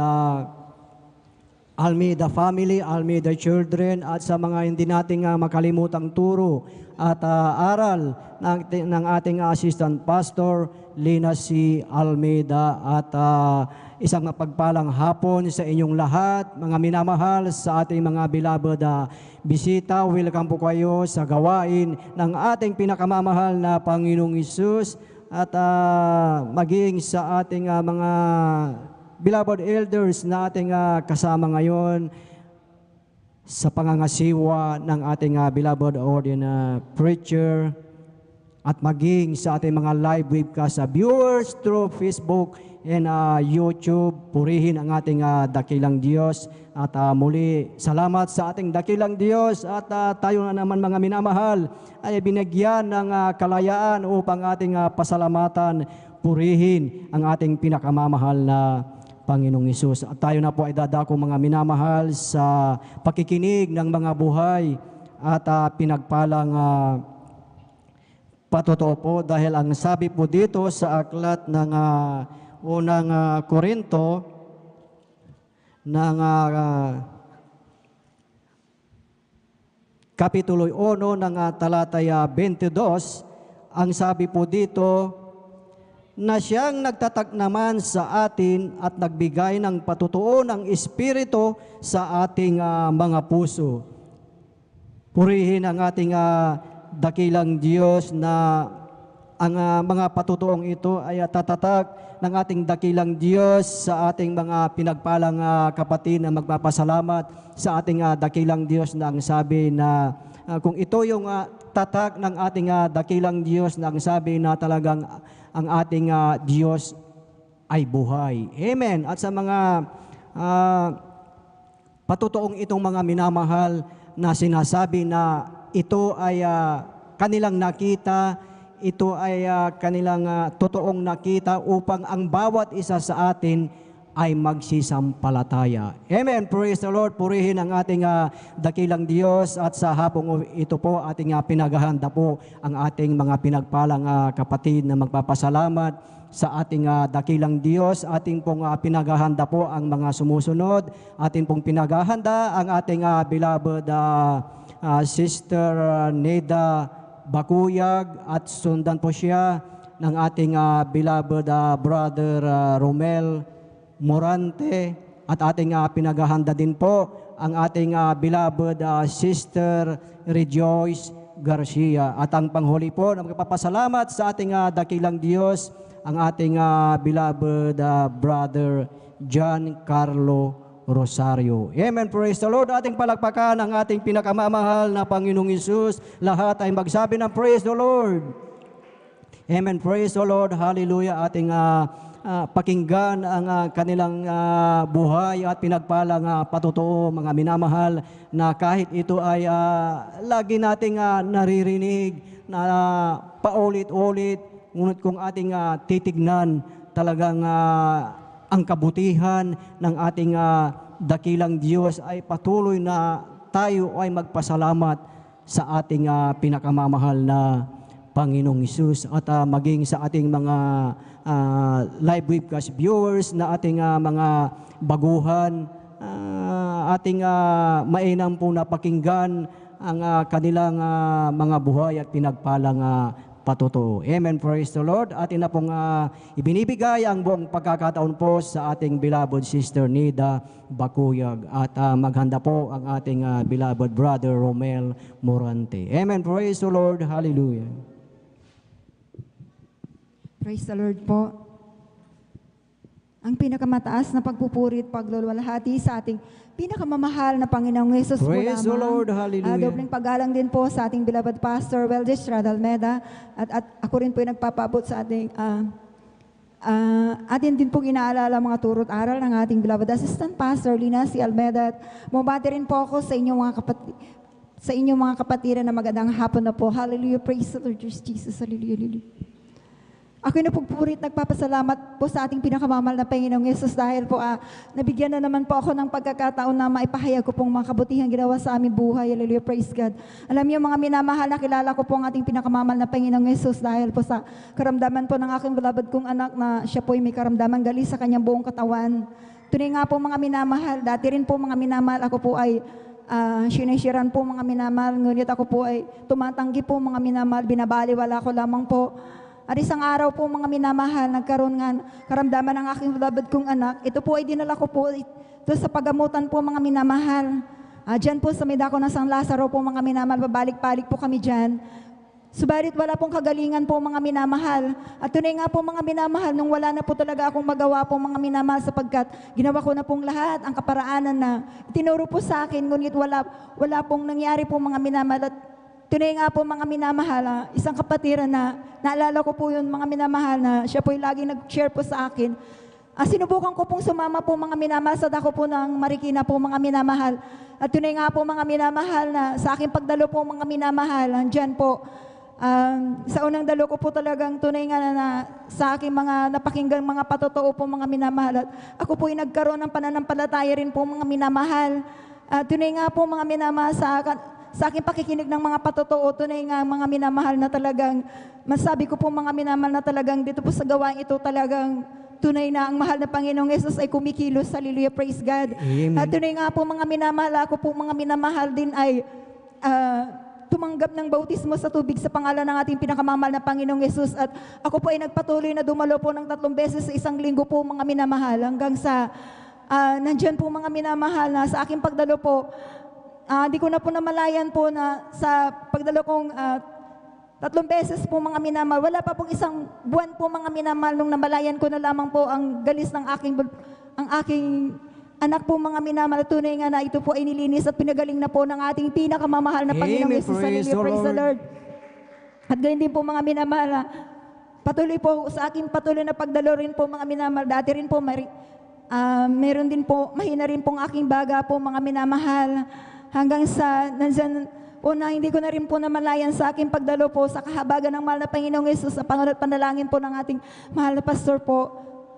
Almeida family, Almeida children, at sa mga hindi nating makalimutang turo at aral ng ating assistant pastor, Lina C. Almeida, at isang mapagpalang hapon sa inyong lahat, mga minamahal sa ating mga beloved bisita. Welcome po kayo sa gawain ng ating pinakamamahal na Panginoong Hesus at maging sa ating mga beloved elders na ating kasama ngayon sa pangangasiwa ng ating beloved ordained preacher at maging sa ating mga live webcast viewers through Facebook and YouTube. Purihin ang ating dakilang Diyos at muli salamat sa ating dakilang Diyos at tayo na naman mga minamahal ay binigyan ng kalayaan upang ating pasalamatan, purihin ang ating pinakamamahal na Panginoong Hesus. At tayo na po ay dadako mga minamahal sa pakikinig ng mga buhay at pinagpalang patotoo po dahil ang sabi po dito sa aklat ng unang Korinto ng Kapitulo 1 ng talataya 22, ang sabi po dito, na siyang nagtatag naman sa atin at nagbigay ng patutuo ng Espiritu sa ating mga puso. Purihin ang ating dakilang Diyos na ang mga patutuong ito ay tatatag ng ating dakilang Diyos sa ating mga pinagpalang kapatid na magpapasalamat sa ating dakilang Diyos na ang sabi na kung ito yung tatak ng ating dakilang Diyos na ang sabi na talagang ang ating Diyos ay buhay. Amen. At sa mga patutuong itong mga minamahal na sinasabi na ito ay kanilang nakita, ito ay kanilang totoong nakita upang ang bawat isa sa atin ay magsisampalataya. Amen. Praise the Lord. Purihin ang ating dakilang Diyos at sa hapong ito po ating pinaghahanda po ang ating mga pinagpalang kapatid na magpapasalamat sa ating dakilang Diyos. Ating pong pinaghahanda po ang mga sumusunod. Ating pong pinaghahanda ang ating beloved Sister Neda Bakuyag at sundan po siya ng ating beloved Brother Romel Morante at ating pinaghahanda din po ang ating beloved Sister Rejoice Garcia. At ang panghuli po na magpapasalamat sa ating dakilang Diyos, ang ating beloved Brother John Carlo Rosario. Amen. Praise the Lord. Ating palakpakan ang ating pinakamamahal na Panginoong Hesus. Lahat ay magsabi ng praise the Lord. Amen. Praise the Lord. Hallelujah. Ating pakinggan ang kanilang buhay at pinagpalang patutuo, mga minamahal, na kahit ito ay lagi nating naririnig na paulit-ulit, ngunit kung ating titignan talagang ang kabutihan ng ating dakilang Diyos ay patuloy na tayo ay magpasalamat sa ating pinakamamahal na Panginoong Hesus at maging sa ating mga live webcast viewers na ating mga baguhan, ating mainam po napakinggan ang kanilang mga buhay at pinagpalang patotoo. Amen. Praise the Lord. Atin na pong ibinibigay ang buong pagkakataon po sa ating beloved sister Nida Bakuyag at maghanda po ang ating beloved brother Romel Morante. Amen. Praise the Lord. Hallelujah. Praise the Lord po. Ang pinakamataas na pagpupuri at pagluluwalhati sa ating pinakamamahal na Panginoong Hesus po lamang. Praise the Lord. Hallelujah. Dobleng paggalang din po sa ating beloved Pastor Weldes Radalmeda at ako rin po yung nagpapabot sa ating atin din pong inaalala mga turot aral ng ating beloved Assistant Pastor Lina C. Almeda at bumabati rin po ako sa inyong mga kapatiran na magandang hapon na po. Hallelujah. Praise the Lord Jesus. Hallelujah. Hallelujah. Ako'y napugpurit, nagpapasalamat po sa ating pinakamamahal na Panginoong Yesus dahil po nabigyan na naman po ako ng pagkakataon na maipahayag ko pong mga kabutihang ginawa sa aming buhay. Hallelujah, praise God. Alam niyo mga minamahal, nakilala ko po ang ating pinakamamahal na Panginoong Yesus dahil po sa karamdaman po ng aking beloved kong anak na siya po ay may karamdaman gali sa kanyang buong katawan. Tunay nga po mga minamahal, dati rin po mga minamahal, ako po ay sinisiran po mga minamahal, ngunit ako po ay tumatanggi po mga minamahal, binabaliwala ko lamang po. At isang araw po mga minamahal, nagkaroon nga karamdaman ng aking beloved kong anak. Ito po ay dinala ko po ito sa pagamutan po mga minamahal. Diyan po sa Medako ng San Lazaro po mga minamahal, babalik-balik po kami dyan. Subalit wala pong kagalingan po mga minamahal. At tunay nga po mga minamahal, nung wala na po talaga akong magawa po mga minamahal sapagkat ginawa ko na pong lahat ang kaparaanan na itinuro po sa akin, ngunit wala pong nangyari po mga minamahal. At tunay nga po mga minamahal, isang kapatiran na naalala ko po yun mga minamahal na siya po yung laging nag-share po sa akin. Sinubukan ko pong sumama po mga minamahal sa dako po ng Marikina po mga minamahal. At tunay nga po mga minamahal na sa aking pagdalo po mga minamahal, andyan po, sa unang dalo ko po talagang tunay nga na sa aking mga napakinggan mga patotoo po mga minamahal. At ako po yung nagkaroon ng pananampalataya rin po mga minamahal. Tunay nga po mga minamahal sa aking pakikinig ng mga patotoo, tunay nga mga minamahal na talagang, masabi ko po mga minamahal na talagang dito po sa gawain ito talagang tunay na ang mahal na Panginoong Yesus ay kumikilos. Hallelujah, praise God. Amen. At tunay nga po mga minamahal, ako po mga minamahal din ay tumanggap ng bautismo sa tubig sa pangalan ng ating pinakamamahal na Panginoong Yesus. At ako po ay nagpatuloy na dumalo po ng 3 beses sa isang linggo po mga minamahal hanggang sa nandyan po mga minamahal na sa aking pagdalo po, di ko na po namalayan po na sa pagdalo kong 3 beses po mga minamahal. Wala pa pong isang buwan po mga minamahal nung namalayan ko na lamang po ang galis ng aking anak po mga minamahal. Tunay nga na ito po ay nilinis at pinagaling na po ng ating pinakamamahal na Panginoong Amen. Yesus. Praise Hallelujah, the praise the Lord. Lord. At ganyan din po mga minamahal, patuloy po sa aking patuloy na pagdalo rin po mga minamahal. Dati rin po meron din po, mahina rin pong aking baga po mga minamahal. Hanggang sa nandyan po na hindi ko na rin po namalayan sa aking pagdalo po sa kahabagan ng mahal na Panginoong Yesus sa pangalan at panalangin po ng ating mahal na pastor po.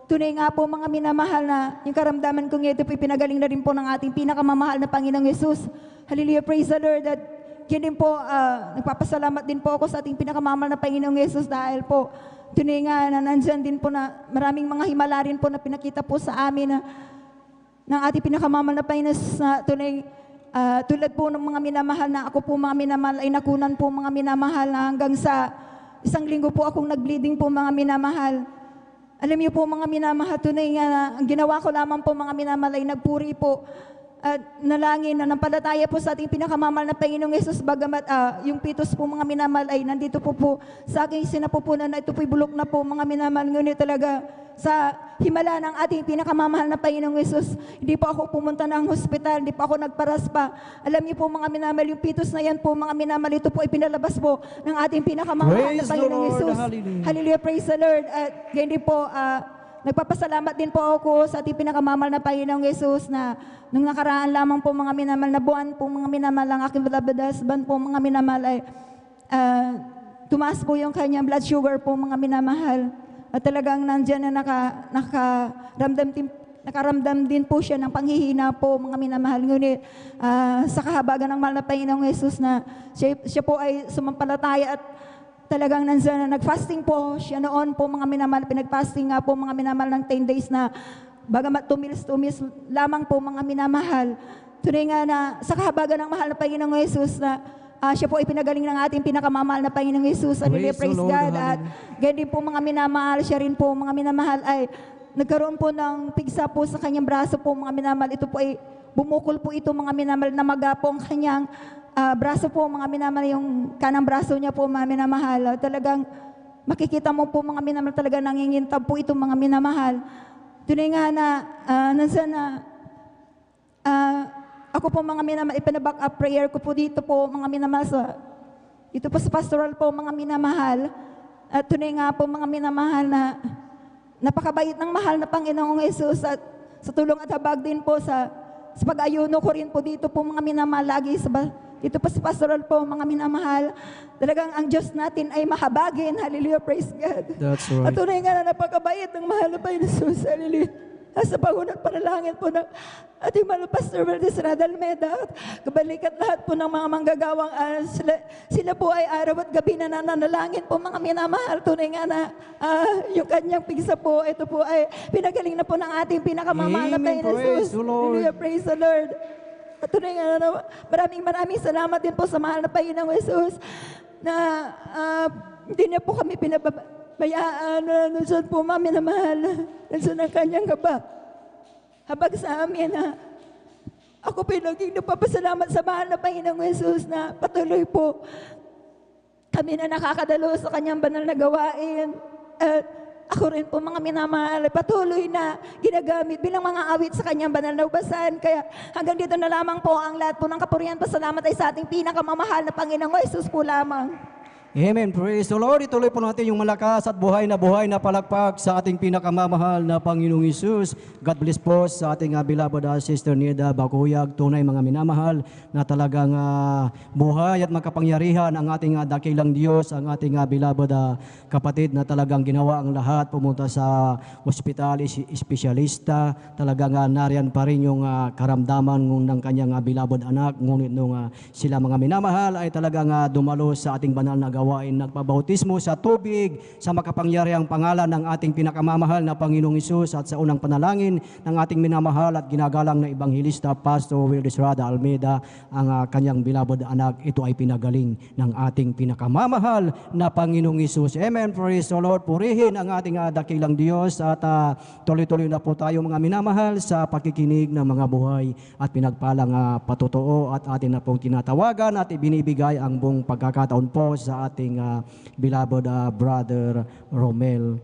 Tunay nga po mga minamahal na yung karamdaman kong ito po pinagaling na rin po ng ating pinakamamahal na Panginoong Yesus. Hallelujah, praise the Lord. At yun din po, nagpapasalamat din po ako sa ating pinakamamahal na Panginoong Yesus dahil po tunay nga na nandyan din po na maraming mga himala rin po na pinakita po sa amin na ng ating pinakamamahal na Panginoong Yesus na tunay. Tulad po ng mga minamahal na ako po mga minamahal ay nakunan po mga minamahal na hanggang sa isang linggo po akong nag-bleeding po mga minamahal. Alam niyo po mga minamahal, tunay nga na ang ginawa ko lamang po mga minamahal ay nagpuri po at nalangin na nampalataya po sa ating pinakamamahal na Panginoong Yesus bagamat yung pitos po mga minamahal ay nandito po sa aking sinapupunan na ito po'y bulok na po mga minamahal. Ngunit talaga sa himala ng ating pinakamamahal na Panginoong Yesus, hindi po ako pumunta ng hospital, hindi po ako nagparaspa. Alam niyo po mga minamahal, yung pitos na yan po mga minamahal, ito po ay pinalabas po ng ating pinakamamahal na Praise the Panginoong Lord. Yesus. Hallelujah. Hallelujah, praise the Lord. At ganyan po, nagpapasalamat din po ako sa ating pinakamamahal na Panginoong Yesus na nung nakaraan lamang po mga minamahal na buwan po mga minamahal ang aking beloved husband po mga minamahal ay tumaas po yung kanyang blood sugar po mga minamahal. At talagang nandyan na nakaramdam din po siya ng panghihina po mga minamahal. Ngunit sa kahabagan ng mahal na Panginoong Yesus na siya po ay sumampalataya at talagang nandiyan na nag-fasting po siya noon po mga minamahal, pinag-fasting nga po mga minamahal ng 10 days na bagamat tumilis lamang po mga minamahal. Tunay nga na sa kahabagan ng mahal na Panginoong Jesus na siya po ay pinagaling ng ating pinakamamahal na Panginoong Jesus. Hallelujah, praise Praise the Lord, God. At hallelujah. ganyan din po mga minamahal, siya rin po mga minamahal ay nagkaroon po ng pigsa po sa kanyang braso po mga minamahal. Ito po ay bumukol po ito mga minamahal na maga po ang kanyang braso po mga minamahal, yung kanang braso niya po mga minamahal. Talagang makikita mo po mga minamahal, talaga nangingintab po ito mga minamahal. Tunay nga na nasa na ako po mga minamahal, ipinaback up prayer ko po dito po mga minamahal dito po sa pastoral po mga minamahal. At tunay nga po mga minamahal na napakabait ng mahal na Panginoong Jesus at sa tulong at habag din po sa pag-ayuno ko rin po dito po mga minamahal lagi dito po sa pastoral po mga minamahal. Talagang ang Diyos natin ay mahabagin. Hallelujah, praise God. That's At right. tunay nga na napakabait ng mahal na Panginoong Jesus. Hallelujah. Sa pangunat panalangin po ng ating mahal na Pastor Valdez Almeida at kabalikat lahat po ng mga manggagawang sila po ay araw at gabi na nananalangin po mga minamahal. Tunay nga na yung kanyang pigsa po, ito po ay pinagaling na po ng ating pinakamamahal na Amen. Panginoon Praise Jesus. the Lord. Hallelujah, praise the Lord. At tunay nga na maraming salamat din po sa mahal na Panginoong Jesus na hindi niya po kami pinabayaan na nandun po mami na mahal. Nandun ang kanyang habag sa amin na ako pinaging nagpapasalamat sa mahal na Panginoong Jesus na patuloy po kami na nakakadalo sa kanyang banal na gawain. At ako rin po mga minamahal, patuloy na ginagamit bilang mga awit sa kanyang banal na ubasan. Kaya hanggang dito na lamang po ang lahat po ng kapurihan. Pasalamat ay sa ating pinakamamahal na Panginoong Jesus po lamang. Amen. Praise the Lord. Ituloy po natin yung malakas at buhay na palakpak sa ating pinakamamahal na Panginoong Isus. God bless po sa ating beloved Sister Nida Bakuyag. Tunay mga minamahal na talagang buhay at makapangyarihan ang ating dakilang Diyos, ang ating beloved kapatid na talagang ginawa ang lahat. Pumunta sa ospital, espesyalista. Talagang nariyan pa rin yung karamdaman ng kanyang beloved anak. Ngunit nung sila mga minamahal ay talagang dumalo sa ating banal na gawain, nagpabautismo sa tubig sa makapangyarihang pangalan ng ating pinakamamahal na Panginoong Isus at sa unang panalangin ng ating minamahal at ginagalang na Ebanghilista Pastor Valdez Almeida, ang kanyang beloved anak, ito ay pinagaling ng ating pinakamamahal na Panginoong Isus. Amen. Praise the Lord. Purihin ang ating dakilang Diyos at tuloy-tuloy na po tayo mga minamahal sa pakikinig ng mga buhay at pinagpalang patotoo at atin na pong tinatawagan at ibinibigay ang buong pagkakataon po sa ating beloved brother Romel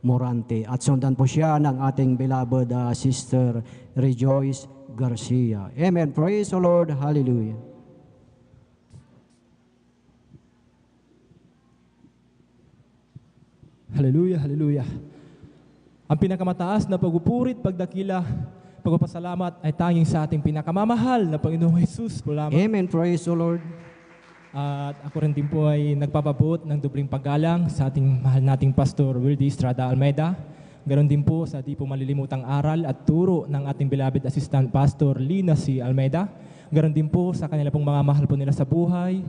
Morante. At sundan po siya ng ating beloved sister Rejoice Garcia. Amen. Praise the Lord. Hallelujah. Hallelujah, hallelujah. Ang pinakamataas na pagpupurit, pagdakila, pagpapasalamat ay tanging sa ating pinakamamahal na Panginoong Jesus po lamang. Amen. Praise the Lord. At ako rin din po ay nagpapabuot ng dubling paggalang sa ating mahal nating Pastor Wildy Estrada Almeida. Ganon din po sa di po malilimutang aral at turo ng ating beloved Assistant Pastor Lina C. Almeida. Ganon din po sa kanila pong mga mahal po nila sa buhay.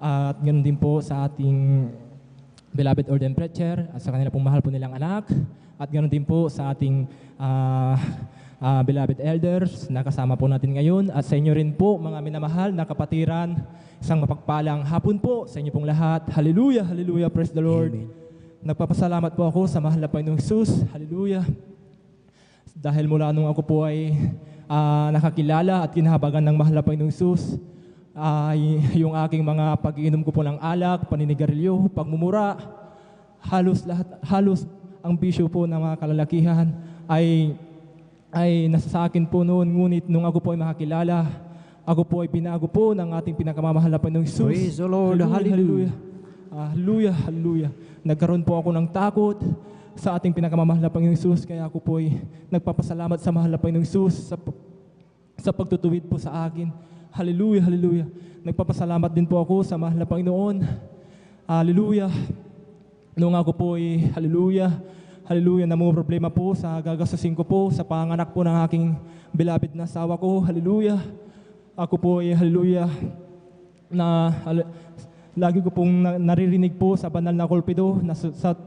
At ganon din po sa ating beloved Ordained Preacher at sa kanila pong mahal po nilang anak. At ganon din po sa ating beloved elders na kasama po natin ngayon. At sa inyo rin po mga minamahal na kapatiran, isang mapagpalang hapon po sa inyo pong lahat. Hallelujah, hallelujah, praise the Lord. Amen. Nagpapasalamat po ako sa mahal na Panginoong Jesus. Hallelujah. Dahil mula nung ako po ay nakakilala at kinahabagan ng mahal na Panginoong Jesus, yung aking mga pag-iinom ko po ng alak, paninigarilyo, pagmumura, halos ang bisyo po ng mga kalalakihan ay nasa sa akin po noon. Ngunit nung ako po ay makakilala, ako po ay binago po ng ating pinakamamahal na Panginoong Jesus. Praise the Lord. Hallelujah. Hallelujah, hallelujah. Nagkaroon po ako ng takot sa ating pinakamamahal na Panginoong Jesus, kaya ako po ay nagpapasalamat sa mahal na Panginoong Jesus sa pagtutuwid po sa akin. Hallelujah, hallelujah. Nagpapasalamat din po ako sa mahal na Panginoon. Hallelujah. Noong ako po ay, hallelujah, hallelujah, na mga problema po sa gagastusin ko po sa panganak po ng aking beloved na asawa ko. Hallelujah. Ako po ay, hallelujah, na Lagi ko pong naririnig po sa banal na kolpido,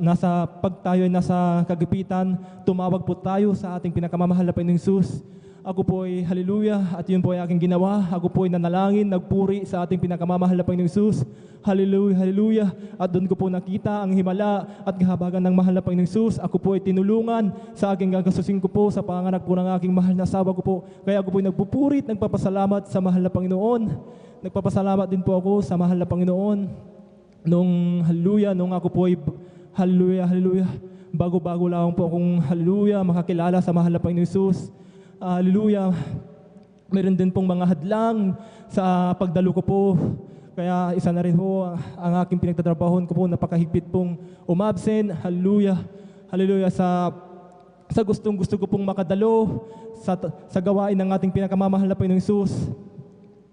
nasa pag tayo ay nasa kagipitan, tumawag po tayo sa ating pinakamamahal na Panginoong Hesus. Ako po ay hallelujah at yun po ay aking ginawa. Ako po ay nanalangin, nagpuri sa ating pinakamamahal na Panginoong Hesus. Hallelujah, hallelujah. At doon ko po nakita ang himala at kahabagan ng mahal na Panginoong Hesus. Ako po ay tinulungan sa aking gagasusin ko po sa panganak po ng aking mahal na asawa ko po. Kaya ako po ay nagpupurit, nagpapasalamat sa mahal na Panginoon. Nagpapasalamat din po ako sa mahal na Panginoon. Nung hallelujah, nung ako po ay hallelujah, hallelujah. Bago-bago lang po akong hallelujah, makakilala sa mahal na Panginoong Hesus. Hallelujah. Meron din pong mga hadlang sa pagdalo ko po. Kaya isa na rin po ang aking pinagtatrabahon ko po, napakahigpit pong umabsent. Hallelujah. Hallelujah sa gustong-gusto ko pong makadalo sa gawain ng ating pinakamamahal na Panginoong Hesus.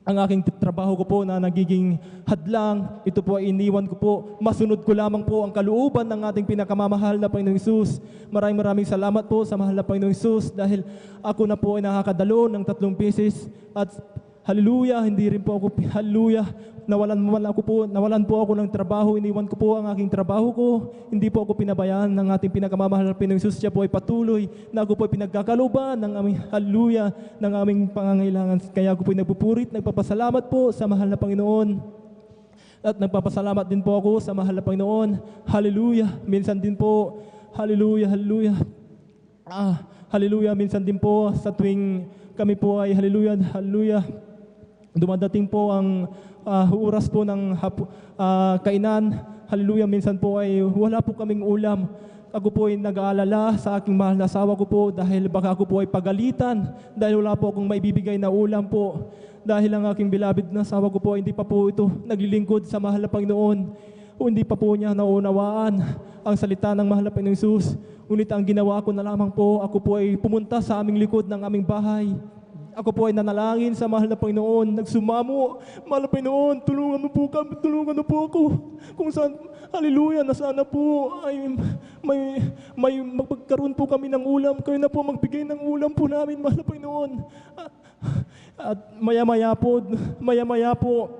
Ang aking trabaho ko po na nagiging hadlang, ito po ay iniwan ko po. Masunod ko lamang po ang kalooban ng ating pinakamamahal na Panginoong Hesus. Maraming salamat po sa mahal na Panginoong Hesus dahil ako na po ay nakakadalo ng 3 beses at hallelujah, hindi rin po ako, hallelujah, nawalan po ako ng trabaho, iniwan ko po ang aking trabaho ko, hindi po ako pinabayaan ng ating pinakamamahal na Panginoong Hesus. Siya po ay patuloy na ako po ay pinagkakaloban ng aming hallelujah, ng aming pangangailangan. Kaya ako po ay nagpupurit, nagpapasalamat po sa mahal na Panginoon. At nagpapasalamat din po ako sa mahal na Panginoon. Hallelujah, minsan din po, hallelujah, hallelujah. Hallelujah, minsan din po sa tuwing kami po ay hallelujah, hallelujah. Dumadating po ang oras po ng kainan. Hallelujah, minsan po ay wala po kaming ulam. Ako po ay nag-aalala sa aking mahal na asawa ko po dahil baka ako po ay pagalitan dahil wala po akong maibibigay na ulam po. Dahil ang aking beloved na asawa ko po hindi pa po ito naglilingkod sa mahal na Panginoon. O hindi pa po niya naunawaan ang salita ng mahal na Panginoong Hesus. Ngunit ang ginawa ko na lamang po, ako po ay pumunta sa aming likod ng aming bahay. Ako po ay nanalangin sa mahal na Panginoon, nagsumamo, mahal na Panginoon, tulungan mo po kami, tulungan mo po ako. Kung saan, hallelujah, na sana po ay may magpagkaroon po kami ng ulam, kayo na po magbigay ng ulam po namin, mahal na Panginoon. At maya-maya po,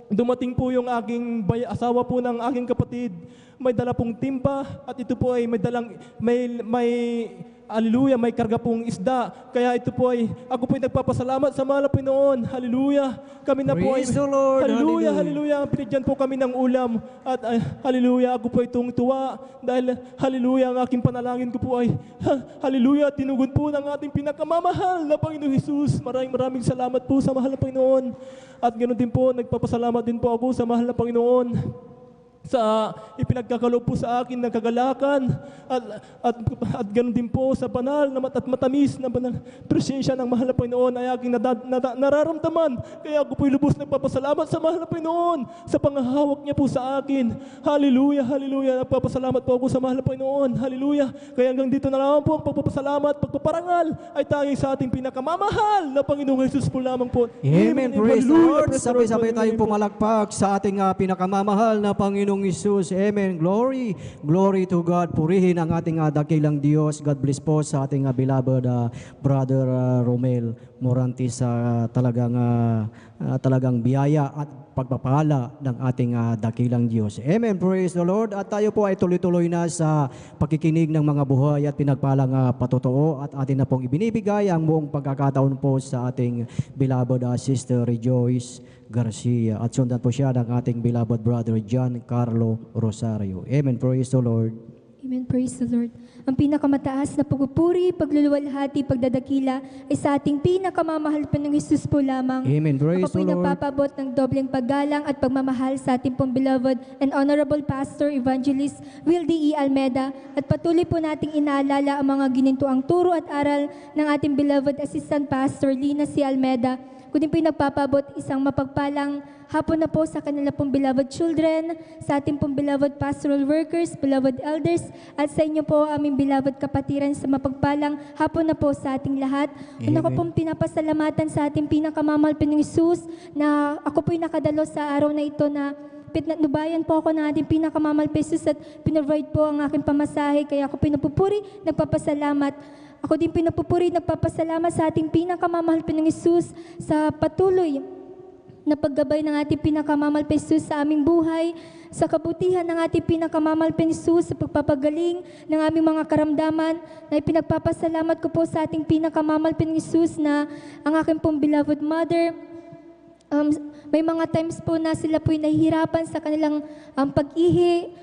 dumating po yung aking asawa po ng aking kapatid. May dala pong timba at ito po ay hallelujah, may karga pong isda. Kaya ito po ay, ako po ay nagpapasalamat sa mahal na Panginoon. Hallelujah. Kami na po ay, Praise the Lord. hallelujah, hallelujah. Pinigyan po kami ng ulam. At hallelujah, ako po ay tuwa dahil hallelujah, ang aking panalangin ko po ay, hallelujah, tinugon po ng ating pinakamamahal na Panginoong Hesus. Maraming salamat po sa mahal na Panginoon. At ganoon din po, nagpapasalamat din po ako sa mahal na Panginoon sa ipinagkakaloob po sa akin ng kagalakan at ganoon din po sa banal na at matamis na banal presensya ng mahal na Panginoon ay aking nararamdaman. Kaya ako po'y lubos nagpapasalamat sa mahal na Panginoon sa panghahawak niya po sa akin. Hallelujah, hallelujah. Nagpapasalamat po ako sa mahal na Panginoon. Hallelujah. Kaya hanggang dito na lang po ang pagpapasalamat, pagpaparangal ay tanging sa ating pinakamamahal na Panginoong Hesus po lamang po. Amen. Praise the Hallelujah. Lord. Sabay-sabay tayong pumalakpak sa ating pinakamamahal na Panginoong Hesus. Amen. Glory. Glory to God. Purihin ang ating dakilang Diyos. God bless po sa ating beloved brother Romel Morantes sa talagang biyaya at pagpapala ng ating dakilang Diyos. Amen. Praise the Lord. At tayo po ay tuloy-tuloy na sa pakikinig ng mga buhay at pinagpalang patotoo at atin na pong ibinibigay ang buong pagkakataon po sa ating beloved Sister Rejoice Garcia. At sundan po siya ng ating beloved brother John Carlo Rosario. Amen. Praise the Lord. Amen. Praise the Lord. Ang pinakamataas na pagpupuri, pagluluwalhati, pagdadakila ay sa ating pinakamamahal pa ng Hesus po lamang. Amen. Praise Ako po'y the Lord. nagpapabot ng dobleng paggalang at pagmamahal sa ating pong beloved and honorable pastor, evangelist Wildy E. Almeda, at patuloy po nating inaalala ang mga ginintuang turo at aral ng ating beloved assistant pastor Lina C. Almeda. Kundi po'y nagpapabot isang mapagpalang hapon na po sa kanila pong beloved children, sa ating pong beloved pastoral workers, beloved elders, at sa inyo po aming beloved kapatiran sa mapagpalang hapon na po sa ating lahat. Una ko pong pinapasalamatan sa ating pinakamamahal Panginoong Hesus na ako po'y nakadalo sa araw na ito na nubayan po ako ng ating pinakamamahal Hesus at pinrovide po ang aking pamasahe. Kaya ako pinapupuri, nagpapasalamat. Ako din pinapupuri, nagpapasalamat sa ating pinakamamahal Panginoong Hesus sa patuloy na paggabay ng ating pinakamamahal na Jesus sa aming buhay, sa kabutihan ng ating pinakamamahal na Jesus, sa pagpapagaling ng aming mga karamdaman, na ipinagpapasalamat ko po sa ating pinakamamahal na Jesus na ang aking pong beloved mother. May mga times po na sila po'y nahihirapan sa kanilang pag-ihi,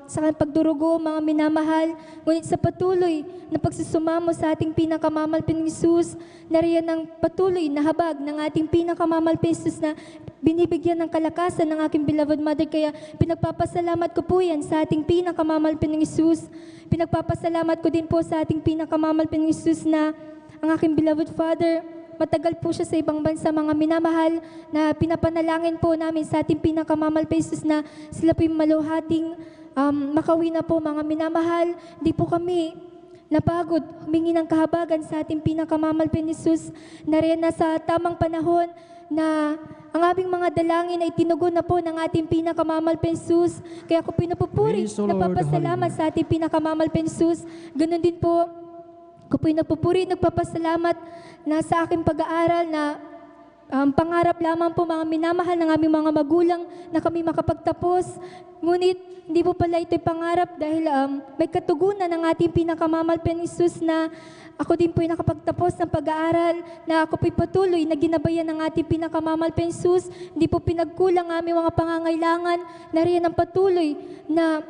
sa kanilang pagdurugo, mga minamahal. Ngunit sa patuloy na pagsusumamo sa ating pinakamamahal na Jesus, nariyan ang patuloy na habag ng ating pinakamamahal na Jesus na binibigyan ng kalakasan ng aking beloved mother. Kaya pinagpapasalamat ko po yan sa ating pinakamamahal na Jesus. Pinagpapasalamat ko din po sa ating pinakamamahal na Jesus na ang aking beloved father, matagal po siya sa ibang bansa, mga minamahal, na pinapanalangin po namin sa ating pinakamamahal na Jesus na sila po yung maluhating makauwi na po, mga minamahal. Di po kami napagod humingi ng kahabagan sa ating pinakamamahal na Jesus, na rin na sa tamang panahon na ang aming mga dalangin ay tinugon na po ng ating pinakamamahal na Jesus. Kaya ako pinapupuri, Praise the Lord. napapasalamat sa ating pinakamamahal na Jesus. Ganun din po, ako po'y napupuri, nagpapasalamat na sa aking pag-aaral na pangarap lamang po, mga minamahal ng aming mga magulang, na kami makapagtapos. Ngunit hindi po pala ito'y pangarap dahil may katugunan ng ating pinakamamahal na Jesus na ako din po'y nakapagtapos ng pag-aaral, na ako po'y patuloy na ginabayan ng ating pinakamamahal na Jesus. Hindi po pinagkulang ang aming mga pangangailangan, na riyan ang patuloy na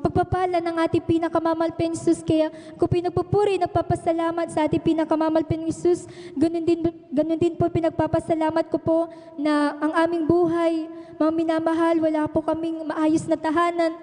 pagpapala ng ating pinakamamahal na Jesus. Kaya kung pinagpupuri, nagpapasalamat sa ating pinakamamahal na Jesus, ganun din po pinagpapasalamat ko po na ang aming buhay, mga minamahal, wala po kaming maayos na tahanan,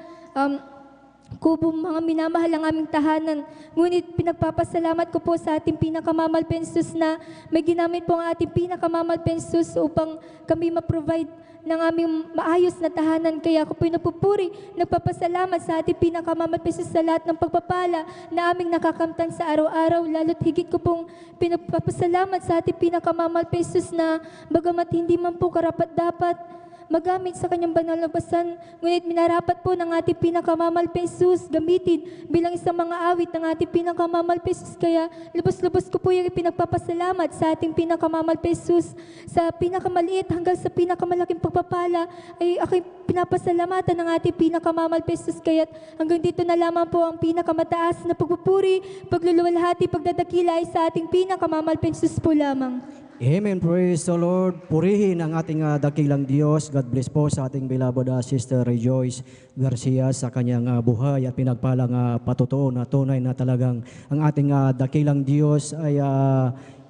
kubo, mga minamahal ang aming tahanan. Ngunit pinagpapasalamat ko po sa ating pinakamamahal na Jesus na may ginamit po ang ating pinakamamahal na Jesus upang kami ma-provide ng aming maayos na tahanan. Kaya ako po'y napupuri, nagpapasalamat sa ating pinakamamahal na Jesus sa lahat ng pagpapala na aming nakakamtan sa araw-araw. Lalo't higit ko pong pinagpapasalamat sa ating pinakamamahal na Jesus na bagamat hindi man po karapat-dapat magamit sa kanyang banal na basan, ngunit minarapat po ng ating pinakamamahal na Jesus gamitin bilang isang mga awit ng ating pinakamamahal na Jesus. Kaya lubos-lubos ko po yung pinagpapasalamat sa ating pinakamamahal na Jesus. Sa pinakamaliit hanggang sa pinakamalaking pagpapala ay ako'y pinapasalamatan ng ating pinakamamahal na Jesus. Kaya hanggang dito na lamang po ang pinakamataas na pagpupuri, pagluluwalhati, pagdadakila ay sa ating pinakamamahal na Jesus po lamang. Amen. Praise the Lord. Purihin ang ating dakilang Diyos. God bless po sa ating beloved Sister Rejoice Garcia sa kanyang buhay at pinagpalang patutuo na tunay na talagang ang ating dakilang Diyos ay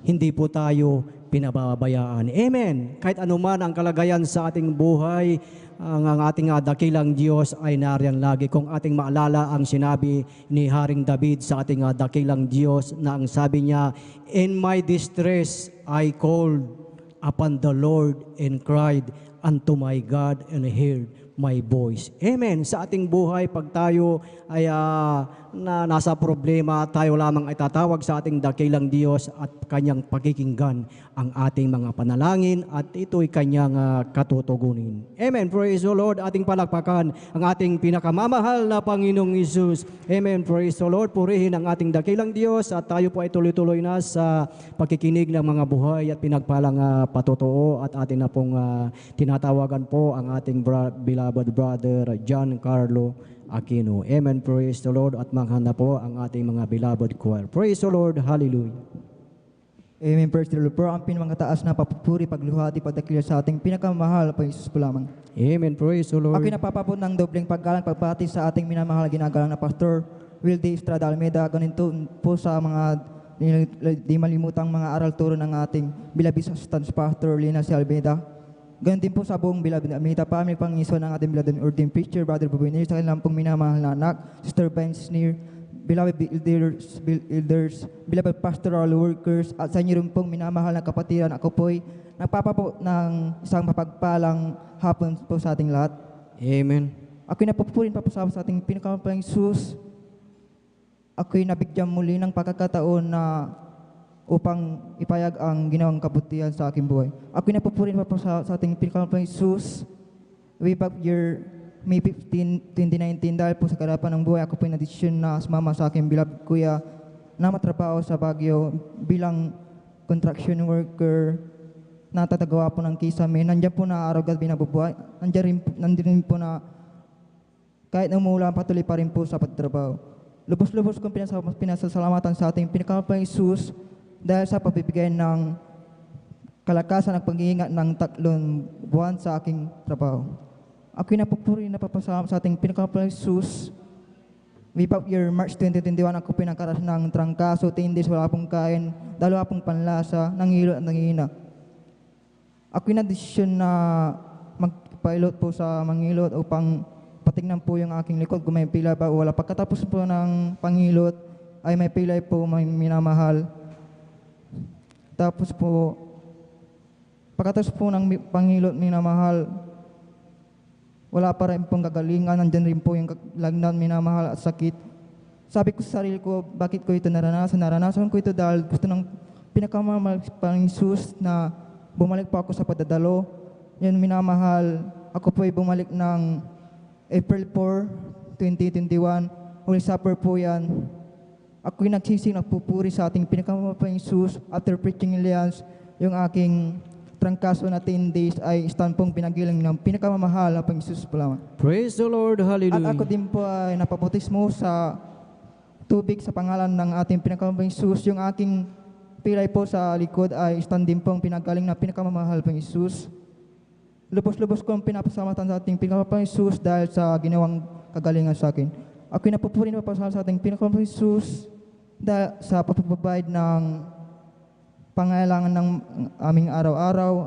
hindi po tayo pinababayaan. Amen. Kahit anuman ang kalagayan sa ating buhay, ang ating dakilang Diyos ay nariyan lagi. Kung ating maalala ang sinabi ni Haring David sa ating dakilang Diyos na ang sabi niya, "In my distress I called upon the Lord and cried unto my God and heard my voice." Amen. Sa ating buhay, pag tayo ay na nasa problema, tayo lamang ay tatawag sa ating dakilang Diyos at kanyang pakikinggan ang ating mga panalangin at ito'y kanyang katutugunin. Amen. Praise the Lord. Ating palakpakan ang ating pinakamamahal na Panginoong Hesus. Amen. Praise the Lord. Purihin ang ating dakilang Diyos at tayo po ay tuloy-tuloy na sa pakikinig ng mga buhay at pinagpalang patutuo at atin na pong tinatawagan po ang ating beloved brother John Carlo Aquino. Amen. Praise the Lord. At manghanda po ang ating mga beloved choir. Praise the Lord. Hallelujah. Amen. Praise the Lord. Po ang pinamangataas na papupuri, pagluhati, pagdakila sa ating pinakamahal, Panginoon po lamang. Amen. Praise the Lord. Ako'y napapapot ng dobleng paggalang pagbati sa ating minamahal ginagalang na Pastor Wilde Estrada Almeida. Ganito po sa mga di malimutang mga aral turo ng ating bilabis assistant Pastor Lina C. Almeida. Ganun din po sa buong beloved Amita family, Panginoon ng ating beloved ordained preacher, Brother Bobinir, sa kanilang pong minamahal na anak, Sister Vance Near, beloved elders, beloved pastoral workers, at sa inyo rin pong minamahal na kapatiran, ako po'y nagpapapo ng isang mapagpalang hapon po sa ating lahat. Amen. Ako'y napupurin pa po sa ating pinakamapalang Jesus. Ako'y nabigyan muli ng pagkakataon na upang ipayag ang ginawang kabutihan sa aking buhay. Ako'y napupurin pa po sa ating pinakamapalang Jesus. Way back year May 15, 2019, dahil po sa karapan ng buhay, ako po na-desisyon na sumama sa aking beloved kuya na matrabaho sa Baguio bilang construction worker natatagawa po ng kisame. Nandiyan po na araw-gabi binabubuhay. Nandiyan rin po na kahit umuulan, patuloy pa rin po sa pagtrabaho. Lubos-lubos kong pinasasalamatan sa ating pinakamalang Jesus dahil sa pagbibigay ng kalakasan at pag-iingat ng 3 buwan sa aking trabaho. Ako'y napupuri na papasalamat sa ating pinakamalang Jesus. Way back year, March 2021, ako pinagkaras ng trangkaso, 10 days, wala pong kain, dalawa pong panlasa, nangihilo at nangihina. Ako'y na-desisyon na mag-pilot po sa Mangilot upang patignan po yung aking likod kung may pila ba o wala. Pagkatapos po ng pangilot, ay may pilay po, may minamahal. Tapos po, pagkatapos po ng pangilot, minamahal, wala pa rin pong kagalingan, nandyan rin po yung lagnat, minamahal at sakit. Sabi ko sa sarili ko, bakit ko ito naranasan? Naranasan ko ito dahil gusto ng pinakamamahal ng Jesus na bumalik po ako sa pagdadalo. Yan, minamahal, ako po ay bumalik ng April 4, 2021. Holy Supper po yan. Ako'y nagsising nagpupuri sa ating pinakamamahal ng Jesus. After preaching Elias, yung aking trangkaso na 10 days ay stand pong pinagilang ng pinakamamahal na Panginoon po lamang. Praise the Lord. Hallelujah. At ako din po ay napaputismo sa tubig sa pangalan ng ating pinakamamahal Jesus. Yung aking pilay po sa likod ay stand din pong pinagaling na pinakamamahal ng Jesus. Lubos-lubos kong pinapasalamatan sa ating pinakamamahal Jesus dahil sa ginawang kagalingan sa akin. Ako'y napupuri na papasalamat sa ating pinakamamahal Jesus dahil sa pagpapabayad ng pangailangan ng aming araw-araw.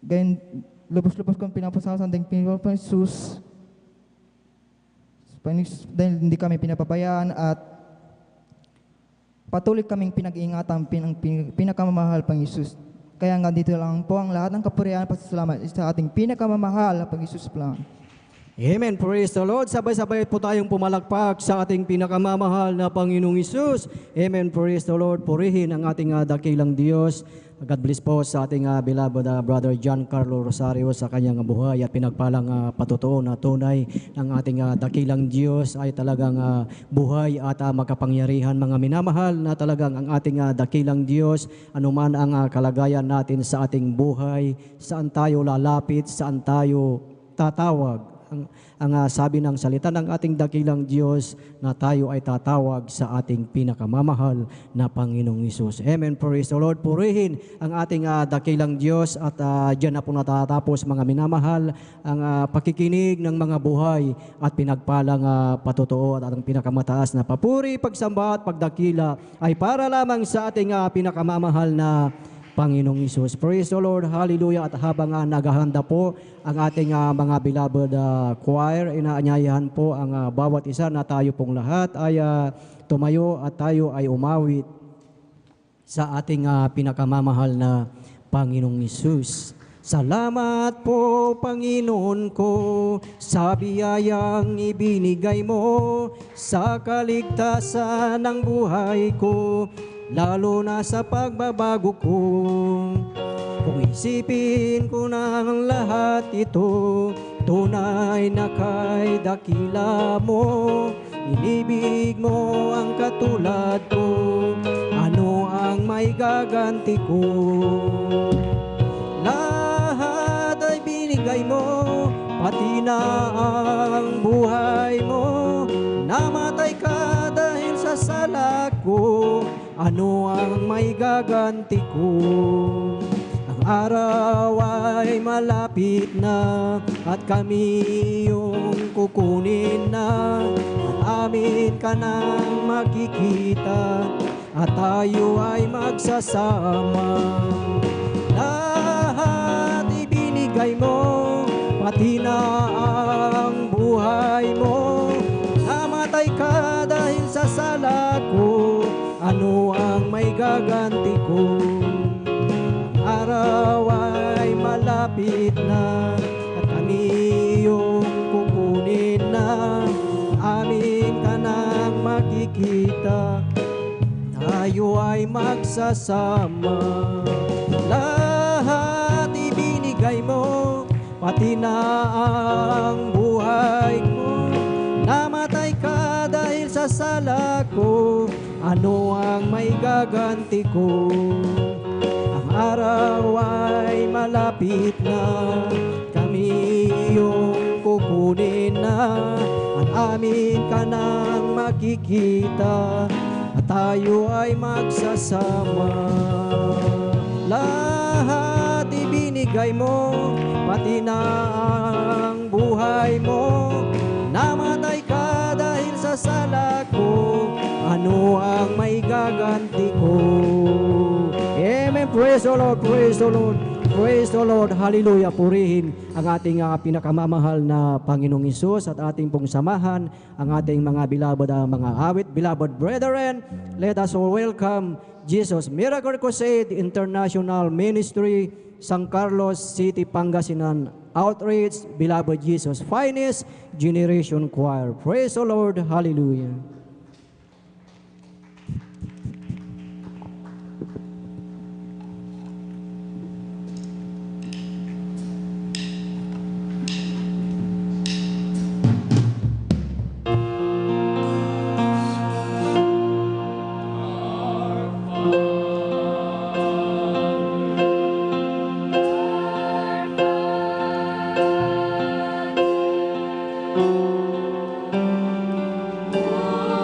Ganyan, lubos-lubos kong pinapasalamat sa ating pinakamamahal Jesus dahil hindi kami pinapabayaan at patuloy kaming pinag-iingatan pinakamamahal pang Jesus. Kaya nga dito lang po ang lahat ng kapurihan at pasasalamat sa ating pinakamamahal pang Jesus po lang. Amen. Praise the Lord. Sabay-sabay po tayong pumalakpak sa ating pinakamamahal na Panginoong Isus. Amen. Praise the Lord. Purihin ang ating dakilang Diyos. God bless po sa ating beloved Brother John Carlo Rosario sa kanyang buhay at pinagpalang patutuo na tunay ng ating dakilang Diyos ay talagang buhay at makapangyarihan. Mga minamahal na talagang ang ating dakilang Diyos, anuman ang kalagayan natin sa ating buhay, saan tayo lalapit, saan tayo tatawag. Ang sabi ng salita ng ating dakilang Diyos na tayo ay tatawag sa ating pinakamamahal na Panginoong Isus. Amen. Praise the Lord. Purihin ang ating dakilang Diyos at dyan na po natatapos mga minamahal ang pakikinig ng mga buhay at pinagpalang patutuo at ang pinakamataas na papuri, pagsamba at pagdakila ay para lamang sa ating pinakamamahal na Panginoong Isus. Praise the Lord. Hallelujah. At habang naghahanda po ang ating mga beloved choir, inaanyayahan po ang bawat isa na tayo pong lahat ay tumayo at tayo ay umawit sa ating pinakamamahal na Panginoong Isus. Salamat po, Panginoon ko, sa biyayang ibinigay mo sa kaligtasan ng buhay ko, lalo na sa pagbabago ko. Kung isipin ko na ang lahat ito, tunay na kay dakila mo, inibig mo ang katulad ko, ano ang may gaganti ko? Lahat ay binigay mo, pati na ang buhay mo, namatay ka dahil sa sala ko, ano ang may gaganti ko? Ang araw ay malapit na at kami yung kukunin na, at amin ka nang makikita at tayo ay magsasama. Lahat ibinigay mo, pati na ang buhay mo, namatay ka dahil sa sala ko, ano ang may gaganti ko? Araw ay malapit na at kami yung kukunin na, amin ka nang makikita, tayo ay magsasama. Lahat ibinigay mo, pati na ang buhay ko, namatay ka dahil sa sala ko, ano ang may gaganti ko? Ang araw ay malapit na, kami iyong kukunin na, at amin ka nang makikita, at tayo ay magsasama. Lahat ibinigay mo, pati na ang buhay mo, namatay ka dahil sa sala ko, ano ang may gaganti ko? Amen. Praise the Lord, praise the Lord, praise the Lord. Hallelujah. Purihin ang ating pinakamamahal na Panginoong Hesus at ating pong samahan ang ating mga beloved mga awit. Beloved brethren, let us all welcome Jesus Miracle Crusade International Ministry, San Carlos City, Pangasinan Outreach, Beloved Jesus Finest Generation Choir. Praise the Lord. Hallelujah. Our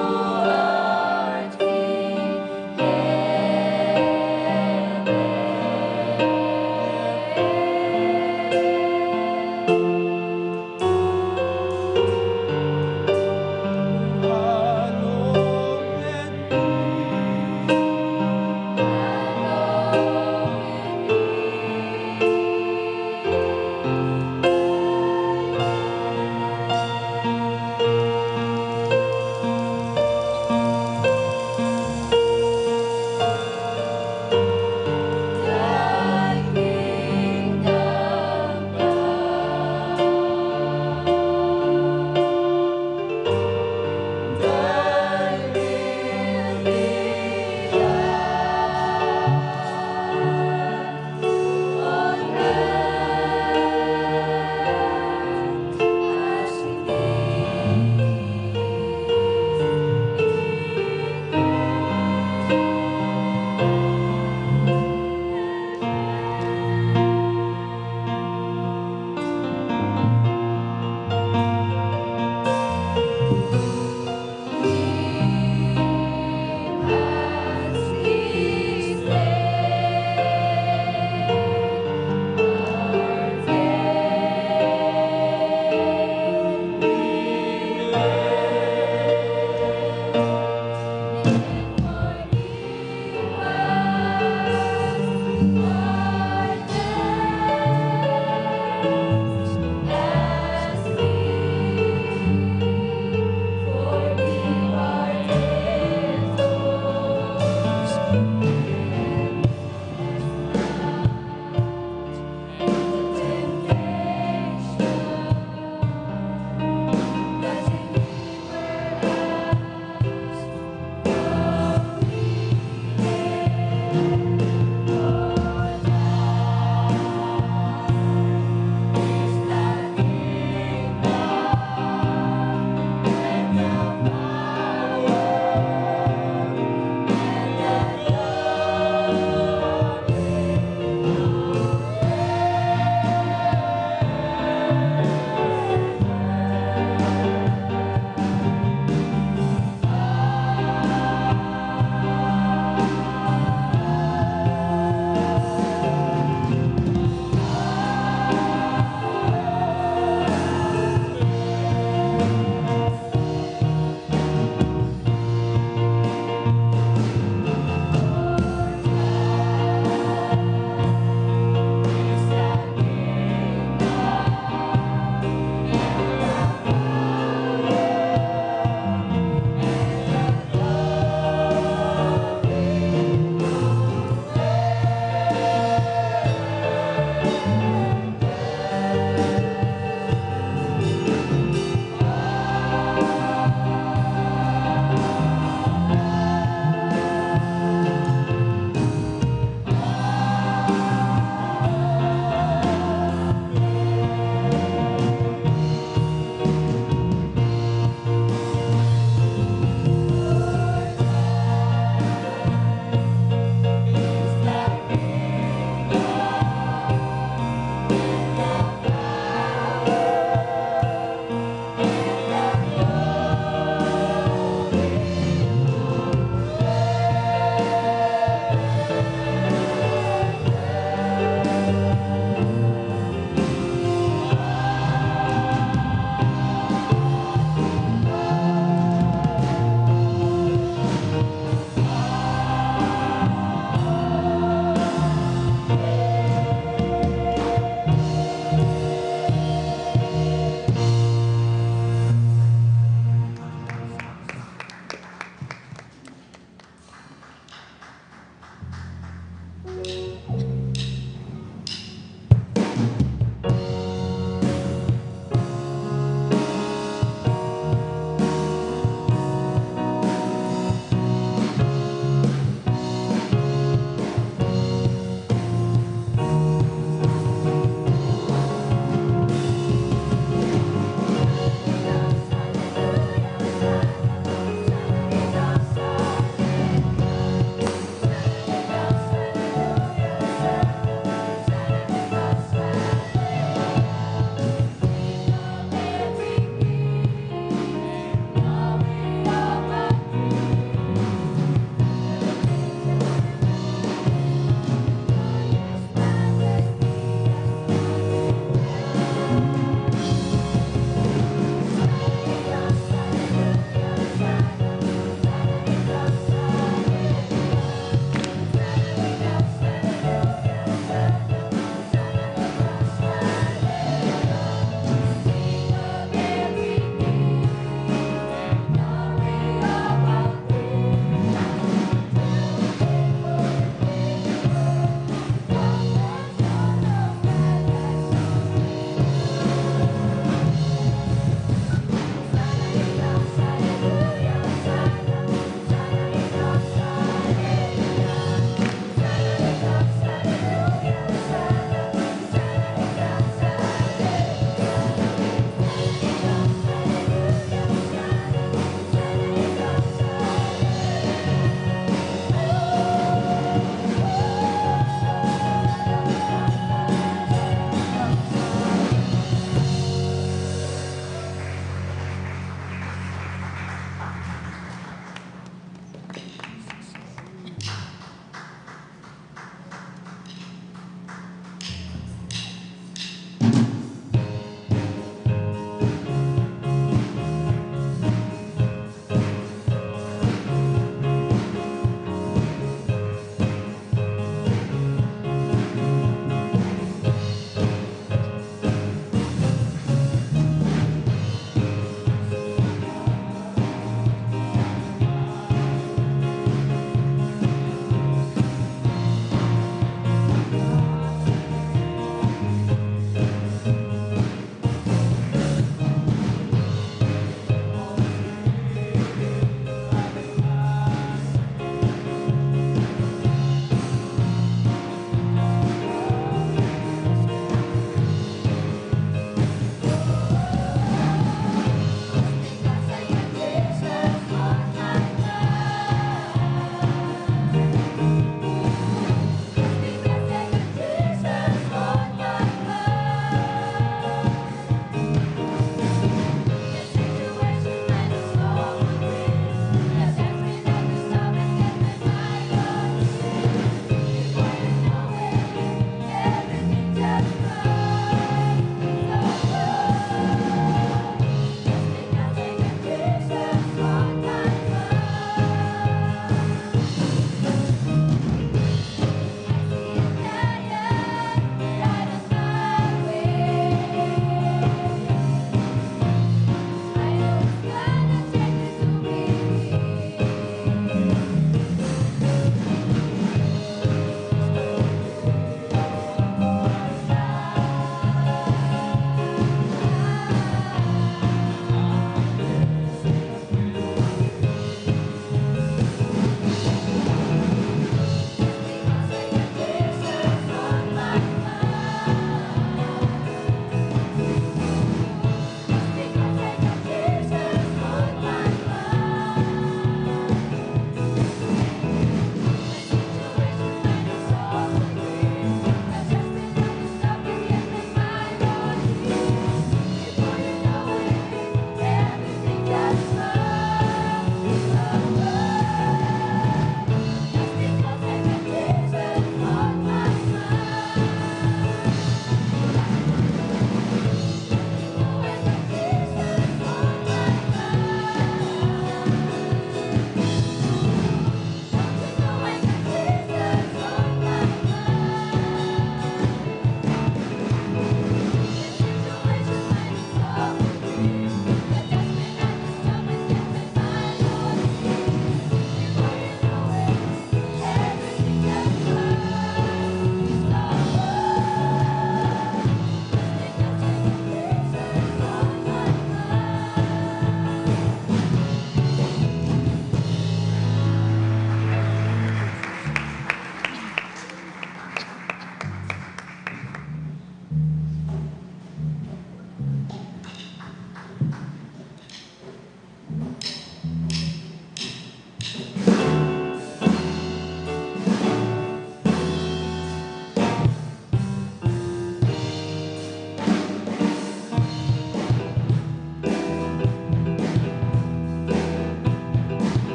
Hallelujah.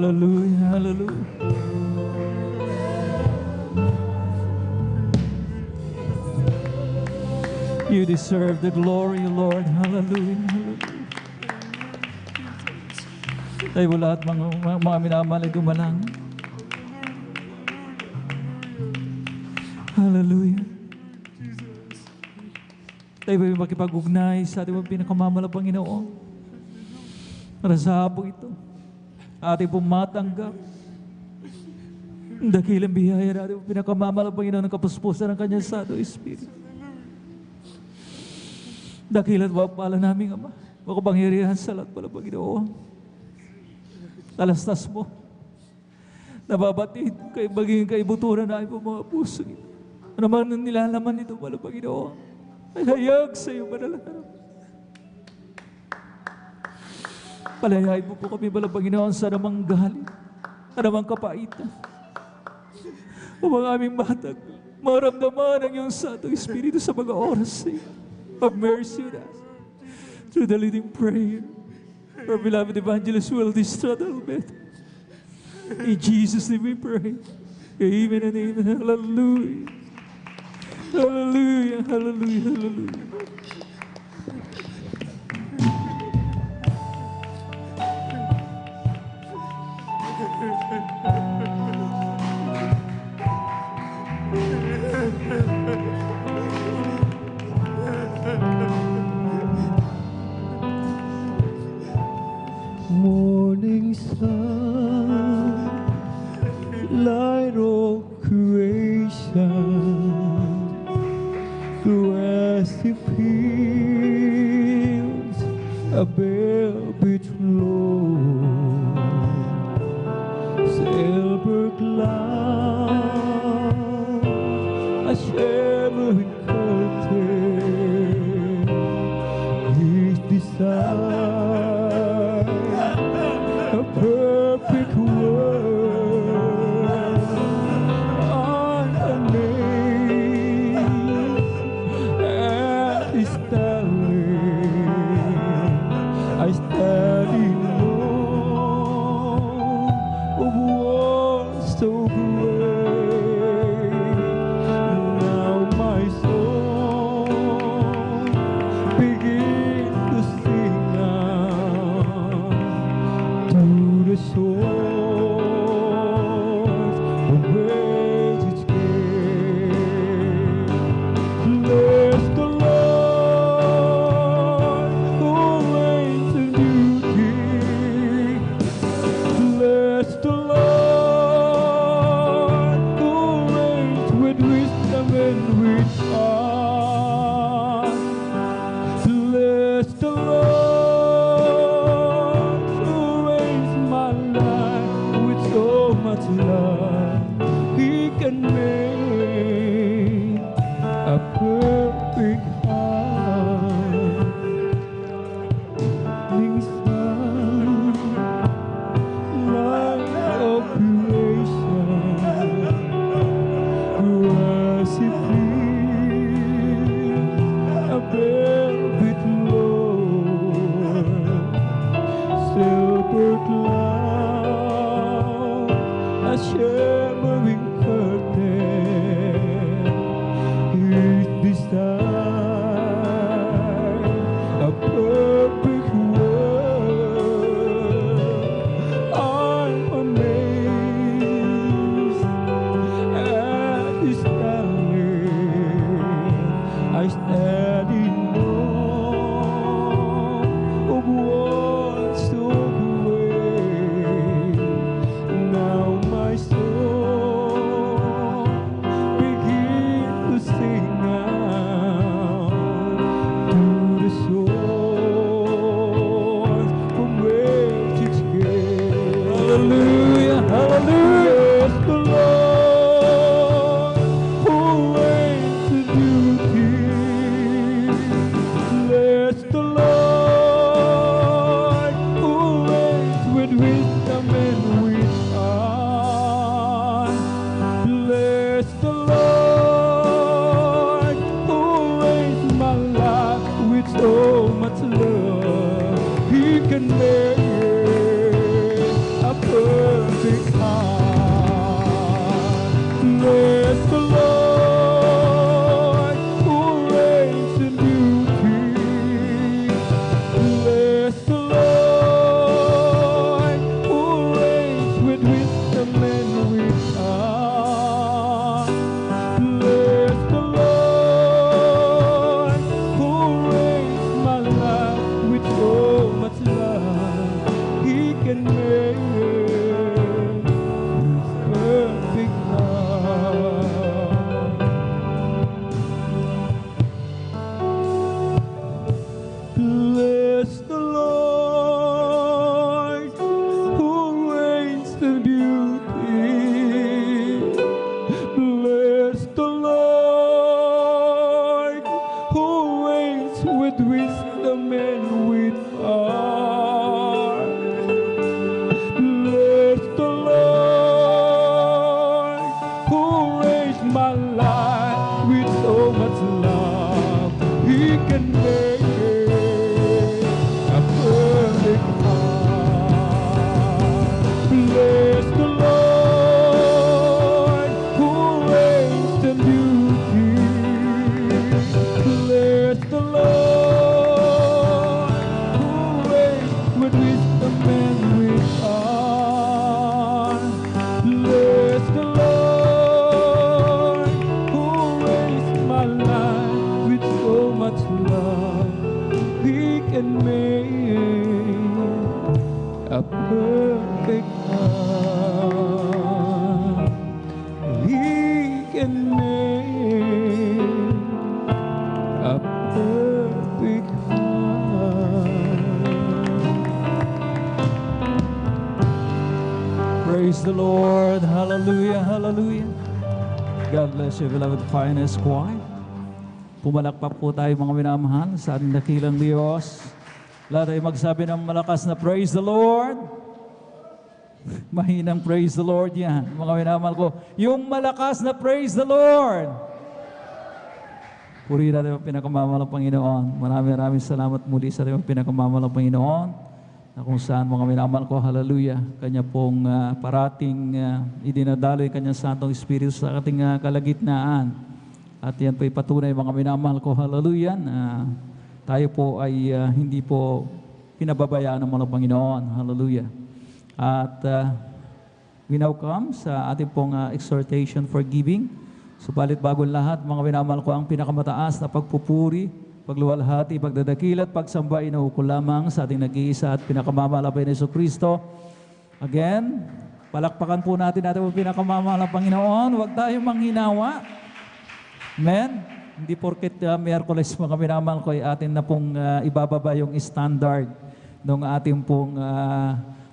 Hallelujah, hallelujah. You deserve the glory, Lord. Hallelujah, hallelujah. Tayo po lahat mga minamahal ay dumalang. Hallelujah. Tayo po makipag-ugnay sa ating pinakamamahal na Panginoon. Para sa hapong ito, ating pong matanggap ang dakilang biyaya na ating pinakamamahal na Panginoon ng kapuspusan ng Kanyang Santo Espiritu. Dakilan mapapala namin, Ama, makapangyarihan sa lahat pala, Panginoon. Talastas mo, nababatid kay magiging kaibuturan na po mga puso ito. Ano man ang nilalaman nito pala, Panginoon, ay hayag sa iyo manalaharap. Palayain mo po kami pala, Panginoon, sa namang galit, sa namang kapaitan. O mga aming matag, maramdaman ang iyong Santo Espiritu sa mga oras sa iyo. Have mercy on us through the leading prayer. Our beloved evangelist will Estrada Almeda. In Jesus' name we pray. Amen and amen. Hallelujah. Hallelujah. Hallelujah. Hallelujah. Morning sun, light of creation, grassy fields, a velvet floor, silver cloud, a shimmering curtain, His desire. A perfect world, I'm amazed at His talent. I stand in awe of what so great. Now my soul begins to sing out to the source from whence it came. Bless the Lord who reigns in beauty. Bless the Lord who reigns with wisdom and with art. Bless the Lord who reigns my life with so much love. He can make a perfect heart. Morning sun, light of creation, grassy fields, a velvet floor, silver cloud, a shimmering curtain, His desire, a perfect world. I'm amazed at His talent. I stand in awe of what so great. Now my soul hallelujah, hallelujah. God bless you, beloved Finest Choir. Pumalakpak po tayo mga minamahal sa ating dakilang Diyos. Lahat tayo magsabi ng malakas na praise the Lord. Mahinang praise the Lord yan, mga minamahal ko. Yung malakas na praise the Lord. Purihin natin ang pinakamamahal ng Panginoon. Maraming salamat muli sa ating pinakamamahal ng Panginoon. Na kung saan mga minamahal ko, hallelujah, Kanya pong parating idinadalo yung Kanyang Santong Espiritu sa ating kalagitnaan. At yan po'y patunay mga minamahal ko, hallelujah, na tayo po ay hindi po pinababayaan ng mga Panginoon, hallelujah. At we now come sa ating pong exhortation for giving. Subalit bago lahat, mga minamahal ko, ang pinakamataas na pagpupuri, pagluwalhati, pagdadakil at pagsamba inuukol lamang sa ating nag-iisa at pinakamamahal na Jesucristo. Again, palakpakan po natin ang pinakamamahal na Panginoon. Huwag tayong manghinawa. Amen? Hindi porket Miyerkules mga minamahal ko ay atin na pong ibababa yung standard ng ating pong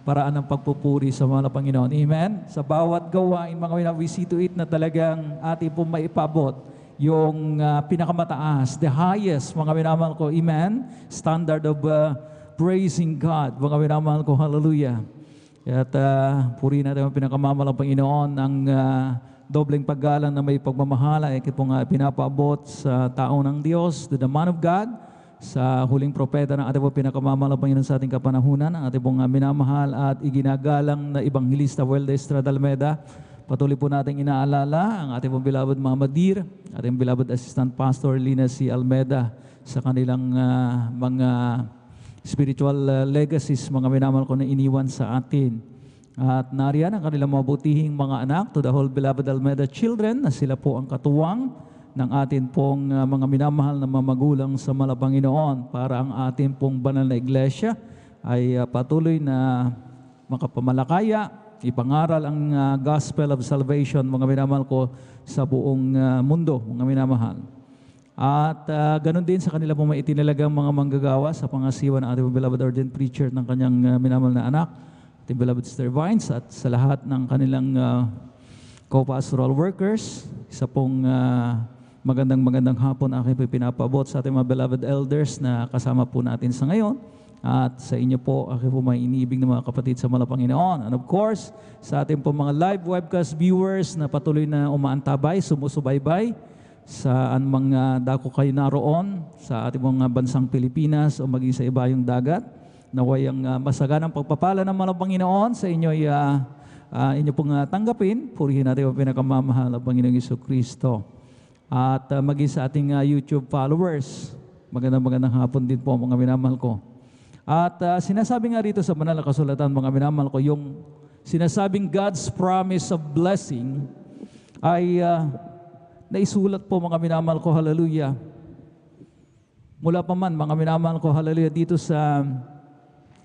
paraan ng pagpupuri sa mga Panginoon. Amen? Sa bawat gawain, mga minamahal, we see to it na talagang ating pong maipabot yung pinakamataas, the highest, mga minamahal ko, amen, standard of praising God, mga minamahal ko, hallelujah. At purihin natin ang pinakamamahal ng Panginoon, ang dobleng paggalang na may pagmamahala, ay pong pinapaabot sa tao ng Diyos, to the man of God, sa huling propeta ng ating pong pinakamamahal ng Panginoon sa ating kapanahunan, ang ating pong minamahal at iginagalang na Ebanghilista Welda Estrada Almeda. Patuloy po natin inaalala ang ating pong beloved Mama Dir, ating beloved Assistant Pastor Lina C. Almeda sa kanilang mga spiritual legacies, mga minamahal ko na iniwan sa atin. At nariyan ang kanilang mabutihing mga anak, to the whole beloved Almeda children, na sila po ang katuwang ng atin pong mga minamahal na mamagulang sa Panginoon para ang atin pong banal na iglesia ay patuloy na makapamalakaya, ipangaral ang gospel of salvation, mga minamahal ko, sa buong mundo, mga minamahal. At ganun din sa kanila pong maitinalagang mga manggagawa sa pangasiwa ng ating beloved ordained preacher ng kanyang minamahal na anak, ating beloved Sister Vines, at sa lahat ng kanilang co-pastoral workers. Isa pong magandang hapon aking po pinapabot sa ating mga beloved elders na kasama po natin sa ngayon. At sa inyo po, aking po may iniibig ng mga kapatid sa Panginoon. And of course, sa ating po mga live webcast viewers na patuloy na umaantabay, sumusubaybay, saan mga dako kayo naroon, sa ating mga bansang Pilipinas o maging sa ibayong dagat, naway ang masaganang pagpapala ng Panginoon sa inyo ay inyo pong tanggapin. Purihin natin ang pinakamamahal na Panginoong Jesucristo. At maging sa ating YouTube followers, magandang hapon din po mga minamahal ko. At sinasabi nga rito sa banal na kasulatan, mga minamahal ko, yung sinasabing God's promise of blessing ay naisulat po, mga minamahal ko, hallelujah. Mula pa man, mga minamahal ko, hallelujah, dito sa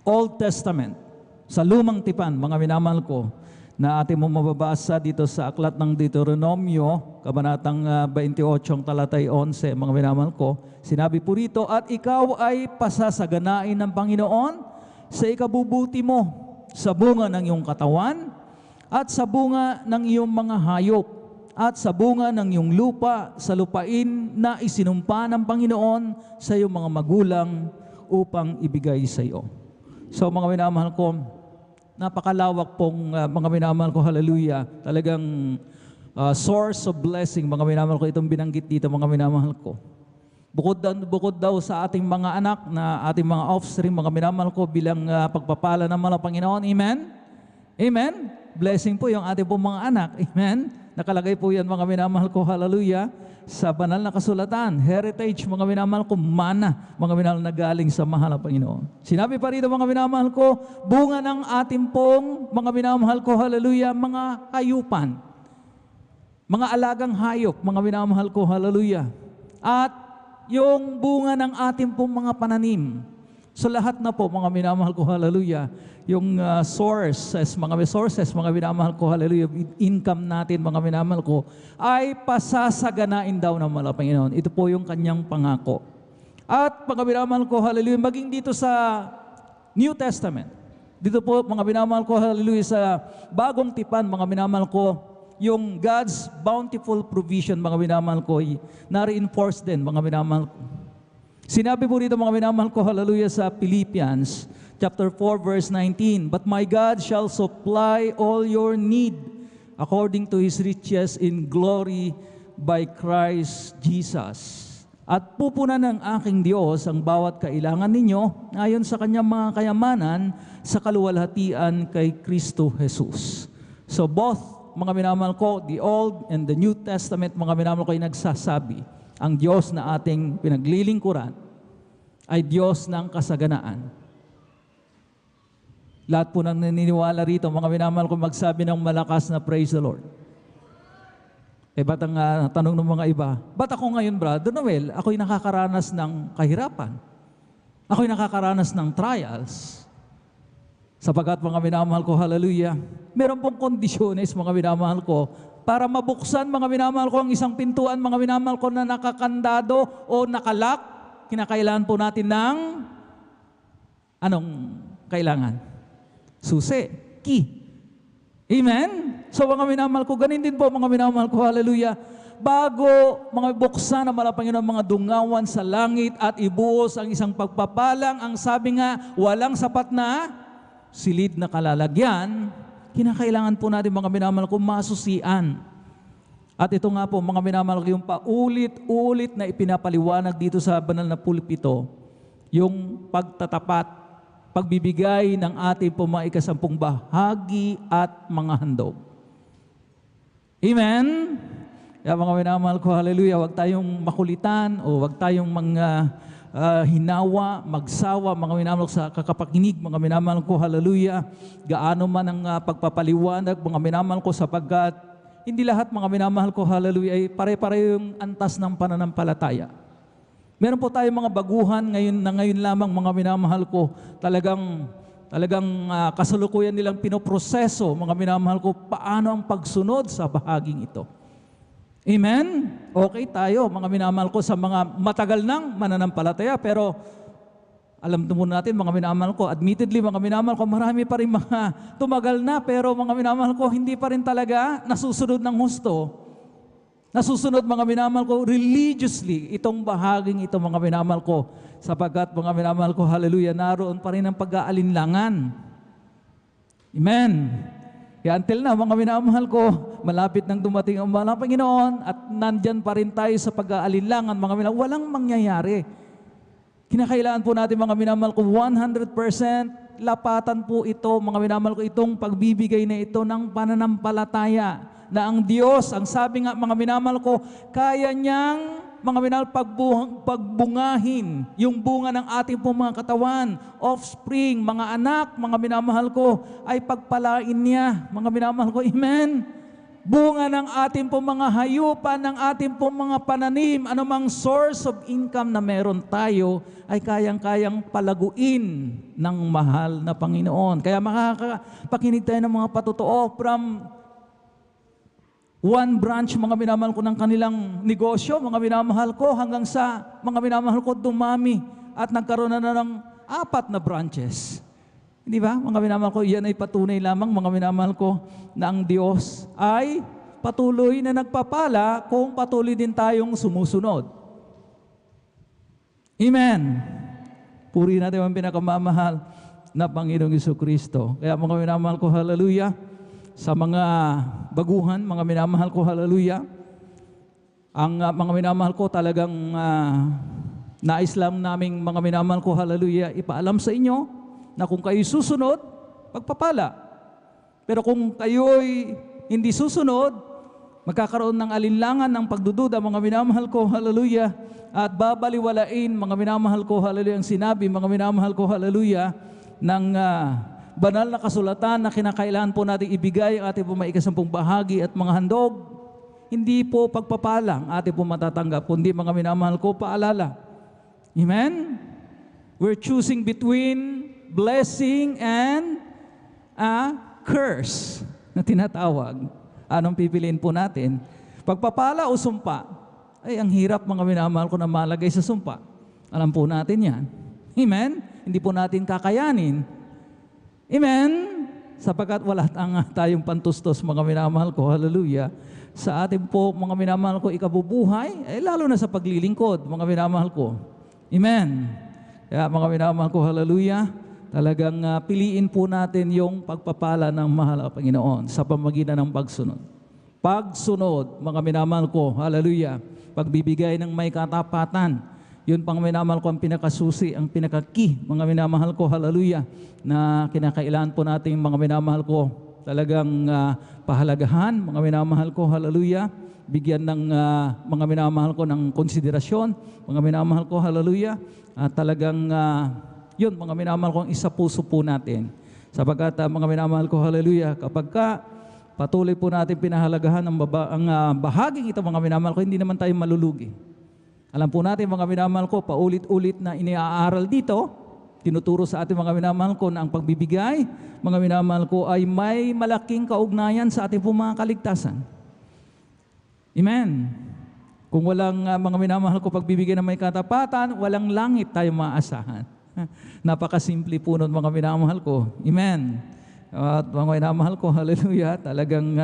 Old Testament, sa Lumang Tipan, mga minamahal ko, na ating mo mababasa dito sa aklat ng Deuteronomio, kabanatang 28, talatay 11, mga minamahal ko, sinabi po rito, at ikaw ay pasasaganain ng Panginoon sa ikabubuti mo, sa bunga ng iyong katawan, at sa bunga ng iyong mga hayop, at sa bunga ng iyong lupa, sa lupain na isinumpa ng Panginoon sa iyong mga magulang upang ibigay sa iyo. So mga minamahal ko, napakalawak pong mga minamahal ko, hallelujah, talagang source of blessing, mga minamahal ko, itong binanggit dito, mga minamahal ko. Bukod daw sa ating mga anak, na ating mga offspring, mga minamahal ko, bilang pagpapala ng mga Panginoon, amen? Amen? Blessing po yung ating pong mga anak, amen? Nakalagay po yan, mga minamahal ko, hallelujah, sa banal na kasulatan, heritage, mga minamahal ko, mana, mga minamahal na galing sa mahal na Panginoon. Sinabi pa rito, mga minamahal ko, bunga ng ating pong, mga minamahal ko, hallelujah, mga hayupan, mga alagang hayop, mga minamahal ko, hallelujah, at yung bunga ng ating pong mga pananim. So lahat na po, mga minamahal ko, hallelujah, yung sources, mga minamahal ko, hallelujah, income natin, mga minamahal ko, ay pasasaganain daw ng mga Panginoon. Ito po yung kanyang pangako. At mga minamahal ko, hallelujah, maging dito sa New Testament, Dito po, mga minamahal ko, hallelujah, sa bagong tipan, mga minamahal ko, yung God's bountiful provision, mga minamahal ko, na-reinforce din, mga minamahal ko. Sinabi po dito, mga minamahal ko, hallelujah, sa Philippians, chapter 4, verse 19, "But my God shall supply all your need according to His riches in glory by Christ Jesus." At pupunan ng aking Diyos ang bawat kailangan ninyo ayon sa kanyang mga kayamanan sa kaluwalhatian kay Kristo Jesus. So both, mga minamahal ko, the Old and the New Testament, mga minamahal ko, ay nagsasabi, ang Diyos na ating pinaglilingkuran ay Diyos ng kasaganaan. Lahat po nang naniniwala rito, mga minamahal ko, magsabi ng malakas na praise the Lord. Ba't ang tanong ng mga iba, ba't ako ngayon, Brother Noel, ako'y nakakaranas ng kahirapan? Ako'y nakakaranas ng trials? Sapagkat, mga minamahal ko, hallelujah, meron pong kondisyones, mga minamahal ko, para mabuksan, mga minamahal ko, ang isang pintuan, mga minamahal ko, na nakakandado o nakalak, kinakailangan po natin ng anong kailangan? Susi, key. Amen? So mga minamahal ko, ganin din po, mga minamahal ko, hallelujah, bago mga buksan na malapangin ng mga dungawan sa langit at ibuhos ang isang pagpapalang, ang sabi nga, walang sapat na silid na kalalagyan, kinakailangan po natin, mga minamahal ko, masusian. At ito nga po, mga minamahal ko, yung paulit-ulit na ipinapaliwanag dito sa banal na pulpito, yung pagtatapat, pagbibigay ng ating po mga ikasampung bahagi at mga handog. Amen? Kaya mga minamahal ko, hallelujah, huwag tayong makulitan o huwag tayong mga hinawa, magsawa, mga minamahal ko, sa kakapakinig, mga minamahal ko, hallelujah, gaano man ang pagpapaliwanag, mga minamahal ko, sapagkat hindi lahat, mga minamahal ko, hallelujah, ay pare-pare yung antas ng pananampalataya. Meron po tayong mga baguhan ngayon lamang, mga minamahal ko, talagang kasalukuyan nilang pinoproseso, mga minamahal ko, paano ang pagsunod sa bahaging ito. Amen? Okay tayo, mga minamahal ko, sa mga matagal nang mananampalataya, pero alam muna natin, mga minamahal ko, admittedly, mga minamahal ko, marami pa rin mga tumagal na, pero mga minamahal ko, hindi pa rin talaga nasusunod ng husto. Nasusunod, mga minamahal ko, religiously, itong bahaging ito, mga minamahal ko, sapagkat, mga minamahal ko, hallelujah, naroon pa rin ang pag-aalinlangan. Amen. Kaya until na, mga minamahal ko, malapit nang dumating ang mahal ng Panginoon at nandyan pa rin tayo sa pag-aalinlangan, mga minamahal, walang mangyayari. Kinakailangan po natin, mga minamahal ko, 100% lapatan po ito, mga minamahal ko, itong pagbibigay na ito ng pananampalataya, na ang Diyos, ang sabi nga, mga minamahal ko, kaya niyang, mga minamahal, pagbungahin yung bunga ng ating pong mga katawan, offspring, mga anak, mga minamahal ko, ay pagpalain niya, mga minamahal ko, amen? Bunga ng ating pong mga hayupan, ng ating pong mga pananim, anumang source of income na meron tayo, ay kayang-kayang palaguin ng mahal na Panginoon. Kaya makakapakinig tayo ng mga patotoo from one branch, mga minamahal ko, ng kanilang negosyo, mga minamahal ko, hanggang sa mga minamahal ko dumami at nagkaroon na ng 4 na branches. Hindi ba? Mga minamahal ko, yan ay patunay lamang, mga minamahal ko, na ang Diyos ay patuloy na nagpapala kung patuloy din tayong sumusunod. Amen. Puri natin ang pinakamamahal na Panginoong Jesucristo. Kaya mga minamahal ko, hallelujah, sa mga baguhan, mga minamahal ko, hallelujah, ang mga minamahal ko, talagang nais lang naming, mga minamahal ko, hallelujah, ipaalam sa inyo na kung kayo susunod, pagpapala. Pero kung kayo'y hindi susunod, magkakaroon ng alinlangan, ng pagdududa, mga minamahal ko, hallelujah, at babaliwalain, mga minamahal ko, hallelujah, ang sinabi, mga minamahal ko, hallelujah, ng banal na kasulatan na kinakailangan po natin ibigay ang ating po maikasampung bahagi at mga handog. Hindi po pagpapalang ating po matatanggap, kundi, mga minamahal ko, paalala. Amen? We're choosing between blessing and a curse na tinatawag. Anong pipiliin po natin? Pagpapala o sumpa? Ay, ang hirap, mga minamahal ko, na malagay sa sumpa. Alam po natin yan. Amen? Hindi po natin kakayanin. Amen? Sapagkat wala tayong pantustos, mga minamahal ko, hallelujah, sa ating po, mga minamahal ko, ikabubuhay, lalo na sa paglilingkod, mga minamahal ko. Amen? Kaya mga minamahal ko, hallelujah, talagang piliin po natin yung pagpapala ng mahal na Panginoon sa pamagitan ng pagsunod. Pagsunod, mga minamahal ko, hallelujah, pagbibigay ng may katapatan, yun pang minamahal ko ang pinakasusi, ang pinakaki, mga minamahal ko, hallelujah, na kinakailangan po natin, mga minamahal ko, talagang pahalagahan, mga minamahal ko, hallelujah, bigyan ng mga minamahal ko ng konsiderasyon, mga minamahal ko, hallelujah, talagang yun, mga minamahal ko, ang isa puso po natin. Sapagkat mga minamahal ko, hallelujah, kapag patuloy po natin pinahalagahan ang bahaging ito, mga minamahal ko, hindi naman tayo malulugi. Alam po natin, mga minamahal ko, paulit-ulit na iniaaral dito, tinuturo sa ating mga minamahal ko na ang pagbibigay, mga minamahal ko, ay may malaking kaugnayan sa ating pong mga kaligtasan. Amen. Kung walang mga minamahal ko pagbibigay ng may katapatan, walang langit tayo maaasahan. Napakasimple po nun, mga minamahal ko. Amen. At mga minamahal ko, hallelujah, talagang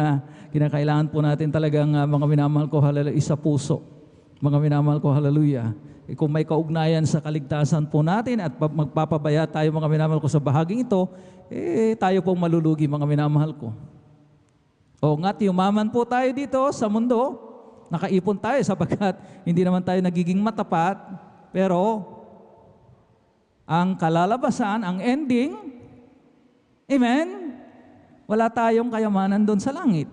kinakailangan po natin talagang mga minamahal ko, hallelujah, isa puso. Mga minamahal ko, hallelujah. Kung may kaugnayan sa kaligtasan po natin at magpapabaya tayo, mga minamahal ko, sa bahaging ito, tayo pong malulugi, mga minamahal ko. O nga't yumaman po tayo dito sa mundo, nakaipon tayo sapagkat hindi naman tayo nagiging matapat, pero ang kalalabasan, ang ending, amen, wala tayong kayamanan doon sa langit.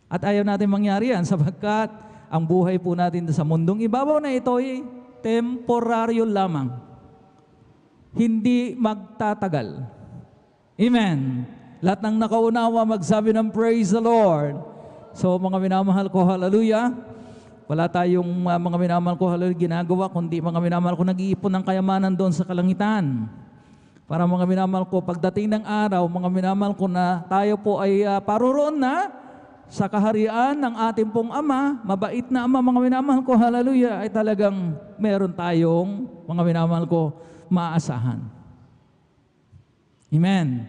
At ayaw natin mangyari yan sapagkat ang buhay po natin sa mundong ibabaw na ito ay temporaryo lamang. Hindi magtatagal. Amen. Lahat ng nakaunawa magsabi ng praise the Lord. So mga minamahal ko, hallelujah, wala tayong mga minamahal ko, hallelujah, ginagawa, kundi mga minamahal ko, nag-iipon ng kayamanan doon sa kalangitan. Para mga minamahal ko, pagdating ng araw, mga minamahal ko, na tayo po ay paroroon na sa kaharian ng ating pong Ama, mabait na Ama, mga minamahal ko, hallelujah, ay talagang meron tayong, mga minamahal ko, maaasahan. Amen.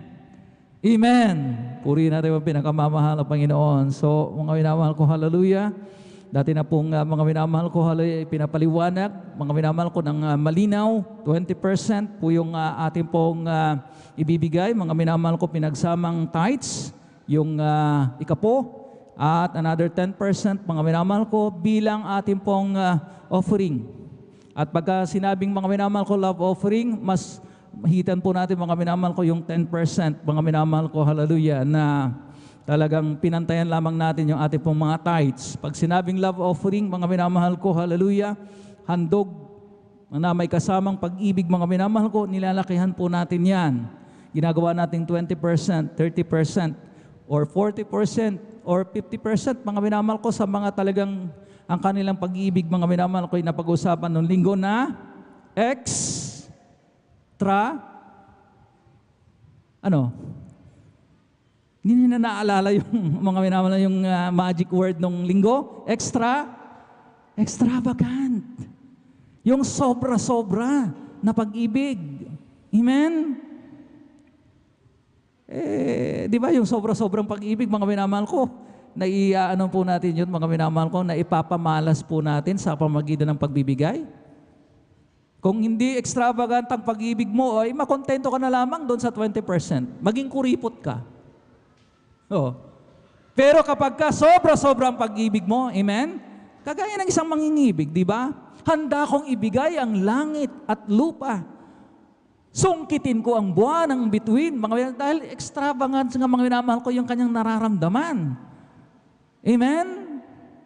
Amen. Purihin natin ang pinakamamahal ng Panginoon. So, mga minamahal ko, hallelujah, dati na pong mga minamahal ko, hallelujah, pinapaliwanag, mga minamahal ko, ng malinaw, 20% po yung ating pong ibibigay, mga minamahal ko, pinagsamang tithes, yung ikapo, at another 10%, mga minamahal ko, bilang ating pong offering. At pagka sinabing mga minamahal ko, love offering, mas mahitan po natin, mga minamahal ko, yung 10%, mga minamahal ko, hallelujah, na talagang pinantayan lamang natin yung ating pong mga tithes. Pag sinabing love offering, mga minamahal ko, hallelujah, handog na may kasamang pag-ibig, mga minamahal ko, nilalakihan po natin yan. Ginagawa natin 20%, 30%, or 40%, or 50%, mga minamahal ko, sa mga talagang ang kanilang pag-ibig, mga minamahal ko, ay napag-usapan noong linggo na hindi na naalala yung mga minamahal, yung magic word nung linggo, extravagant. Yung sobra-sobra na pag-ibig. Amen? Di ba yung sobra-sobrang pag-ibig, mga minamahal ko, ano po natin yun, mga minamahal ko, na ipapamalas po natin sa pamagitan ng pagbibigay. Kung hindi extravagant ang pag-ibig mo, ay makontento ka na lamang doon sa 20%. Maging kuripot ka. Oh. Pero kapag ka sobra-sobrang pag-ibig mo, amen? Kagaya ng isang mangingibig, di ba? Handa kong ibigay ang langit at lupa. Sungkitin ko ang buwan ng bituin, dahil extravagant nga, mga minamahal ko, yung kanyang nararamdaman. Amen?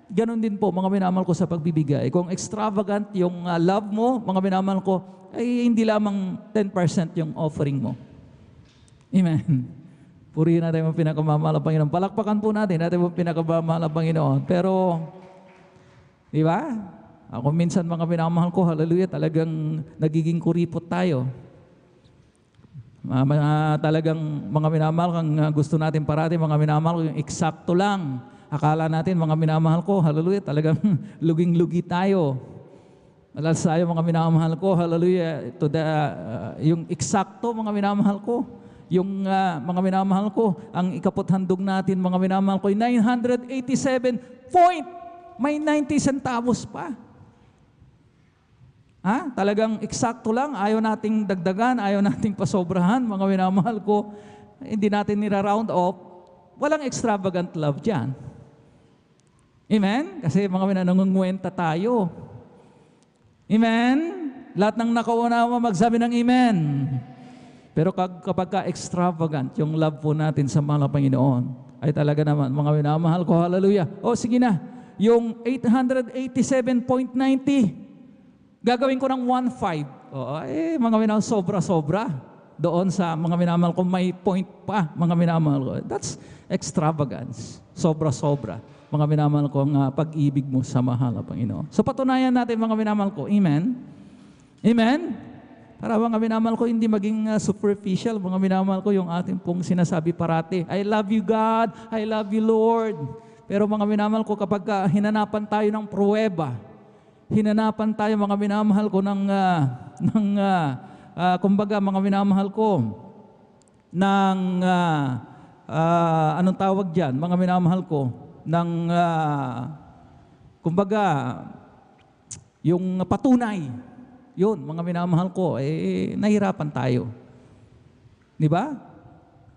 Ganon din po, mga minamahal ko, sa pagbibigay. Kung extravagant yung love mo, mga minamahal ko, ay hindi lamang 10% yung offering mo. Amen? Purihin natin ang pinakamamahal ng Panginoon. Palakpakan po natin ang pinakamamahal ng Panginoon. Pero, di ba? Ako minsan, mga minamahal ko, hallelujah, talagang nagiging kuripot tayo. Talagang mga minamahal, kang gusto natin parati, mga minamahal, yung eksakto lang. Akala natin, mga minamahal ko, hallelujah, talagang luging-lugi tayo. Alas tayo, mga minamahal ko, hallelujah, yung eksakto, mga minamahal ko, Yung mga minamahal ko, ang ikaputhandog natin, mga minamahal ko, 987 point. May 90 centavos pa. Talagang eksakto lang, ayaw nating dagdagan, ayaw nating pasobrahan, mga minamahal ko. Hindi natin nira-round off. Walang extravagant love dyan. Amen? Kasi mga nangunguwenta tayo. Amen? Lahat ng nakaunawa magsabi ng amen. Pero kapag ka-extravagant, yung love po natin sa mahal na Panginoon, ay talaga naman, mga minamahal ko, hallelujah. O sige na, yung 887.90, gagawin ko ng 1.5. Mga minamahal, sobra-sobra. Doon sa mga minamahal ko, may point pa, mga minamahal ko. That's extravagance. Sobra-sobra. Mga minamahal ko, ang pag-ibig mo sa mahal na Panginoon. So patunayan natin, mga minamahal ko, amen? Amen? Para mga minamahal ko, hindi maging superficial. Mga minamahal ko, yung ating pong sinasabi parati, I love you God, I love you Lord. Pero mga minamahal ko, kapag hinanapan tayo ng pruweba, hinanapan tayo, mga minamahal ko, kumbaga, mga minamahal ko, ng, anong tawag dyan, mga minamahal ko, ng, kumbaga, yung patunay, yun, mga minamahal ko, nahirapan tayo. Di ba?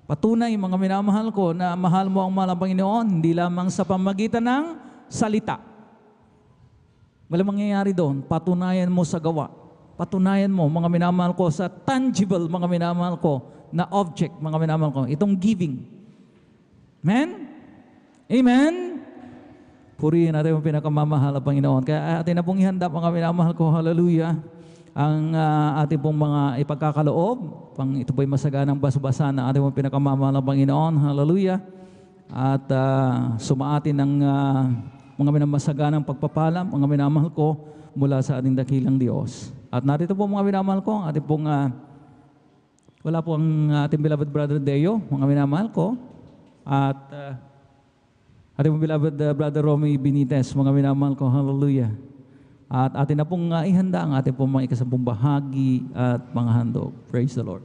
Patunay, mga minamahal ko, na mahal mo ang mahal ng Panginoon, hindi lamang sa pamagitan ng salita. Walang mangyayari doon, patunayan mo sa gawa. Patunayan mo, mga minamahal ko, sa tangible, mga minamahal ko, na object, mga minamahal ko, itong giving. Amen? Amen? Purihin natin ang pinakamamahal na Panginoon. Kaya atin na pong ihanda, mga minamahal ko, hallelujah, ang ating pong mga ipagkakaloob, ito po'y masaganang basbasan ng ating pong pinakamamahal na Panginoon, hallelujah, at sumaatin ng mga minamasaganang pagpapala, mga minamahal ko, mula sa ating dakilang Diyos. At narito po mga minamahal ko, ating pong, wala po ang ating beloved brother Deo, mga minamahal ko, at ating pong beloved brother Romy Benitez, mga minamahal ko, hallelujah. At atin na pong ihanda ang ating pong mga ikasampung bahagi at mga handog. Praise the Lord.